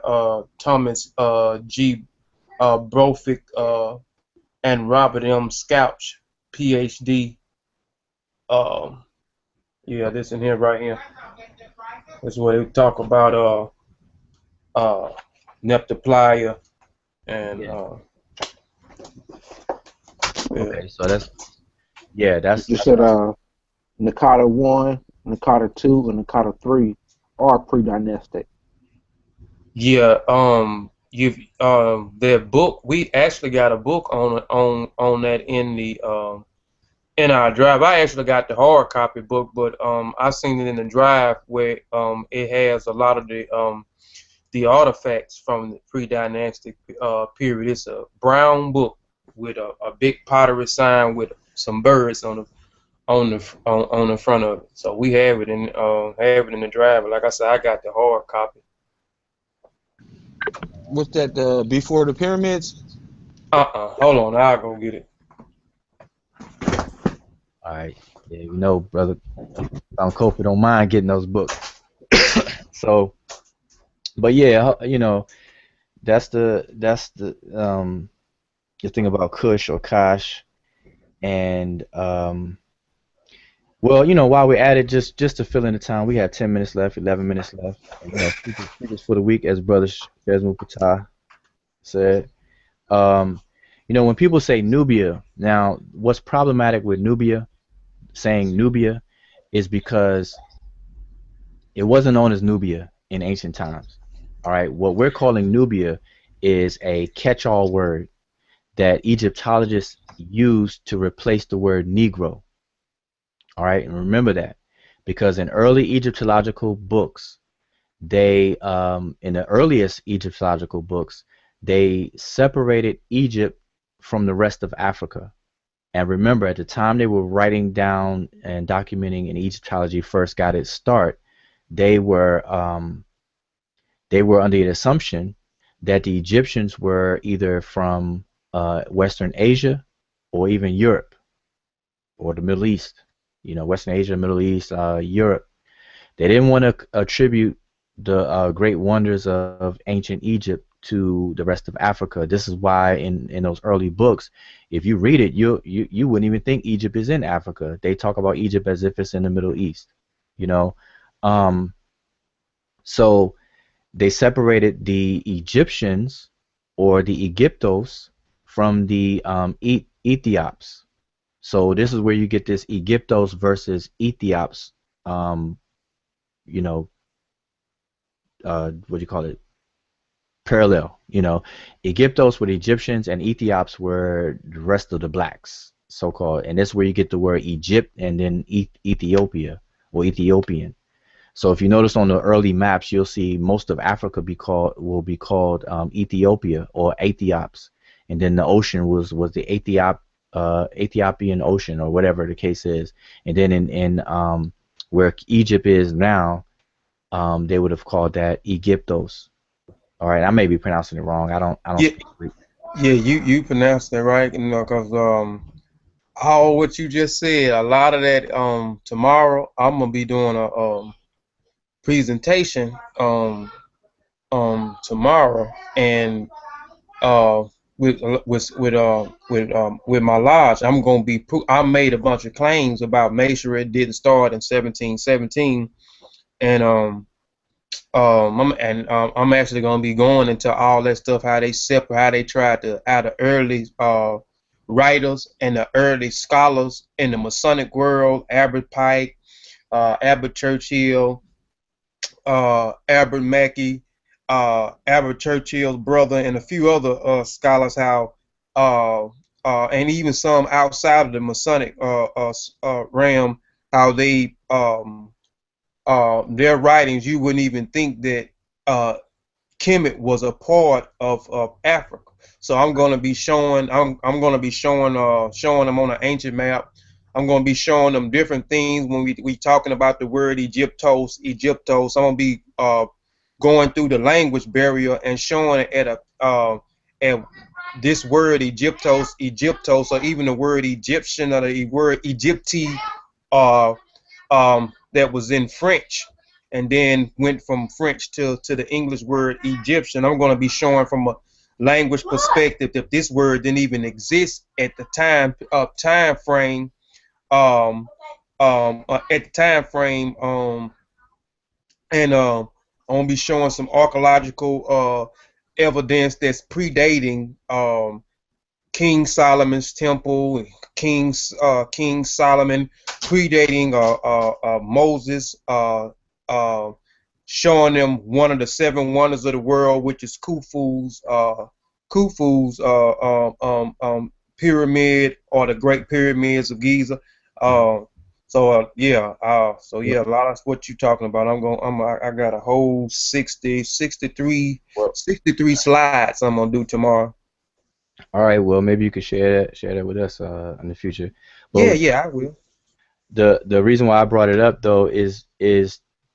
Thomas G. Brophy and Robert M. Scouch, PhD. Yeah, this in here right here. This is where they talk about Neptoplaya and Yeah. yeah. Okay. So that's You said Nakata 1, Nakata 2, and Nakata 3 are pre-dynastic. Yeah, you've their book. We actually got a book on that in our drive. I actually got the hard copy book, but I seen it in the drive where it has a lot of the artifacts from the pre-dynastic period. It's a brown book with a big pottery sign with some birds on the front of it. So we have it in the drive. But like I said, I got the hard copy. What's that? Before the pyramids? Hold on, I'll go get it. all right. Yeah, you know, brother, Kofi don't mind getting those books. So, but yeah, you know, that's the thing about Kush or Kosh, and well, you know, while we're at it, just to fill in the time, we have 10 minutes left, 11 minutes left. And, you know, speakers for the week, as brother Shezmu Patah said. You know, when people say Nubia, now what's problematic with Nubia, saying Nubia, is because it wasn't known as Nubia in ancient times. All right, what we're calling Nubia is a catch-all word that Egyptologists used to replace the word Negro. All right, and remember that because in early Egyptological books, they in the earliest Egyptological books, they separated Egypt from the rest of Africa. And remember, at the time they were writing down and documenting, and Egyptology first got its start, they were under the assumption that the Egyptians were either from Western Asia or even Europe or the Middle East. You know, Western Asia, Middle East, Europe. They didn't want to attribute the great wonders of ancient Egypt to the rest of Africa. This is why in those early books, if you read it, you wouldn't even think Egypt is in Africa. They talk about Egypt as if it's in the Middle East. You know, so they separated the Egyptians or the Egyptos from the Ethiops. So this is where you get this Egyptos versus Ethiops. You know, what do you call it? Parallel. You know, Egyptos were the Egyptians and Ethiops were the rest of the blacks, so-called. And that's where you get the word Egypt and then Ethiopia or Ethiopian. So if you notice on the early maps, you'll see most of Africa will be called Ethiopia or Ethiops, and then the ocean was the Ethiopian Ocean or whatever the case is, and then in where Egypt is now, they would have called that Egyptos. All right, I may be pronouncing it wrong. I don't Yeah, speak Greek. yeah, you pronounced it right, cause all what you just said, a lot of that tomorrow I'm gonna be doing a presentation tomorrow, and uh with my lodge, I'm gonna be I made a bunch of claims about Masonry. It didn't start in 1717, and I'm actually gonna be going into all that stuff, how they separate, how they tried to, out of early writers and the early scholars in the Masonic world, Albert Pike, Albert Churchill, Albert Mackey, Albert Churchill's brother, and a few other scholars, how and even some outside of the Masonic realm, how they their writings, you wouldn't even think that Kemet was a part of Africa. So I'm going to be showing, I'm going to be showing them on an ancient map. I'm going to be showing them different things when we talking about the word Egyptos. I'm going to be going through the language barrier and showing it at this word Egyptos, or even the word Egyptian, or the word Egypti, uh, that was in French, and then went from French to the English word Egyptian. I'm going to be showing from a language perspective that this word didn't even exist at the time frame. At the time frame, and I'm gonna be showing some archaeological evidence that's predating King Solomon's temple, King Solomon, predating Moses, showing them one of the seven wonders of the world, which is Khufu's pyramid, or the Great Pyramids of Giza. A lot of what you're talking about. I got a whole 63 Well, 63 slides I'm gonna do tomorrow. all right. Well, maybe you could share that with us in the future. Yeah, But yeah, I will. the reason why I brought it up though is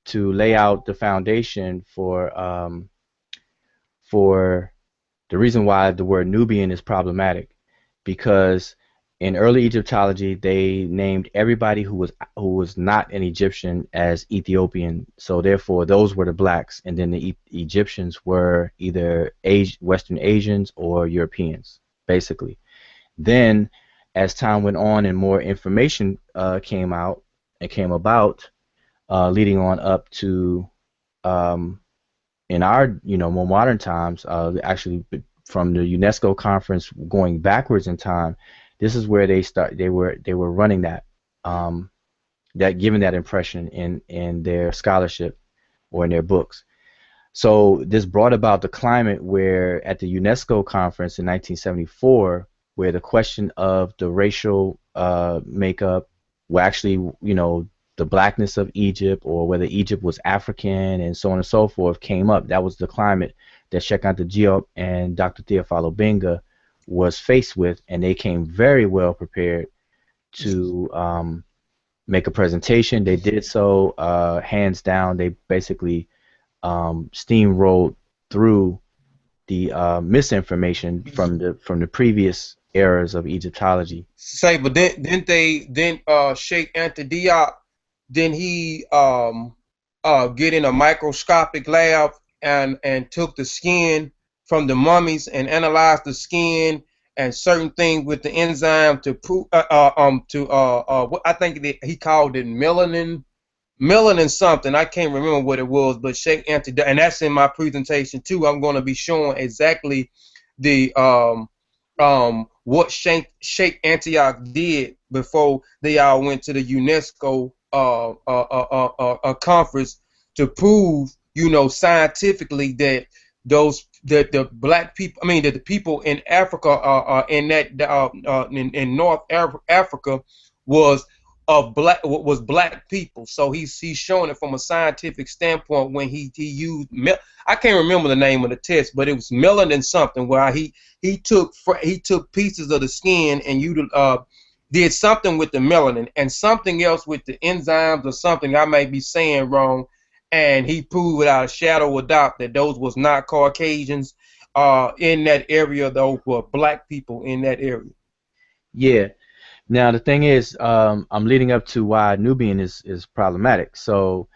to lay out the foundation for the reason why the word Nubian is problematic, because in early Egyptology they named everybody who was not an Egyptian as Ethiopian, so therefore those were the blacks, and then the Egyptians were either Western Asians or Europeans, basically. Then, as time went on and more information came out and came about, leading on up to um, in our more modern times, actually from the UNESCO conference going backwards in time, this is where they were running um, that giving that impression in their scholarship or in their books. So this brought about the climate where at the UNESCO conference in 1974, where the question of the racial makeup, well, actually, the blackness of Egypt, or whether Egypt was African and so on and so forth, came up. That was the climate that Sheikh Anta Diop and Dr. Theophilo Benga was faced with, and they came very well prepared to make a presentation. They did so hands down. They basically steamrolled through the misinformation from the previous eras of Egyptology. Say, but then Sheikh Anta Diop, then he get in a microscopic lab and took the skin from the mummies and analyzed the skin and certain things with the enzyme to prove what I think that he called it melanin something. I can't remember what it was, but Sheikh Anta, and that's in my presentation too. I'm going to be showing exactly the what Sheikh Antioch did before they all went to the UNESCO conference to prove, scientifically that that the black people, I mean, that the people in Africa, in North Africa, was of was black people. So he's showing it from a scientific standpoint when he used I can't remember the name of the test, but it was melanin something where he took pieces of the skin and did something with the melanin and something else with the enzymes or something I may be saying wrong, and he proved without a shadow of a doubt that those was not Caucasians in that area. Those were black people in that area. Yeah. Now the thing is, I'm leading up to why Nubian is problematic. So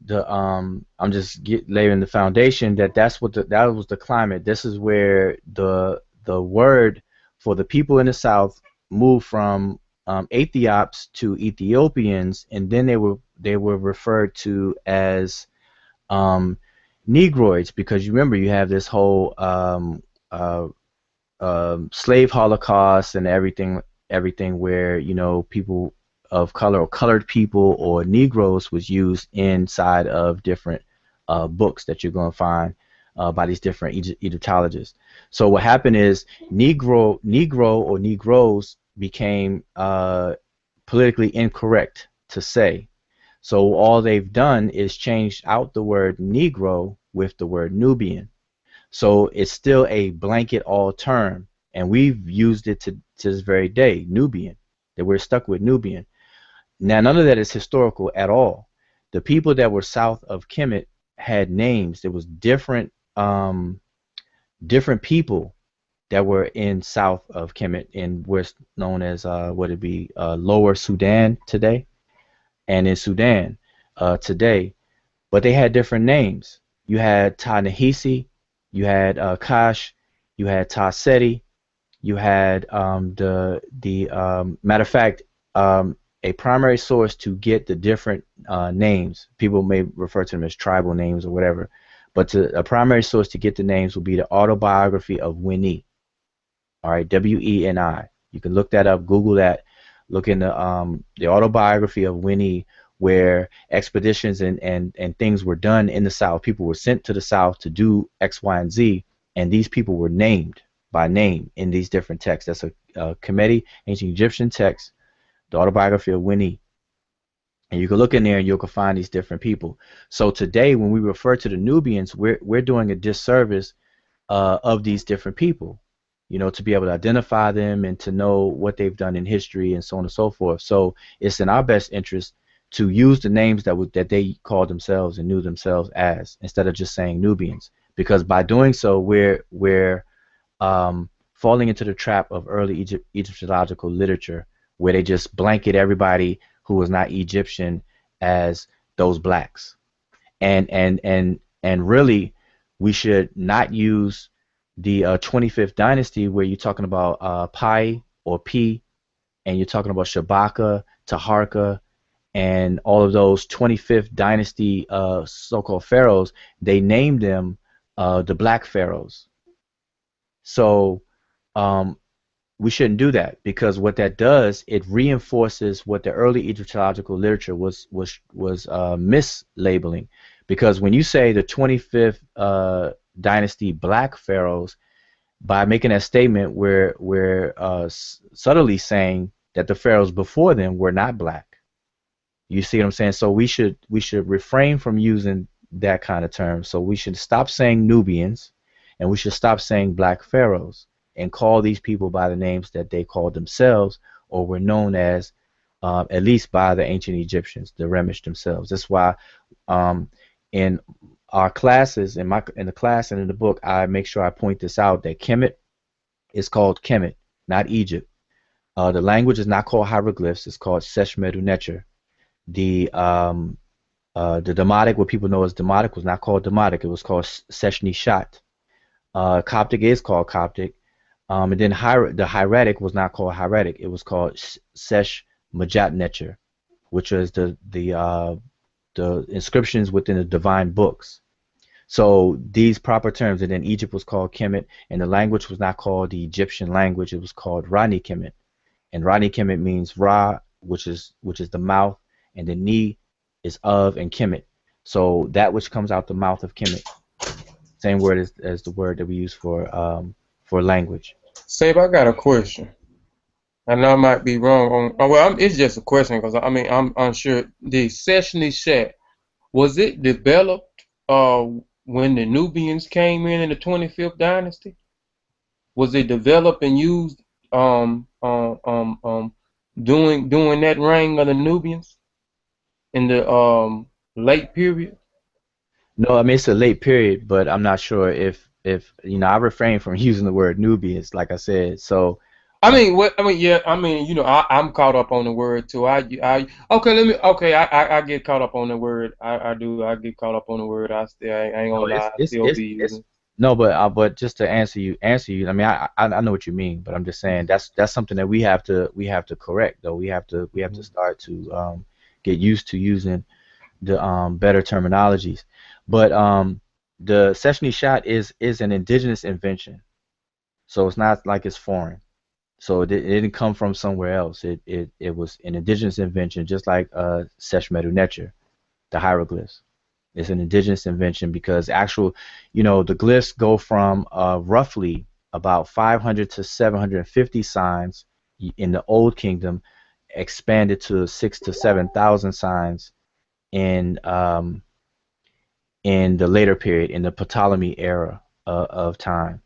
I'm just laying the foundation that that was the climate. This is where the word for the people in the South moved from Ethiops to Ethiopians, and then they were referred to as um, Negroids, because you remember you have this whole uh, slave holocaust and everything where people of color or colored people or Negroes was used inside of different books that you're going to find by these different Egyptologists. So what happened is Negro or Negroes became politically incorrect to say. So all they've done is changed out the word Negro with the word Nubian. So it's still a blanket all term, and we've used it to this very day, Nubian, that we're stuck with Nubian. Now, none of that is historical at all. The people that were south of Kemet had names. There was different people that were in south of Kemet in what's known as what it be Lower Sudan today, and in Sudan today, but they had different names. You had Ta-Nehisi, you had Kash, you had Ta-Seti, you had matter of fact, a primary source to get the different names. People may refer to them as tribal names or whatever, but a primary source to get the names will be the autobiography of Winnie. All right, Weni. You can look that up, Google that, look in the autobiography of Winnie, where expeditions and things were done in the South. People were sent to the South to do X, Y, and Z, and these people were named by name in these different texts. That's a Kemetic, ancient Egyptian text, the autobiography of Winnie. And you can look in there and you can find these different people. So today, when we refer to the Nubians, we're doing a disservice of these different people, to be able to identify them and to know what they've done in history and so on and so forth. So it's in our best interest to use the names that they called themselves and knew themselves as, instead of just saying Nubians, because by doing so we're falling into the trap of early Egyptological literature, where they just blanket everybody who was not Egyptian as those blacks, and really we should not use the 25th dynasty, where you're talking about Pi or P, and you're talking about Shabaka, Taharka, and all of those 25th dynasty so-called pharaohs. They named them the black pharaohs. So we shouldn't do that, because what that does, it reinforces what the early Egyptological literature was mislabeling. Because when you say the 25th dynasty black pharaohs, by making that statement, we're subtly saying that the pharaohs before them were not black. You see what I'm saying? So we should refrain from using that kind of term. So we should stop saying Nubians, and we should stop saying black pharaohs, and call these people by the names that they called themselves or were known as, at least by the ancient Egyptians, the Remish themselves. That's why in our classes, in the class and in the book, I make sure I point this out, that Kemet is called Kemet, not Egypt. The language is not called hieroglyphs. It's called Seshew, Medew, Netcher. The Demotic, what people know as Demotic, was not called Demotic. It was called Seshnishat. Coptic is called Coptic. And then the hieratic was not called hieratic. It was called Sesh Majat Netcher, which was the inscriptions within the divine books. So these proper terms, and then Egypt was called Kemet, and the language was not called the Egyptian language. It was called Rani Kemet, and Rani Kemet means Ra, which is the mouth, and the Ni is of, and Kemet. So that which comes out the mouth of Kemet, same word as the word that we use for language. Save, I got a question. I know I might be wrong on. Oh well, it's just a question because I mean I'm unsure. The Seshew was it developed when the Nubians came in the 25th dynasty? Was it developed and used um um um um during that reign of the Nubians in the late period? No, I mean it's a late period, but I'm not sure if you know I refrain from using the word Nubians, like I said. So I mean, what I mean, yeah, I mean, I'm caught up on the word too. Okay, I get caught up on the word. I get caught up on the word. I ain't no, gonna lie, I still be it's using. no, but just to answer you. I mean, I know what you mean, but I'm just saying that's something that we have to correct though. We have to start to get used to using the better terminologies. But the Sesame shot is an indigenous invention, so it's not like it's foreign. So it didn't come from somewhere else. It was an indigenous invention, just like Medew Netcher, the hieroglyphs. It's an indigenous invention because the glyphs go from roughly about 500 to 750 signs in the Old Kingdom, expanded to 6 to 7,000 signs in the later period, in the Ptolemy era of time.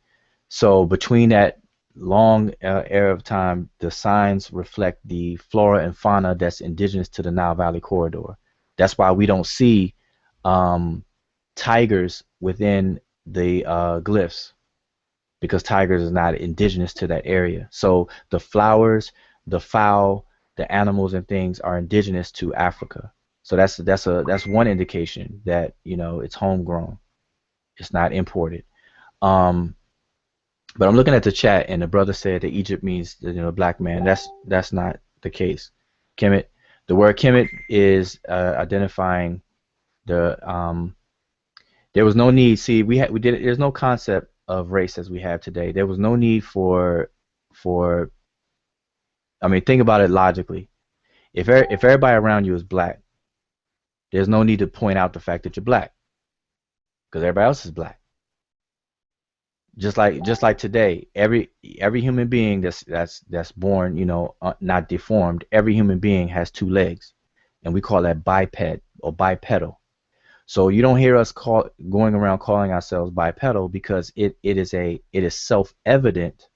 So between that long era of time, the signs reflect the flora and fauna that's indigenous to the Nile Valley corridor. That's why we don't see um, tigers within the glyphs, because tigers is not indigenous to that area. So the flowers, the fowl, the animals and things are indigenous to Africa. So that's one indication that it's homegrown. It's not imported. Um, but I'm looking at the chat, and the brother said that Egypt means black man. That's not the case. Kemet, the word Kemet is identifying the there was no need. See, we did. There's no concept of race as we have today. There was no need for. I mean, think about it logically. If everybody around you is black, there's no need to point out the fact that you're black because everybody else is black. Just like today, every human being that's born, not deformed. Every human being has two legs, and we call that biped or bipedal. So you don't hear us going around calling ourselves bipedal because it is self-evident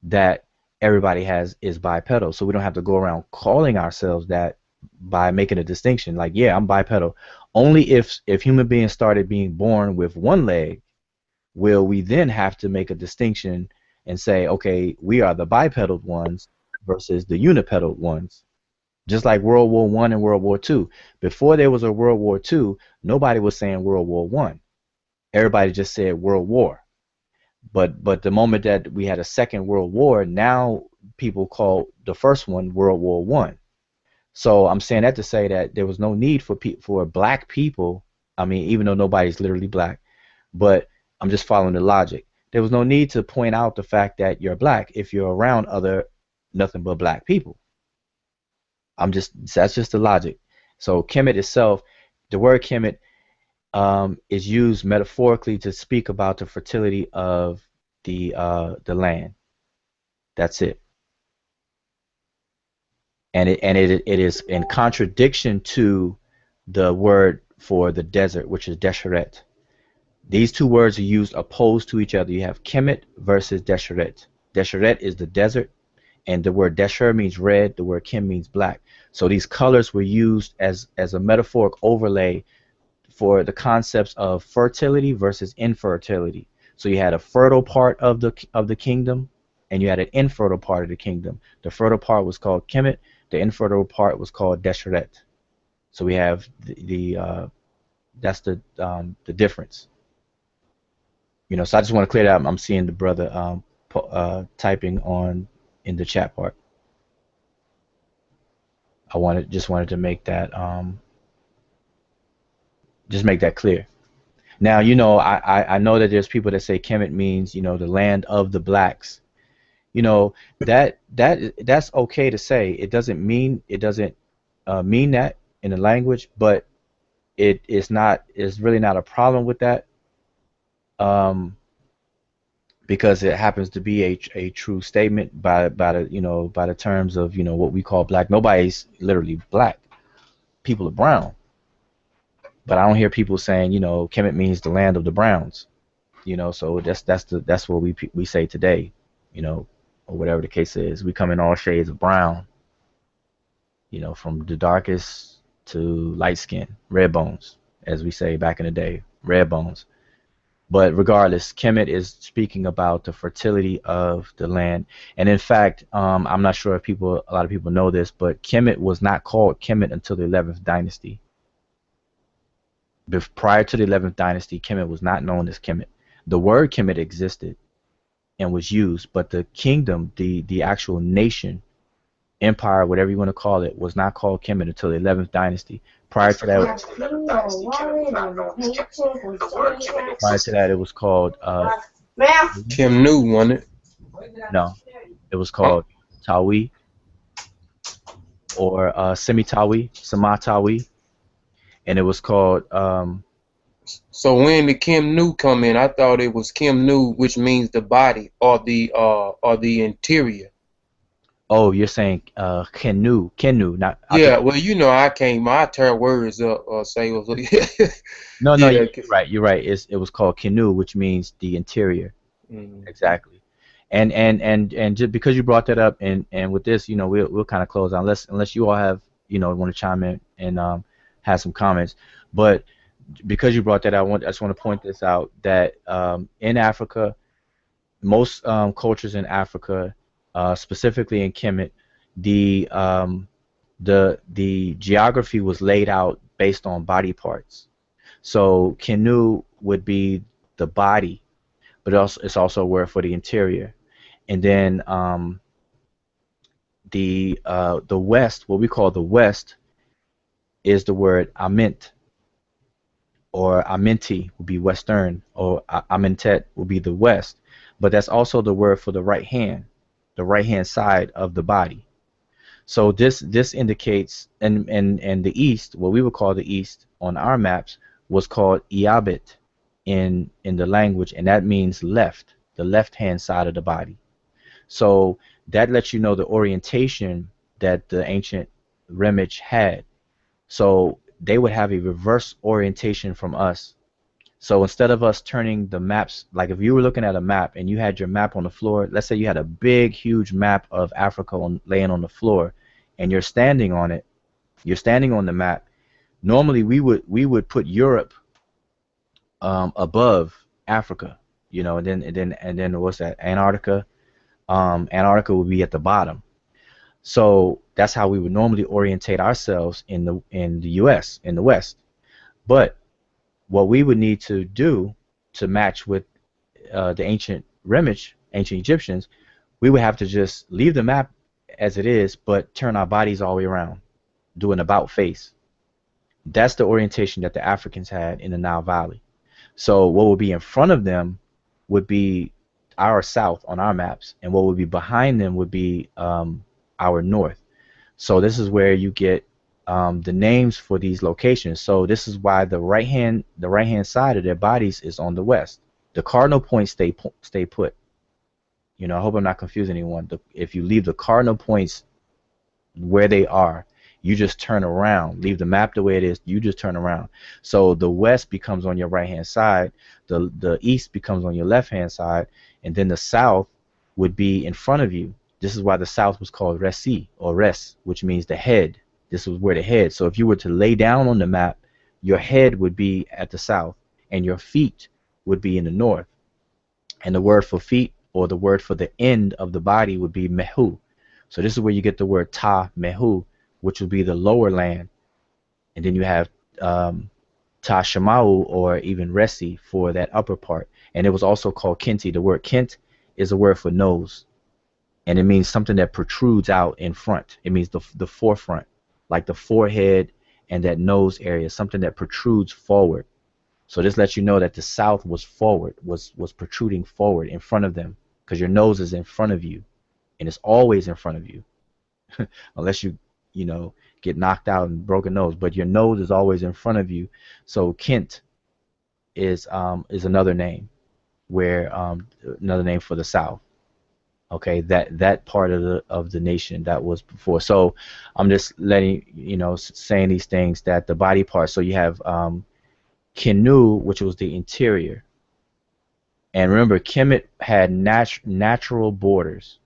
that everybody is bipedal. So we don't have to go around calling ourselves that by making a distinction. Like, yeah, I'm bipedal. Only if human beings started being born with one leg will we then have to make a distinction and say, okay, we are the bipedal ones versus the unipedal ones. Just like World War One and World War Two. Before there was a World War Two, nobody was saying World War One. Everybody just said World War. But the moment that we had a second World War, now people call the first one World War One. So I'm saying that to say that there was no need for black people. I mean, even though nobody's literally black, but I'm just following the logic. There was no need to point out the fact that you're black if you're around other nothing but black people. That's just the logic. So Kemet itself, the word Kemet is used metaphorically to speak about the fertility of the land. That's it. And it is in contradiction to the word for the desert, which is Desheret. These two words are used opposed to each other. You have Kemet versus Desheret. Desheret is the desert, and the word Desher means red. The word Kim means black. So these colors were used as a metaphoric overlay for the concepts of fertility versus infertility. So you had a fertile part of the kingdom, and you had an infertile part of the kingdom. The fertile part was called Kemet. The infertile part was called Desheret. So we have that's the difference. So I just want to clear that up. I'm seeing the brother typing on in the chat part. Just wanted to make that just make that clear. Now, I know that there's people that say Kemet means, the land of the blacks. That's okay to say. It doesn't mean that in the language, but it's really not a problem with that. Um, because it happens to be a true statement by the by the terms of what we call black. Nobody's literally black. People are brown, but I don't hear people saying Kemet means the land of the browns. So that's what we say today, or whatever the case is. We come in all shades of brown, from the darkest to light skin, red bones, as we say back in the day, red bones. But regardless, Kemet is speaking about the fertility of the land. And in fact, I'm not sure if a lot of people know this, but Kemet was not called Kemet until the 11th dynasty. Prior to the 11th dynasty, Kemet was not known as Kemet. The word Kemet existed and was used, but the kingdom, the actual nation, empire, whatever you want to call it, was not called Kemet until the 11th dynasty. Prior to that, it was called Kim knew, wasn't it? no, it was called Tawi or Semitawi, Samatawi, and it was called So when did Kim Nu come in? I thought it was Kim Nu, which means the body or the interior. oh, you're saying Kenu, not Yeah, well, I tear words up or say no, yeah. you're right. It was called Kenu, which means the interior. Exactly. And just because you brought that up, and with this, we'll kind of close on, unless you all have want to chime in and have some comments. But because you brought that out, I just want to point this out that in Africa, most cultures in Africa, specifically in Kemet, the geography was laid out based on body parts. So Kenu would be the body, but it's also a word for the interior. And then the west, what we call the west, is the word Ament, or Amenti would be western, or Amentet would be the west. But that's also the word for the right hand side of the body. So this indicates, and the east, what we would call the east on our maps, was called Iabit in the language, and that means left, the left hand side of the body. So that lets you know the orientation that the ancient Remich had. So they would have a reverse orientation from us. So instead of us turning the maps, like if you were looking at a map and you had your map on the floor, let's say you had a big, huge map of Africa laying on the floor, and you're standing on it, you're standing on the map. Normally we would put Europe above Africa, and then what's that? Antarctica. Antarctica would be at the bottom. So that's how we would normally orientate ourselves in the U.S. in the West. But what we would need to do to match with the ancient Remich, ancient Egyptians, we would have to just leave the map as it is, but turn our bodies all the way around, do an about face. That's the orientation that the Africans had in the Nile Valley. So what would be in front of them would be our south on our maps, and what would be behind them would be our north. So this is where you get the names for these locations. So this is why the right hand side of their bodies is on the west. The cardinal points stay put. I hope I'm not confusing anyone. If you leave the cardinal points where they are, you just turn around. Leave the map the way it is. You just turn around. So the west becomes on your right hand side. The east becomes on your left hand side, and then the south would be in front of you. This is why the south was called Resi, or Res, which means the head. This was where the head. So if you were to lay down on the map, your head would be at the south, and your feet would be in the north. And the word for feet, or the word for the end of the body, would be Mehu. So this is where you get the word Ta Mehu, which would be the lower land. And then you have Ta Shamau, or even Resi, for that upper part. And it was also called Kenti. The word Kent is a word for nose, and it means something that protrudes out in front. It means the forefront, like the forehead and that nose area, something that protrudes forward. So this lets you know that the south was forward, was protruding forward in front of them, because your nose is in front of you, and it's always in front of you, unless you get knocked out and broken nose. But your nose is always in front of you. So Kent is another name. where another name for the South. Okay, that part of the nation that was before. So I'm just letting saying these things, that the body part. So you have Kenu, which was the interior, and remember Kemet had natural borders,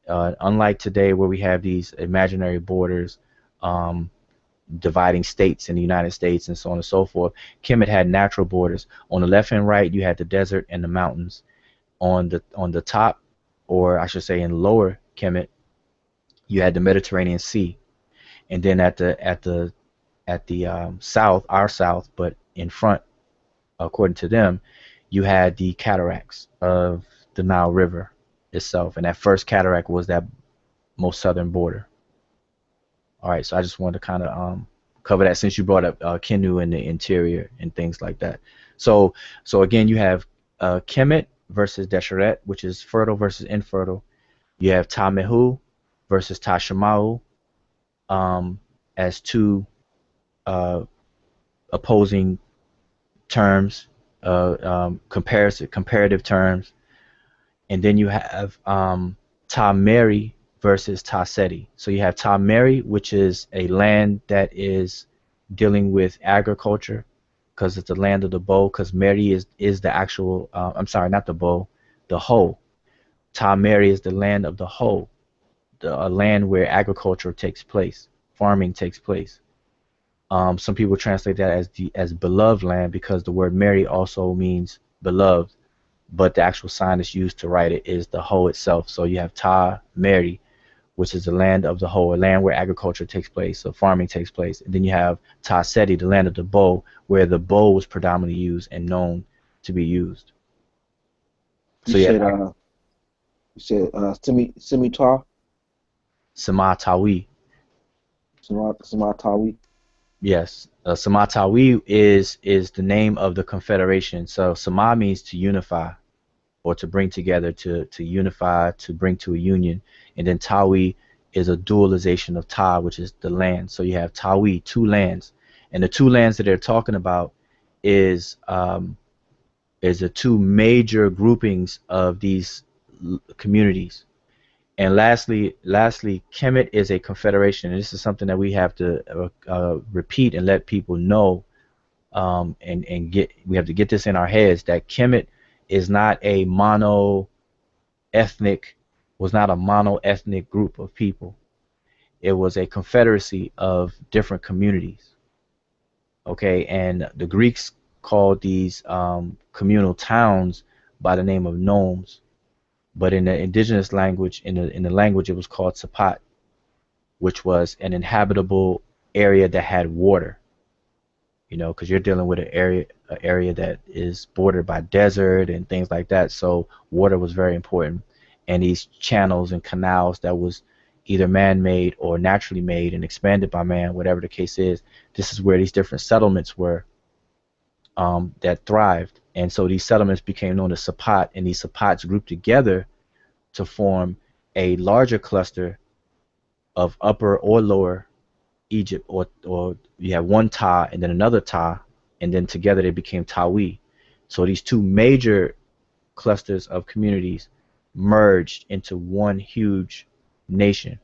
unlike today where we have these imaginary borders um, dividing states in the United States and so on and so forth. Kemet had natural borders. On the left and right, you had the desert and the mountains. On the top, or I should say in lower Kemet, you had the Mediterranean Sea, and then at the south, our south, but in front, according to them, you had the cataracts of the Nile River itself, and that first cataract was that most southern border. All right, so I just wanted to kind of cover that since you brought up Kenu and the interior and things like that. So again, you have Kemet versus Desheret, which is fertile versus infertile. You have Ta-Mehu versus Ta-Shemau, as two uh, opposing terms, comparative terms. And then you have Ta-Meri versus Ta-Seti. So you have Ta-Meri, which is a land that is dealing with agriculture, because it's the land of the bow, because Meri is the actual, I'm sorry, not the bow, the hoe. Ta-Meri is the land of the hoe, a land where agriculture takes place, farming takes place. Some people translate that as beloved land, because the word Meri also means beloved, but the actual sign that's used to write it is the hoe itself. So you have Ta-Meri, which is the land of the hoe, a land where agriculture takes place, so farming takes place. And then you have Ta-Seti, the land of the bow, where the bow was predominantly used and known to be used. You So said yeah, Semi-Tar, Samatawi. Semi-Tawi. Yes, Samatawi is the name of the confederation. So Sama means to unify or to bring together, to unify, to bring to a union. And then Tawi is a dualization of Ta, which is the land. So you have Tawi, two lands, and the two lands that they're talking about is the two major groupings of these communities. And lastly, Kemet is a confederation, and this is something that we have to repeat and let people know, and we have to get this in our heads, that Kemet is not a was not a mono-ethnic group of people. It was a confederacy of different communities. Okay, and the Greeks called these communal towns by the name of nomes, but in the indigenous language, in the language, it was called Sapat, which was an inhabitable area that had water. Because you're dealing with an area that is bordered by desert and things like that. So water was very important, and these channels and canals that was either man-made or naturally made and expanded by man, whatever the case is. This is where these different settlements were that thrived, and so these settlements became known as Sapat, and these Sapats grouped together to form a larger cluster of Upper or Lower Egypt, or you have one Ta and then another Ta, and then together they became Tawi. So these two major clusters of communities merged into one huge nation,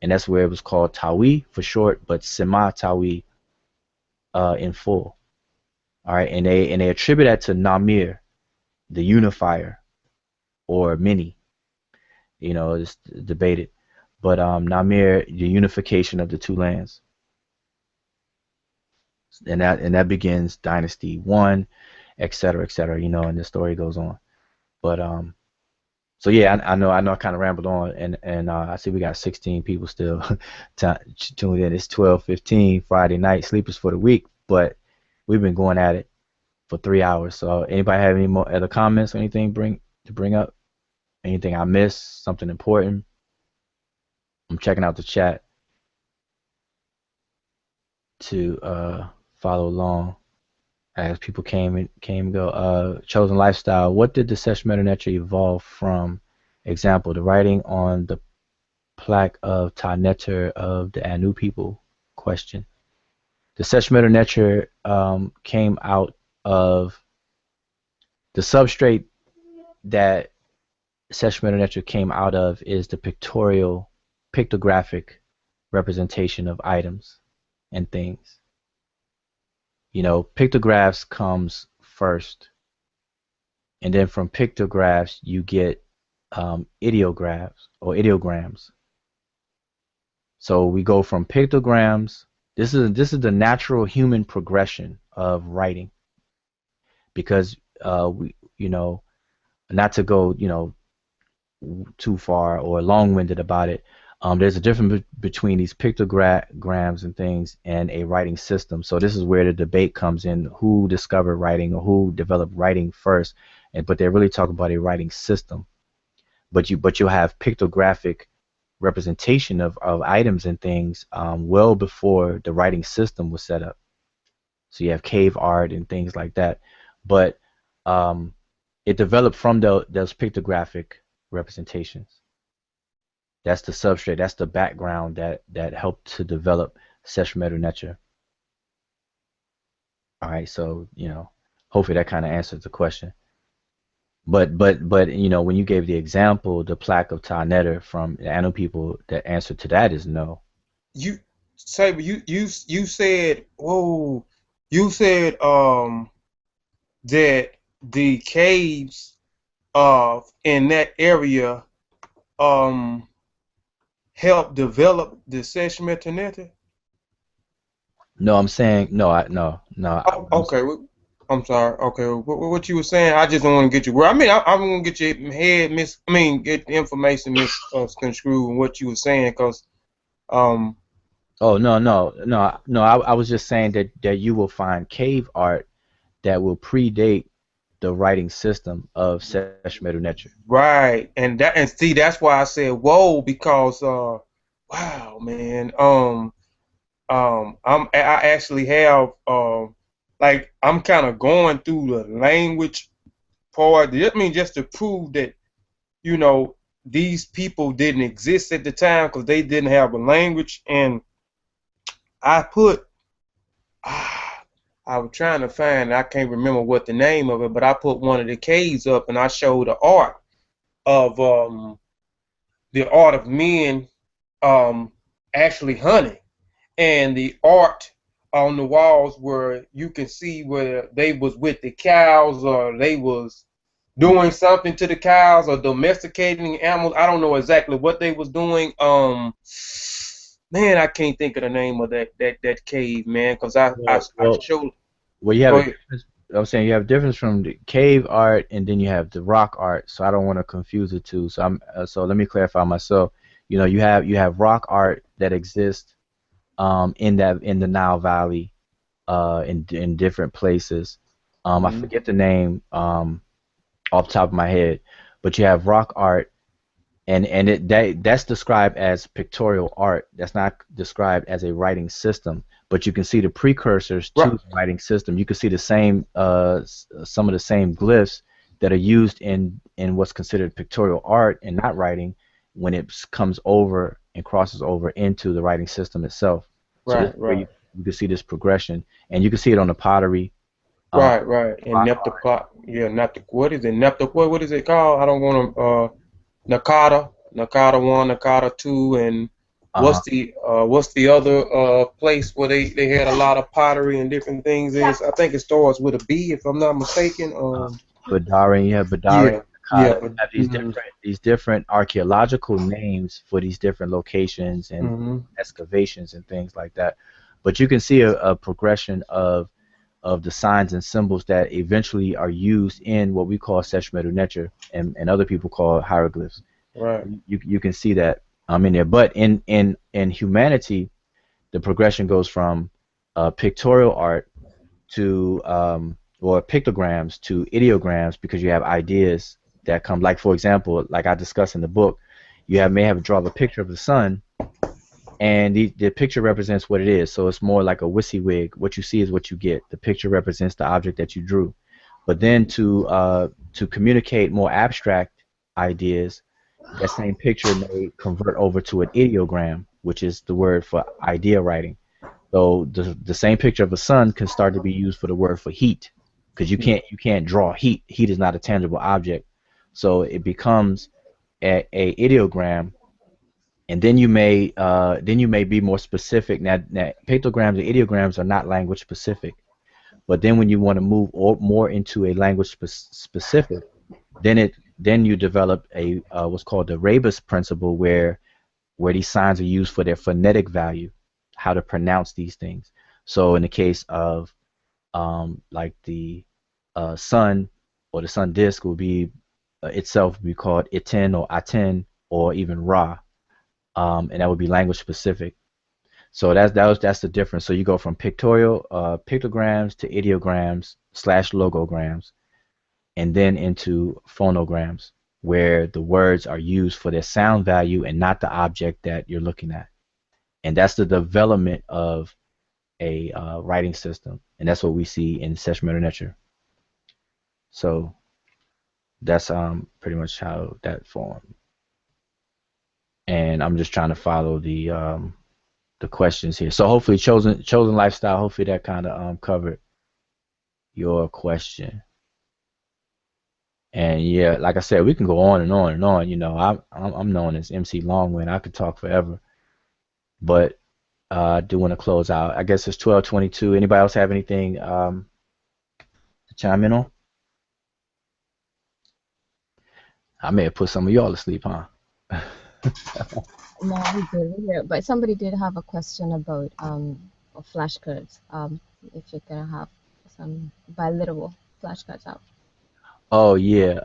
and that's where it was called Tawi for short, but Sema Tawi in full. All right, and they attribute that to Namir, the unifier, or Mini. It's debated, but Namir, the unification of the two lands, and that begins Dynasty 1, etc., etc. And the story goes on. But so yeah, I know I kind of rambled on, and I see we got 16 people still tuned in. It's 12:15 Friday night, sleepers for the week, but we've been going at it for 3 hours. So anybody have any more other comments or anything to bring up? Anything I missed? Something important? I'm checking out the chat to follow along as people came and go. Chosen lifestyle. What did the Seshew Netcher evolve from? Example: the writing on the plaque of Ta Netcher of the Anu people. Question: the Seshew Netcher came out of the substrate that Seshew Netcher came out of is the pictographic representation of items and things. You know, pictographs comes first, and then from pictographs you get ideographs or ideograms. So we go from pictograms. This is the natural human progression of writing, because we, you know, not to go, you know, too far or long-winded about it. There's a difference between these pictograms and things and a writing system. So this is where the debate comes in: who discovered writing or who developed writing first? But they're really talking about a writing system. But you'll have pictographic representation of items and things well before the writing system was set up. So you have cave art and things like that. But it developed from those pictographic representations. That's the substrate. That's the background that helped to develop Seshew Netcher. All right, so you know, hopefully that kind of answers the question. But you know, when you gave the example, the plaque of Ta Neter from the Anu people, the answer to that is no. You say you said, whoa, you said that the caves in that area helped develop the Seshew Netcher? No, I'm saying no. No. Oh, okay. I'm sorry. Okay, what you were saying? I just don't want to get you. Well, I mean, I'm gonna get your head get the information misconstrued in what you were saying, cause Oh no. I was just saying that you will find cave art that will predate the writing system of Seshew Netcher. right, and see that's why I said whoa, because wow, man, I actually have like I'm kind of going through the language part. I mean, just to prove that, you know, these people didn't exist at the time because they didn't have a language. And I put, I was trying to find, I can't remember what the name of it, but I put one of the caves up and I showed the art of men actually hunting, and the art on the walls where you can see where they was with the cows or they was doing something to the cows or domesticating animals. I don't know exactly what they was doing. Man, I can't think of the name of that cave, man, because I showed. Well, you have a difference. I'm saying you have a difference from the cave art and then you have the rock art. So I don't want to confuse the two. So so let me clarify myself. You know, you have rock art that exists in the Nile Valley, in different places. I forget the name off the top of my head, but you have rock art, and that's described as pictorial art. That's not described as a writing system. But you can see the precursors to the writing system. You can see the same some of the same glyphs that are used in what's considered pictorial art and not writing when it comes over and crosses over into the writing system itself. So this is where you can see this progression, and you can see it on the pottery. Right. And what is it? What is it called? I don't want to. Nakata 1, Nakata 2, and what's the other place where they had a lot of pottery and different things? Is I think it starts with a B, if I'm not mistaken. Badari, you have Badari. Yeah. You have these different archaeological names for these different locations and excavations and things like that. But you can see a progression of the signs and symbols that eventually are used in what we call Seshew Netcher and other people call hieroglyphs. Right. You can see that in there. But in humanity, the progression goes from pictorial art to or pictograms to ideograms, because you have ideas that come, like for example, like I discussed in the book, may have drawn a picture of the sun, and the picture represents what it is. So it's more like a WYSIWYG. What you see is what you get. The picture represents the object that you drew. But then to communicate more abstract ideas, that same picture may convert over to an ideogram, which is the word for idea writing. So the same picture of a sun can start to be used for the word for heat. because you can't draw heat. Heat is not a tangible object, so it becomes a ideogram, and then you may be more specific. Now pictograms and ideograms are not language specific, but then when you want to move more into a language specific, then you develop a what's called the rebus principle, where these signs are used for their phonetic value, how to pronounce these things. So in the case of like the sun, or the sun disk will be itself would be called itin or atin or even ra, and that would be language specific. So that's the difference. So you go from pictorial pictograms to ideograms slash logograms, and then into phonograms, where the words are used for their sound value and not the object that you're looking at. And that's the development of a writing system, and that's what we see in Seshew Medew Netcher. So that's pretty much how that formed. And I'm just trying to follow the questions here. So hopefully chosen lifestyle. Hopefully that kind of covered your question. And yeah, like I said, we can go on and on and on. You know, I'm known as MC Longwind. I could talk forever, but I do want to close out. I guess it's 12:22. Anybody else have anything to chime in on? I may have put some of y'all to sleep, huh? No, we did here, but somebody did have a question about flashcards. If you're gonna have some bilateral flashcards out. Oh yeah.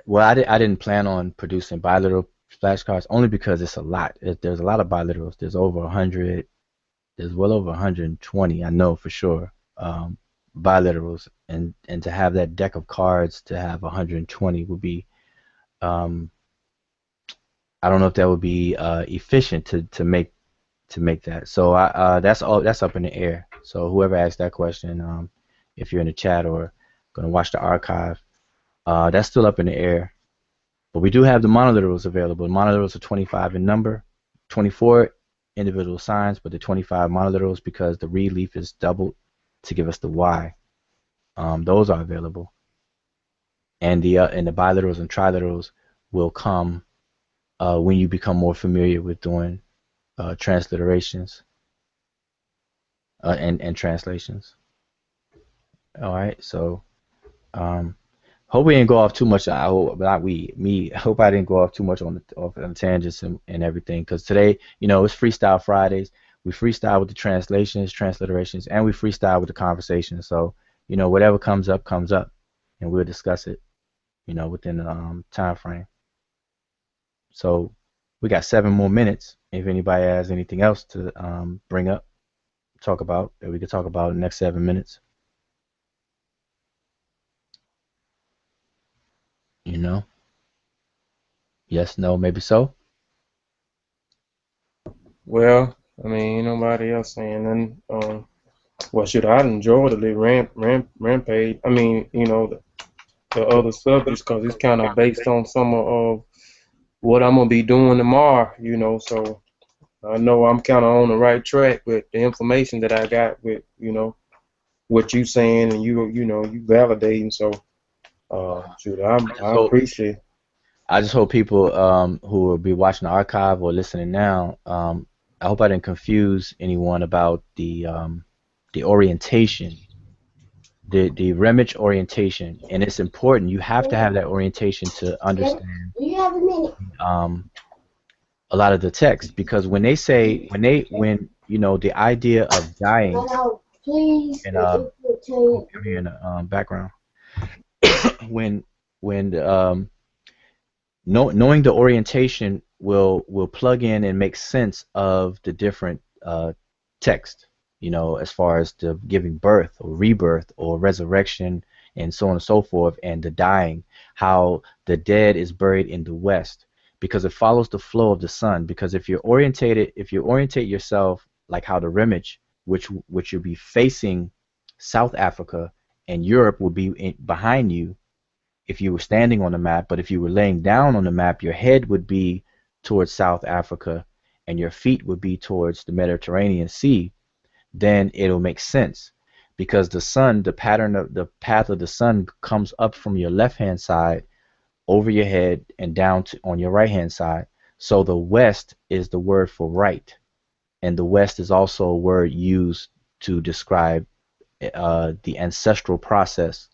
Well, I didn't plan on producing bilateral flashcards only because it's a lot. There's a lot of bilaterals. There's over 100. There's well over 120. I know for sure. Bilaterals, and to have that deck of cards to have 120 would be. I don't know if that would be efficient to make that. So that's up in the air. So whoever asked that question, if you're in the chat or gonna watch the archive, that's still up in the air. But we do have the monoliterals available. The monoliterals are 25 in number, 24 individual signs, but the 25 monoliterals, because the reed leaf is doubled to give us the Y. Those are available. And the biliterals and triliterals will come when you become more familiar with doing transliterations and translations. All right, so hope we didn't go off too much. I hope not me. I hope I didn't go off too much on the tangents and everything, because today, you know, it's Freestyle Fridays. We freestyle with the translations, transliterations, and we freestyle with the conversation. So, you know, whatever comes up, and we'll discuss it, you know, within the time frame. So we got 7 more minutes. If anybody has anything else to bring up, talk about, that we could talk about in the next 7 minutes. You know? Yes, no, maybe so? Well, I mean, ain't nobody else saying nothing. Well, should I enjoy the rampage? I mean, you know, the other subjects, because it's kind of based on some of what I'm gonna be doing tomorrow. You know, so I know I'm kind of on the right track with the information that I got with, you know, what you saying, and you know, you validating. So, shoot, I appreciate it. I just hope people who will be watching the archive or listening now, I hope I didn't confuse anyone about the orientation, the Remich orientation, and it's important. You have to have that orientation to understand a lot of the text, because when they say when you know, the idea of dying, and in the background, when knowing the orientation will plug in and make sense of the different text, you know, as far as the giving birth or rebirth or resurrection and so on and so forth, and the dying, how the dead is buried in the west, because it follows the flow of the sun. Because if you orientate yourself like how the Remich, which you'll be facing South Africa, and Europe will be behind you if you were standing on the map, but if you were laying down on the map, your head would be towards South Africa and your feet would be towards the Mediterranean Sea, then it'll make sense. because the sun, the path of the sun comes up from your left hand side over your head and down on your right hand side. So the west is the word for right, and the west is also a word used to describe the ancestral process.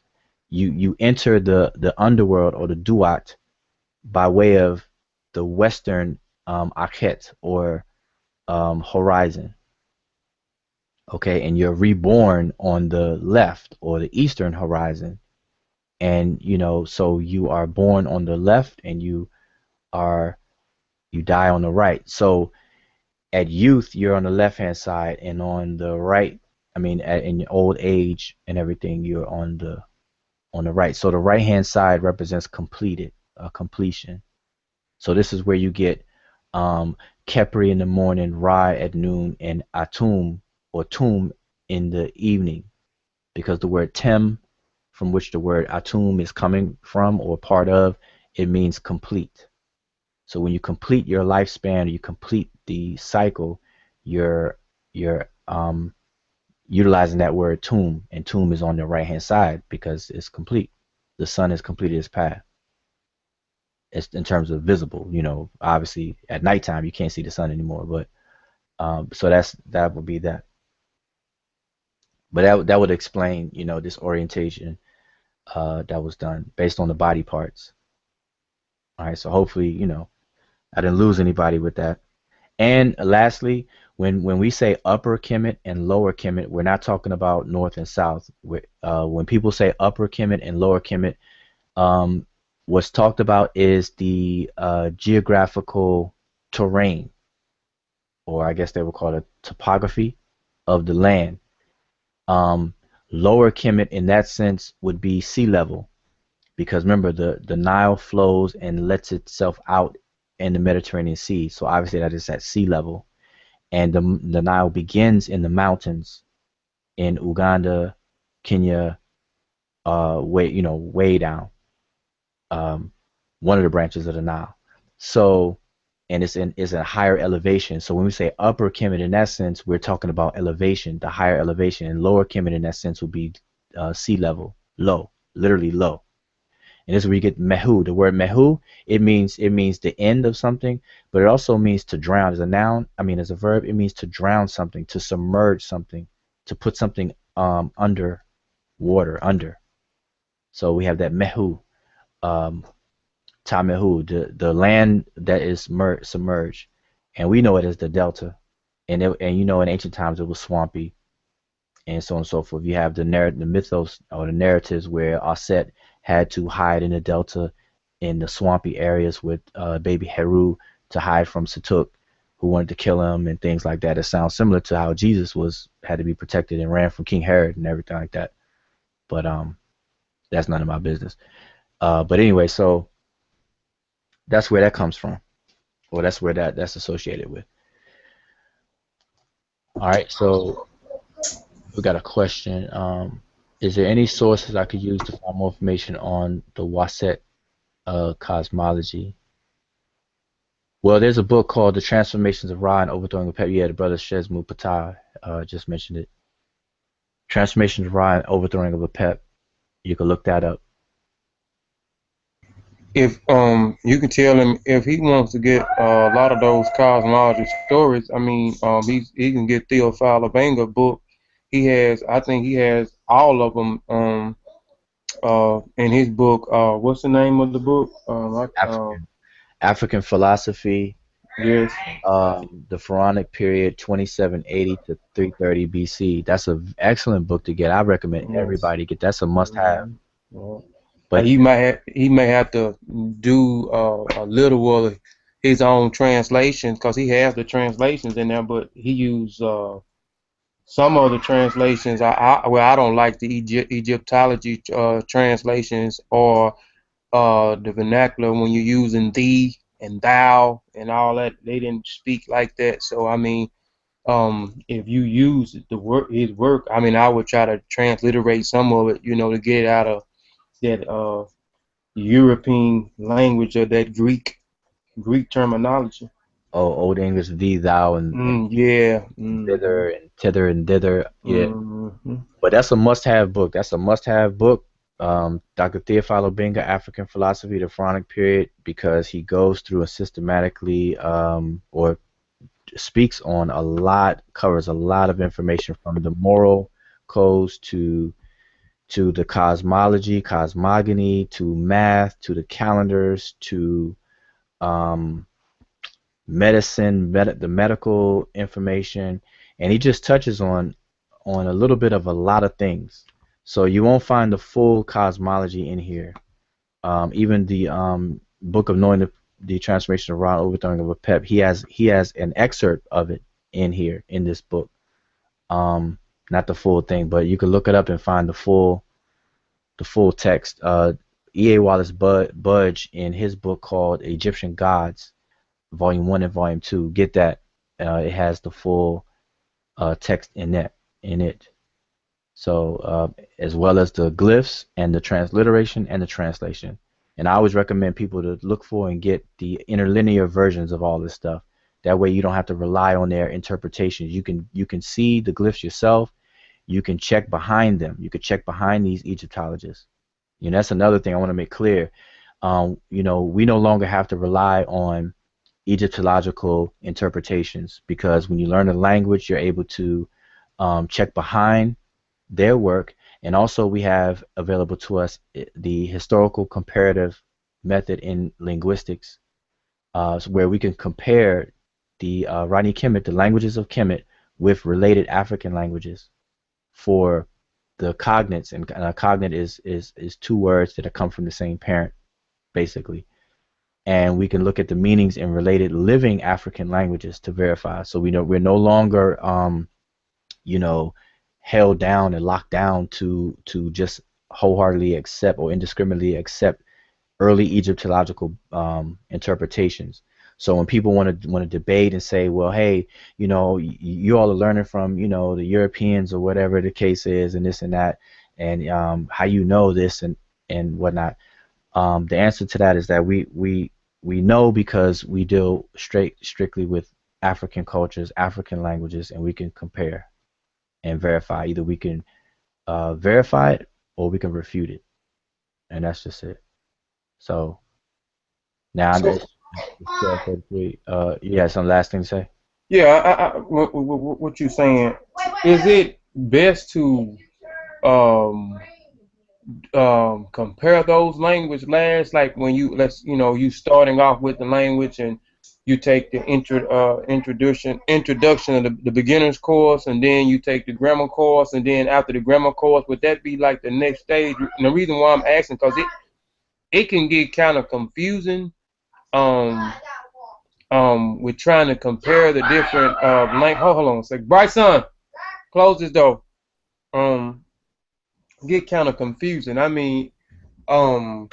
You enter the underworld or the duat by way of the western akhet or horizon. Okay, and you're reborn on the left or the eastern horizon, and so you are born on the left and are you die on the right. So at youth you're on the left hand side, and on the right, I mean in your old age and everything, you're on the right. So the right hand side represents completion. So this is where you get Kepri in the morning, Ra at noon, and Atum or Tum in the evening, because the word Tem, from which the word Atum is coming from or part of, it means complete. So when you complete your lifespan, or you complete the cycle, you're utilizing that word Tum, and Tum is on the right hand side because it's complete. The sun has completed its path. It's in terms of visible, obviously at nighttime you can't see the sun anymore, but so that would be that. But that would explain, this orientation that was done based on the body parts. All right, so hopefully, I didn't lose anybody with that. And lastly, when we say upper Kemet and lower Kemet, we're not talking about north and south. When people say upper Kemet and lower Kemet, what's talked about is the geographical terrain, or I guess they would call it topography of the land. Lower Kemet in that sense would be sea level, because remember the Nile flows and lets itself out in the Mediterranean Sea. So obviously that is at sea level, and the Nile begins in the mountains in Uganda, Kenya, way down, one of the branches of the Nile. So, and it's a higher elevation. So when we say upper Kemet in that sense, we're talking about elevation, the higher elevation, and lower Kemet in that sense would be sea level, low, literally low. And this is where you get mehu. The word mehu, it means the end of something, but it also means to drown. As a noun, as a verb, it means to drown something, to submerge something, to put something under water, under. So we have that mehu, tamehu, the land that is submerged, and we know it as the delta. And in ancient times it was swampy, and so on and so forth. You have the mythos or the narratives where Aset had to hide in the delta in the swampy areas with baby Heru to hide from Satuk, who wanted to kill him, and things like that. It sounds similar to how Jesus had to be protected and ran from King Herod and everything like that. But that's none of my business. But anyway, so that's where that comes from, or that's where that's associated with. All right, so we got a question. Is there any sources I could use to find more information on the Waset cosmology? Well, there's a book called The Transformations of Ra and Overthrowing of Pep. Yeah, the brother Shezmu Patah just mentioned it. Transformations of Ra and Overthrowing of a Pep. You can look that up. If you can tell him if he wants to get a lot of those cosmology stories, he can get Theophile Vanga book. I think he has all of them in his book. What's the name of the book? African Philosophy. Yes. The Pharaonic period, 2780 to 330 BC. That's an excellent book to get. I recommend everybody get. That's a must-have. But he may have to do a little of his own translations, because he has the translations in there, but he used some of the translations. I don't like the Egyptology translations, or the vernacular when you're using thee and thou and all that. They didn't speak like that. So if you use his work, I would try to transliterate some of it, to get out of that European language, or that Greek terminology. Oh, Old English, thee, thou, and Yeah. thither and thither and thither. Yeah. But that's a must-have book. That's a must-have book. Dr. Theophilo Benga, African Philosophy, the Pharaonic Period, because he goes through and systematically or speaks on a lot, covers a lot of information from the moral codes to the cosmogony, to math, to the calendars, to medicine, the medical information, and he just touches on a little bit of a lot of things. So you won't find the full cosmology in here. Even the book of knowing the transformation of Ra, overthrowing of a pep, he has an excerpt of it in here in this book. Not the full thing, but you can look it up and find the full text. E.A. Wallace Budge in his book called Egyptian Gods, Volume 1 and Volume 2. Get that. It has the full text in it. So as well as the glyphs and the transliteration and the translation. And I always recommend people to look for and get the interlinear versions of all this stuff. That way you don't have to rely on their interpretations. You can see the glyphs yourself. You can check behind them. You can check behind these Egyptologists. You know, that's another thing I want to make clear. You know, we no longer have to rely on Egyptological interpretations, because when you learn a language, you're able to check behind their work. And also we have available to us the historical comparative method in linguistics, where we can compare the Rani Kemet, the languages of Kemet, with related African languages for the cognates. And cognate is two words that come from the same parent, basically. And we can look at the meanings in related living African languages to verify. So we know we're no longer, you know, held down and locked down to just wholeheartedly accept or indiscriminately accept early Egyptological interpretations. So when people want to debate and say, well, hey, you know, you all are learning from, you know, the Europeans or whatever the case is, and this and that, and how you know this and whatnot. The answer to that is that we know because we deal strictly with African cultures, African languages, and we can compare and verify. Either we can verify it or we can refute it, and that's just it. So now So it's 12:33. You had some last thing to say? yeah, what you saying? Is it best to um compare those language last, like when you starting off with the language and you take the introduction of the beginner's course, and then you take the grammar course, and then after the grammar course, would that be like the next stage? And the reason why I'm asking, because it can get kind of confusing with trying to compare the different hold on a sec. Bryson, close this door. Get kind of confusing. I mean, trying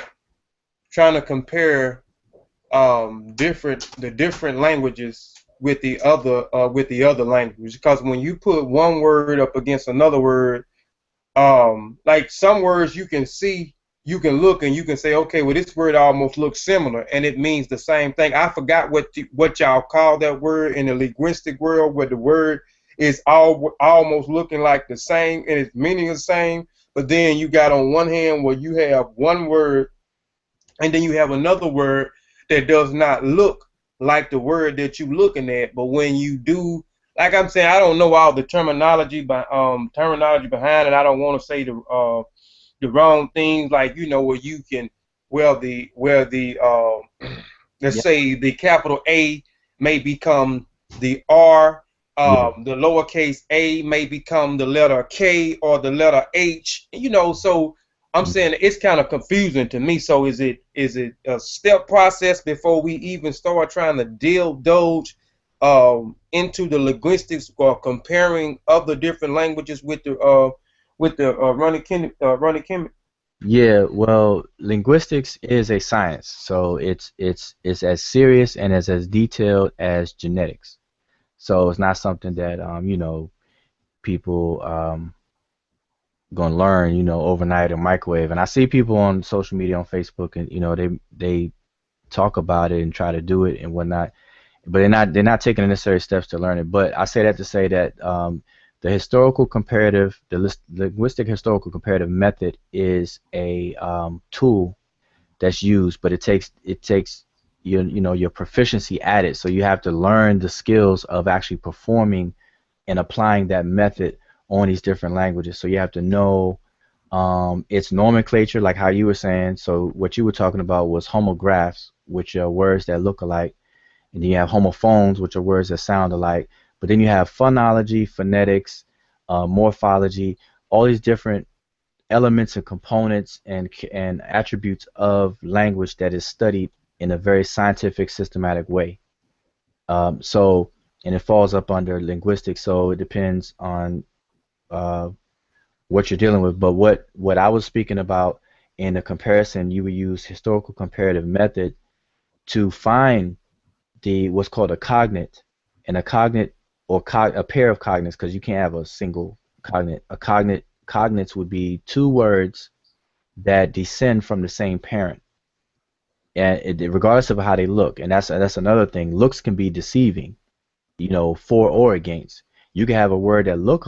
to compare the different languages with the other language, because when you put one word up against another word, like some words you can see, you can look and you can say, okay, well, this word almost looks similar and it means the same thing. I forgot what y'all call that word in the linguistic world, where the word is almost looking like the same and its meaning is the same. But then you got on one hand where you have one word and then you have another word that does not look like the word that you're looking at. But when you do, like I'm saying, I don't know all the terminology behind it. I don't want to say the wrong things, like, you know, where you can, let's Yeah. say the capital A may become the R, Yeah. the lowercase a may become the letter K or the letter H, you know. So I'm saying it's kind of confusing to me. So is it a step process before we even start trying to indulge into the linguistics or comparing other different languages with the running Kemet? Yeah, well, linguistics is a science, so it's as serious and as detailed as genetics. So it's not something that you know, people gonna learn, you know, overnight or microwave. And I see people on social media, on Facebook, and you know, they talk about it and try to do it and whatnot, but they're not taking the necessary steps to learn it. But I say that to say that The linguistic historical comparative method is a tool that's used, but it takes your proficiency at it. So you have to learn the skills of actually performing and applying that method on these different languages. So you have to know its nomenclature, like how you were saying. So what you were talking about was homographs, which are words that look alike, and then you have homophones, which are words that sound alike. But then you have phonology, phonetics, morphology, all these different elements and components and attributes of language that is studied in a very scientific, systematic way. So, and it falls up under linguistics. So it depends on uh, what you're dealing with. But what I was speaking about in the comparison, you would use historical comparative method to find the what's called a cognate, and a cognate or a pair of cognates, because you can't have a single cognate. A cognates would be two words that descend from the same parent, and regardless of how they look. And that's another thing. Looks can be deceiving, for or against. You can have a word that looks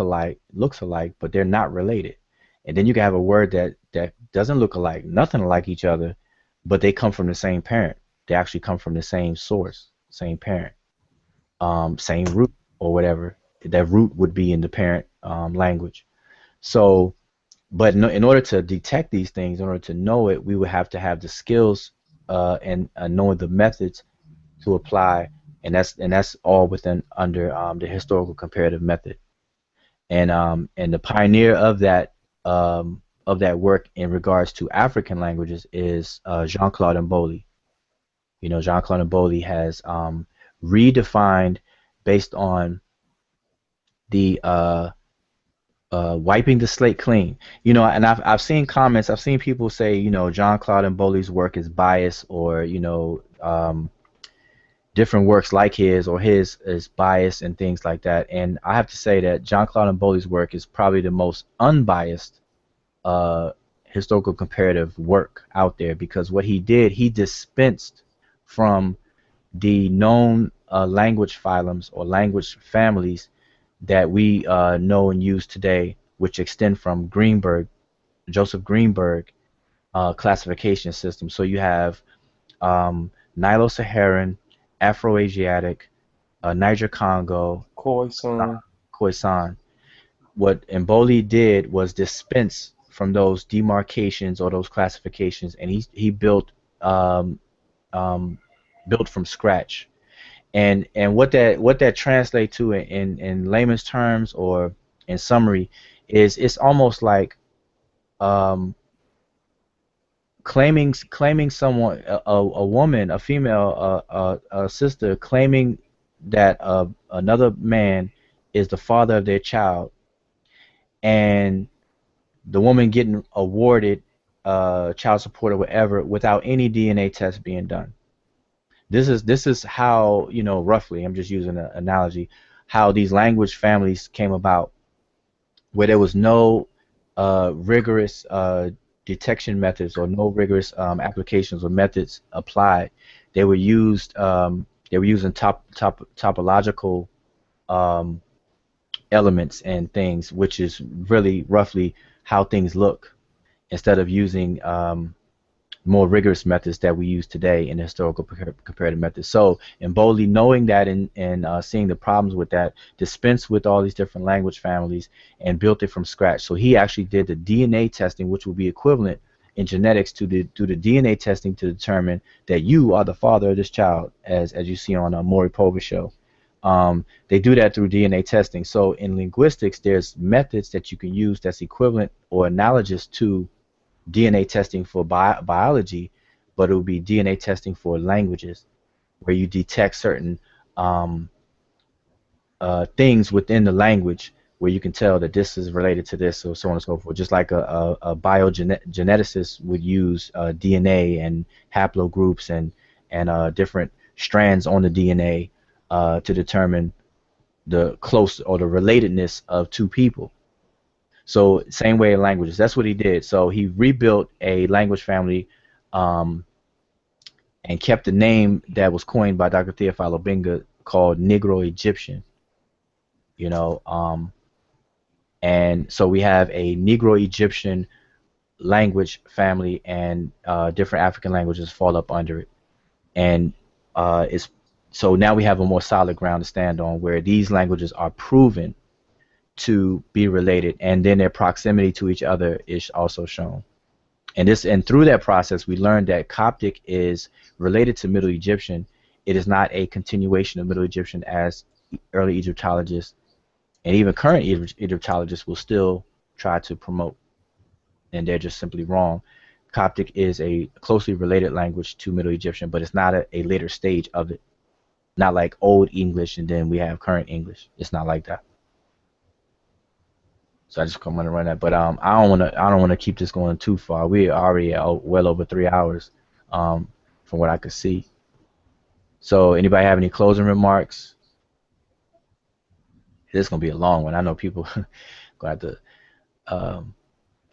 alike, but they're not related. And then you can have a word that doesn't look alike, nothing like each other, but they come from the same parent. They actually come from the same source, same parent, same root or whatever. That root would be in the parent language. So, but no, in order to detect these things, in order to know it, we would have to have the skills and knowing the methods to apply, and that's all within under the historical comparative method. And the pioneer of that work in regards to African languages is Jean-Claude Mboli. Jean-Claude Mboli has redefined based on the wiping the slate clean. And I've seen comments, I've seen people say, Jean-Claude Mboli's work is biased, or different works like his or his is biased and things like that. And I have to say that Jean-Claude Mboli's work is probably the most unbiased uh, historical comparative work out there, because what he did, he dispensed from the known language phylums or language families that we know and use today, which extend from Joseph Greenberg classification system. So you have Nilo-Saharan, Afro-Asiatic, Niger-Congo, Khoisan. Khoisan. What Mboli did was dispense from those demarcations or those classifications, and he um, um, built from scratch. And what that translates to in layman's terms or in summary is it's almost like um, claiming someone, a woman, a female, a sister, claiming that another man is the father of their child, and the woman getting awarded child support or whatever without any DNA test being done. This is how, roughly, I'm just using an analogy, how these language families came about, where there was no rigorous detection methods or no rigorous applications or methods applied. They were used. They were using topological um, elements and things, which is really roughly how things look, instead of using more rigorous methods that we use today in the historical comparative methods. So, in boldly knowing that and seeing the problems with that, dispensed with all these different language families and built it from scratch. So he actually did the DNA testing, which will be equivalent in genetics to do the DNA testing to determine that you are the father of this child, as you see on Maury Povich show. They do that through DNA testing. So in linguistics, there's methods that you can use that's equivalent or analogous to DNA testing for biology, but it would be DNA testing for languages, where you detect certain um, things within the language where you can tell that this is related to this, or so on and so forth. Just like a biogeneticist would use DNA and haplogroups and different strands on the DNA to determine the close or the relatedness of two people. So same way in languages. That's what he did. So he rebuilt a language family um, and kept the name that was coined by Dr. Theophilo Benga called Negro Egyptian. You know, um, And so we have a Negro-Egyptian language family, and different African languages fall up under it. And it's so now we have a more solid ground to stand on, where these languages are proven to be related, and then their proximity to each other is also shown. And through that process, we learned that Coptic is related to Middle Egyptian. It is not a continuation of Middle Egyptian, as early Egyptologists and even current Egyptologists will still try to promote, and they're just simply wrong. Coptic is a closely related language to Middle Egyptian, but it's not a later stage of it. Not like Old English and then we have current English. It's not like that. So I just come on to run that, but I don't wanna keep this going too far. We are already well over 3 hours, from what I could see. So anybody have any closing remarks? This is gonna be a long one. I know people gonna have to um,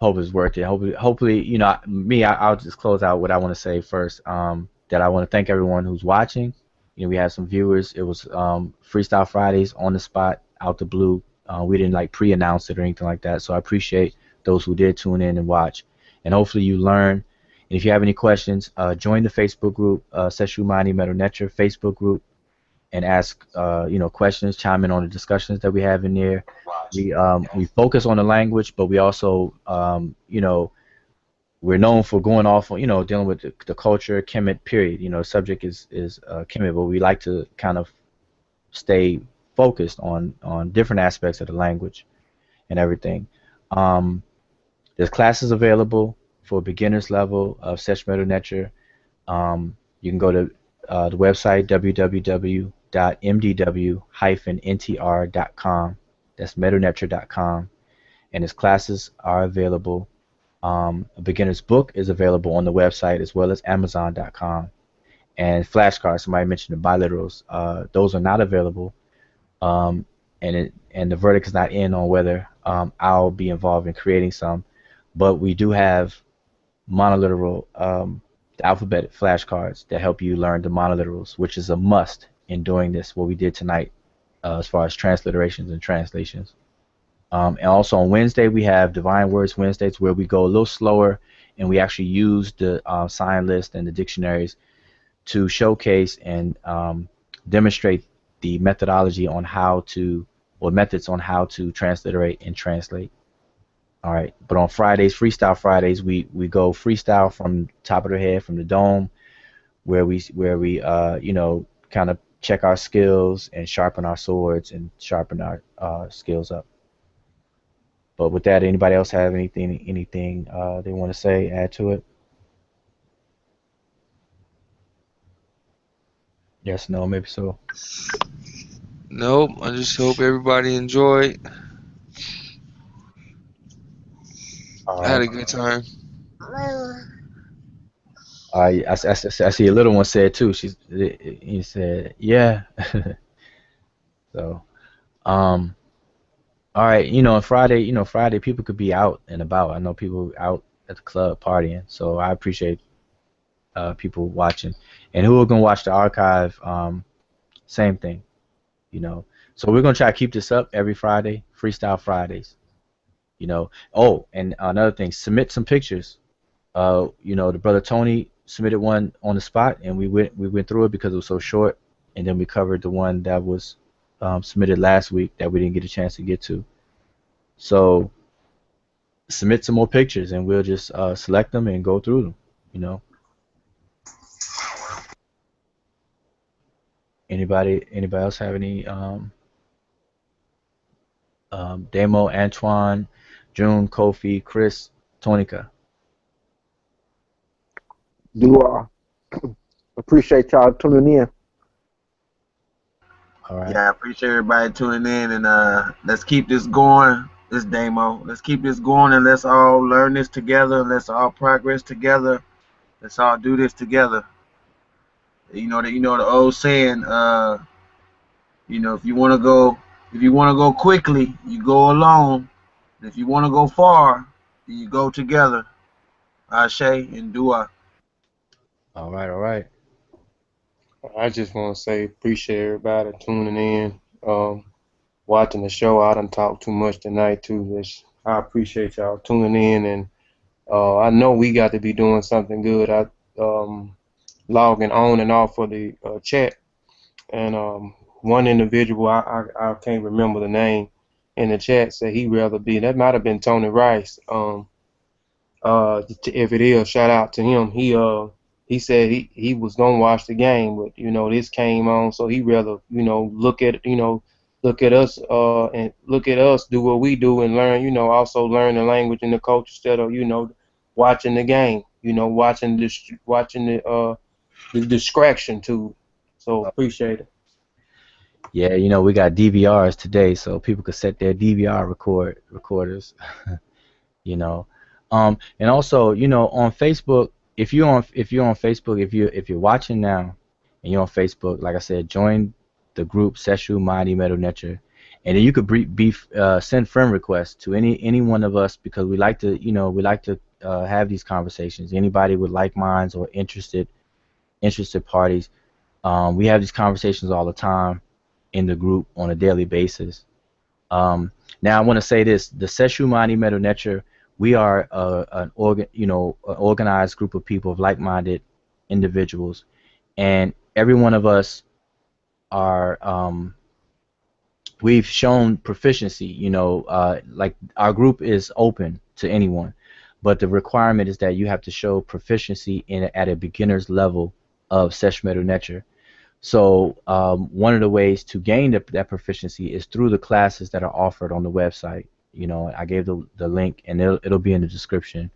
hope it's worth it. Hopefully, I'll just close out what I want to say first. That I want to thank everyone who's watching. We had some viewers. It was Freestyle Fridays on the spot, out the blue. We didn't like pre-announce it or anything like that. So I appreciate those who did tune in and watch. And hopefully you learn. And if you have any questions, join the Facebook group, Seshew Medew Netcher Facebook group, and ask questions, chime in on the discussions that we have in there. We focus on the language, but we also we're known for going off on dealing with the culture, Kemet period. Subject is Kemet, but we like to kind of stay focused on different aspects of the language and everything. There's classes available for beginners level of Seshew Medew Netcher. You can go to the website www.mdw-ntr.com. That's medunetcher.com, and his classes are available. A beginner's book is available on the website as well as Amazon.com. And flashcards, somebody mentioned the biliterals. Those are not available, and the verdict is not in on whether I'll be involved in creating some. But we do have monoliteral, the alphabet flashcards that help you learn the monoliterals, which is a must in doing this, what we did tonight, as far as transliterations and translations. And also on Wednesday, we have Divine Words Wednesdays, where we go a little slower and we actually use the sign list and the dictionaries to showcase and demonstrate the methodology on how to, or methods on how to transliterate and translate. All right, but on Fridays, Freestyle Fridays, we go freestyle from top of the head, from the dome, where we kind of check our skills and sharpen our swords and sharpen our skills up. But with that, anybody else have anything they want to say, add to it? Yes, no, maybe so. Nope. I just hope everybody enjoyed. All I had right. a good time. I see a little one said too. He said, yeah. So, all right. Friday people could be out and about. I know people out at the club partying. So I appreciate people watching, and who are gonna watch the archive. Same thing. So we're gonna try to keep this up every Friday, Freestyle Fridays. Oh, and another thing, submit some pictures. The brother Tony submitted one on the spot, and we went through it because it was so short, and then we covered the one that was submitted last week that we didn't get a chance to get to. So submit some more pictures, and we'll just select them and go through them. Anybody else have any Demo, Antoine, June, Kofi, Chris, Tonica? Do appreciate y'all tuning in. All right. Yeah, I appreciate everybody tuning in, and let's keep this going. This demo, let's keep this going, and let's all learn this together. Let's all progress together. Let's all do this together. The old saying. If you want to go quickly, you go alone. If you want to go far, you go together. Ashe and Dua. All right. All right. I just want to say appreciate everybody tuning in. watching the show. I done talked too much tonight too. I appreciate y'all tuning in, and I know we got to be doing something good. I logging on and off for the chat, and one individual I can't remember the name in the chat said he'd rather be. That might have been Tony Rice. If it is, shout out to him. He said he was gonna watch the game, but this came on, so he rather look at us and look at us do what we do and learn, also learn the language and the culture instead of watching the game, watching the distraction too. So appreciate it. Yeah, we got DVRs today, so people could set their DVR recorders. you know. And also, on Facebook, if you're on Facebook, if you're watching now and you're on Facebook, like I said, join the group Seshew, Medew, Netcher, and then you could send friend requests to any one of us, because we like to have these conversations. Anybody with like minds or interested parties, we have these conversations all the time in the group on a daily basis. Now I want to say this: the Seshew, Medew, Netcher, we are an organized group of people, of like-minded individuals, and every one of us are we've shown proficiency. Like our group is open to anyone, but the requirement is that you have to show proficiency at a beginner's level of Seshew, Medew, Netcher. So one of the ways to gain that proficiency is through the classes that are offered on the website. I gave the link, and it'll be in the description.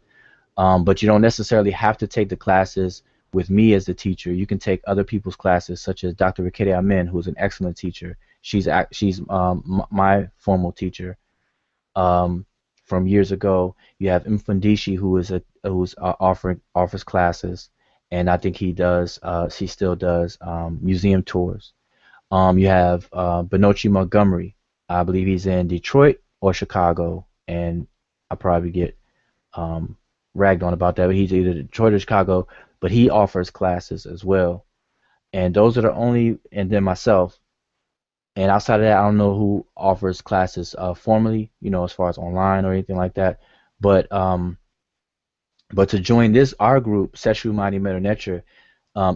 But you don't necessarily have to take the classes with me as the teacher. You can take other people's classes, such as Dr. Rikede Amin, who's an excellent teacher. She's my formal teacher from years ago. You have Mfundishi, who's offers classes, and I think he still does museum tours. You have Benochi Montgomery. I believe he's in Detroit or Chicago, and I probably get ragged on about that, but he's either Detroit or Chicago, but he offers classes as well. And those are the only, and then myself. And outside of that, I don't know who offers classes formally, as far as online or anything like that. But to join our group, Seshew, Medew, Netcher,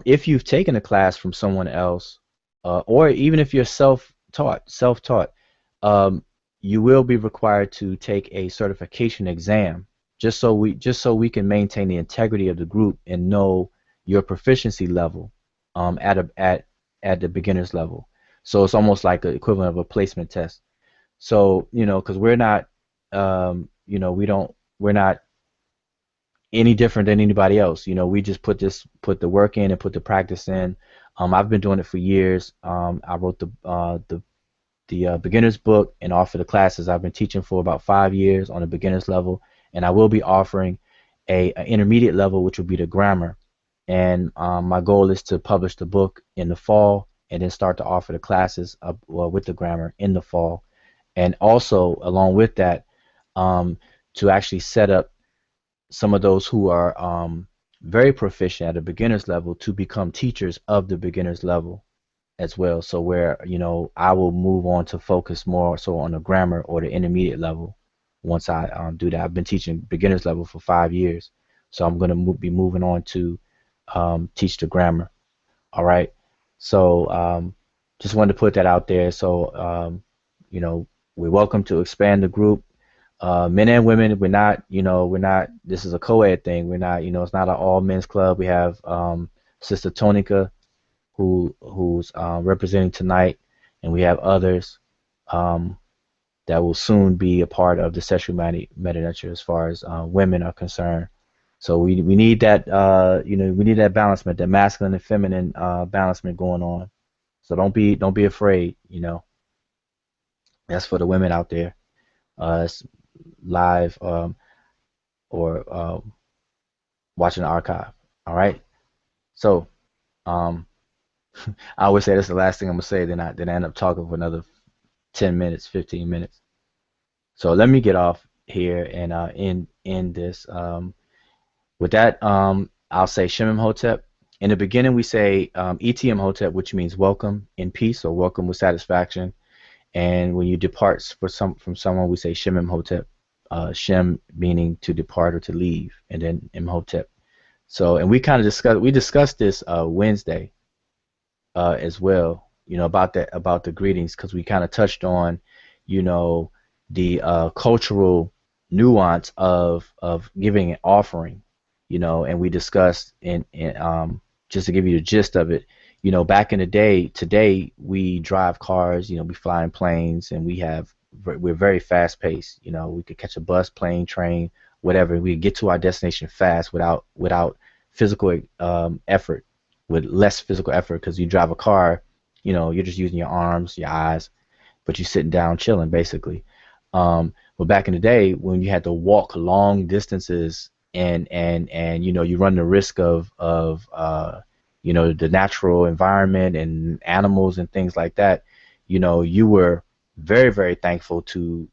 if you've taken a class from someone else, or even if you're self-taught, you will be required to take a certification exam, just so we can maintain the integrity of the group and know your proficiency level at the beginner's level. So it's almost like the equivalent of a placement test. So because we're not we're not any different than anybody else. We just put the work in and put the practice in. I've been doing it for years. I wrote the beginner's book and offer the classes. I've been teaching for about 5 years on a beginner's level, and I will be offering an intermediate level, which will be the grammar. And my goal is to publish the book in the fall, and then start to offer the classes with the grammar in the fall. And also, along with that, to actually set up some of those who are very proficient at a beginner's level to become teachers of the beginner's level as well. So where I will move on to focus more so on the grammar or the intermediate level once I do that. I've been teaching beginner's level for 5 years, so I'm going to be moving on to teach the grammar. All right. So just wanted to put that out there. So we're welcome to expand the group. Men and women, we're not, this is a co-ed thing. We're not, it's not an all men's club. We have Sister Tonika who's representing tonight, and we have others that will soon be a part of the Seshew, Medew, Netcher as far as women are concerned. So we need that we need that balancement, that masculine and feminine balancement going on. So don't be afraid. That's for the women out there. It's live or watching the archive. All right. So I always say that's the last thing I'm gonna say. Then I end up talking for another 10 minutes, 15 minutes. So let me get off here and end this. With that, I'll say Shemim Hotep. In the beginning, we say ETM Hotep, which means welcome in peace or welcome with satisfaction. And when you depart from someone, we say Shem Imhotep. Shem meaning to depart or to leave, and then Imhotep. So, and we kind of discussed this Wednesday as well, about the greetings, because we kind of touched on, you know, the cultural nuance of giving an offering, and we discussed in just to give you the gist of it, back in the day, today we drive cars, we fly in planes, and we're very fast paced. We could catch a bus, plane, train, whatever. We get to our destination fast without physical effort, with less physical effort, because you drive a car, you're just using your arms, your eyes, but you're sitting down chilling basically. But back in the day, when you had to walk long distances, and you run the risk of the natural environment and animals and things like that, you were very, very thankful to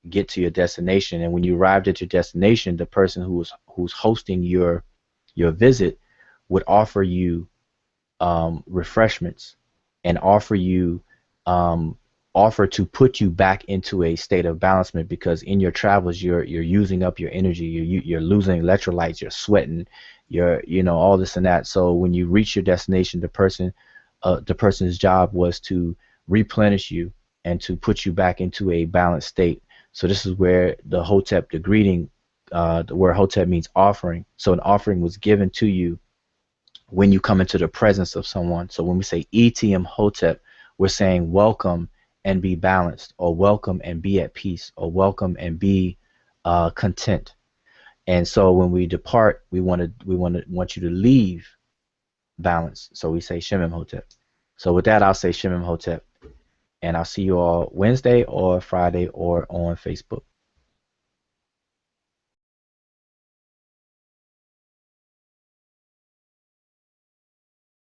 get to your destination. And when you arrived at your destination, the person who's hosting your visit would offer you refreshments, and offer to put you back into a state of balancement, because in your travels you're using up your energy, you're losing electrolytes, you're sweating, you're all this and that. So when you reach your destination, the person's job was to replenish you and to put you back into a balanced state. So this is where the Hotep, the greeting, the word Hotep means offering. So an offering was given to you when you come into the presence of someone. So when we say ETM Hotep, we're saying welcome and be balanced, or welcome and be at peace, or welcome and be content. And so when we depart, we want you to leave balance. So we say Shemem Hotep. So with that, I'll say Shemem Hotep, and I'll see you all Wednesday or Friday or on Facebook.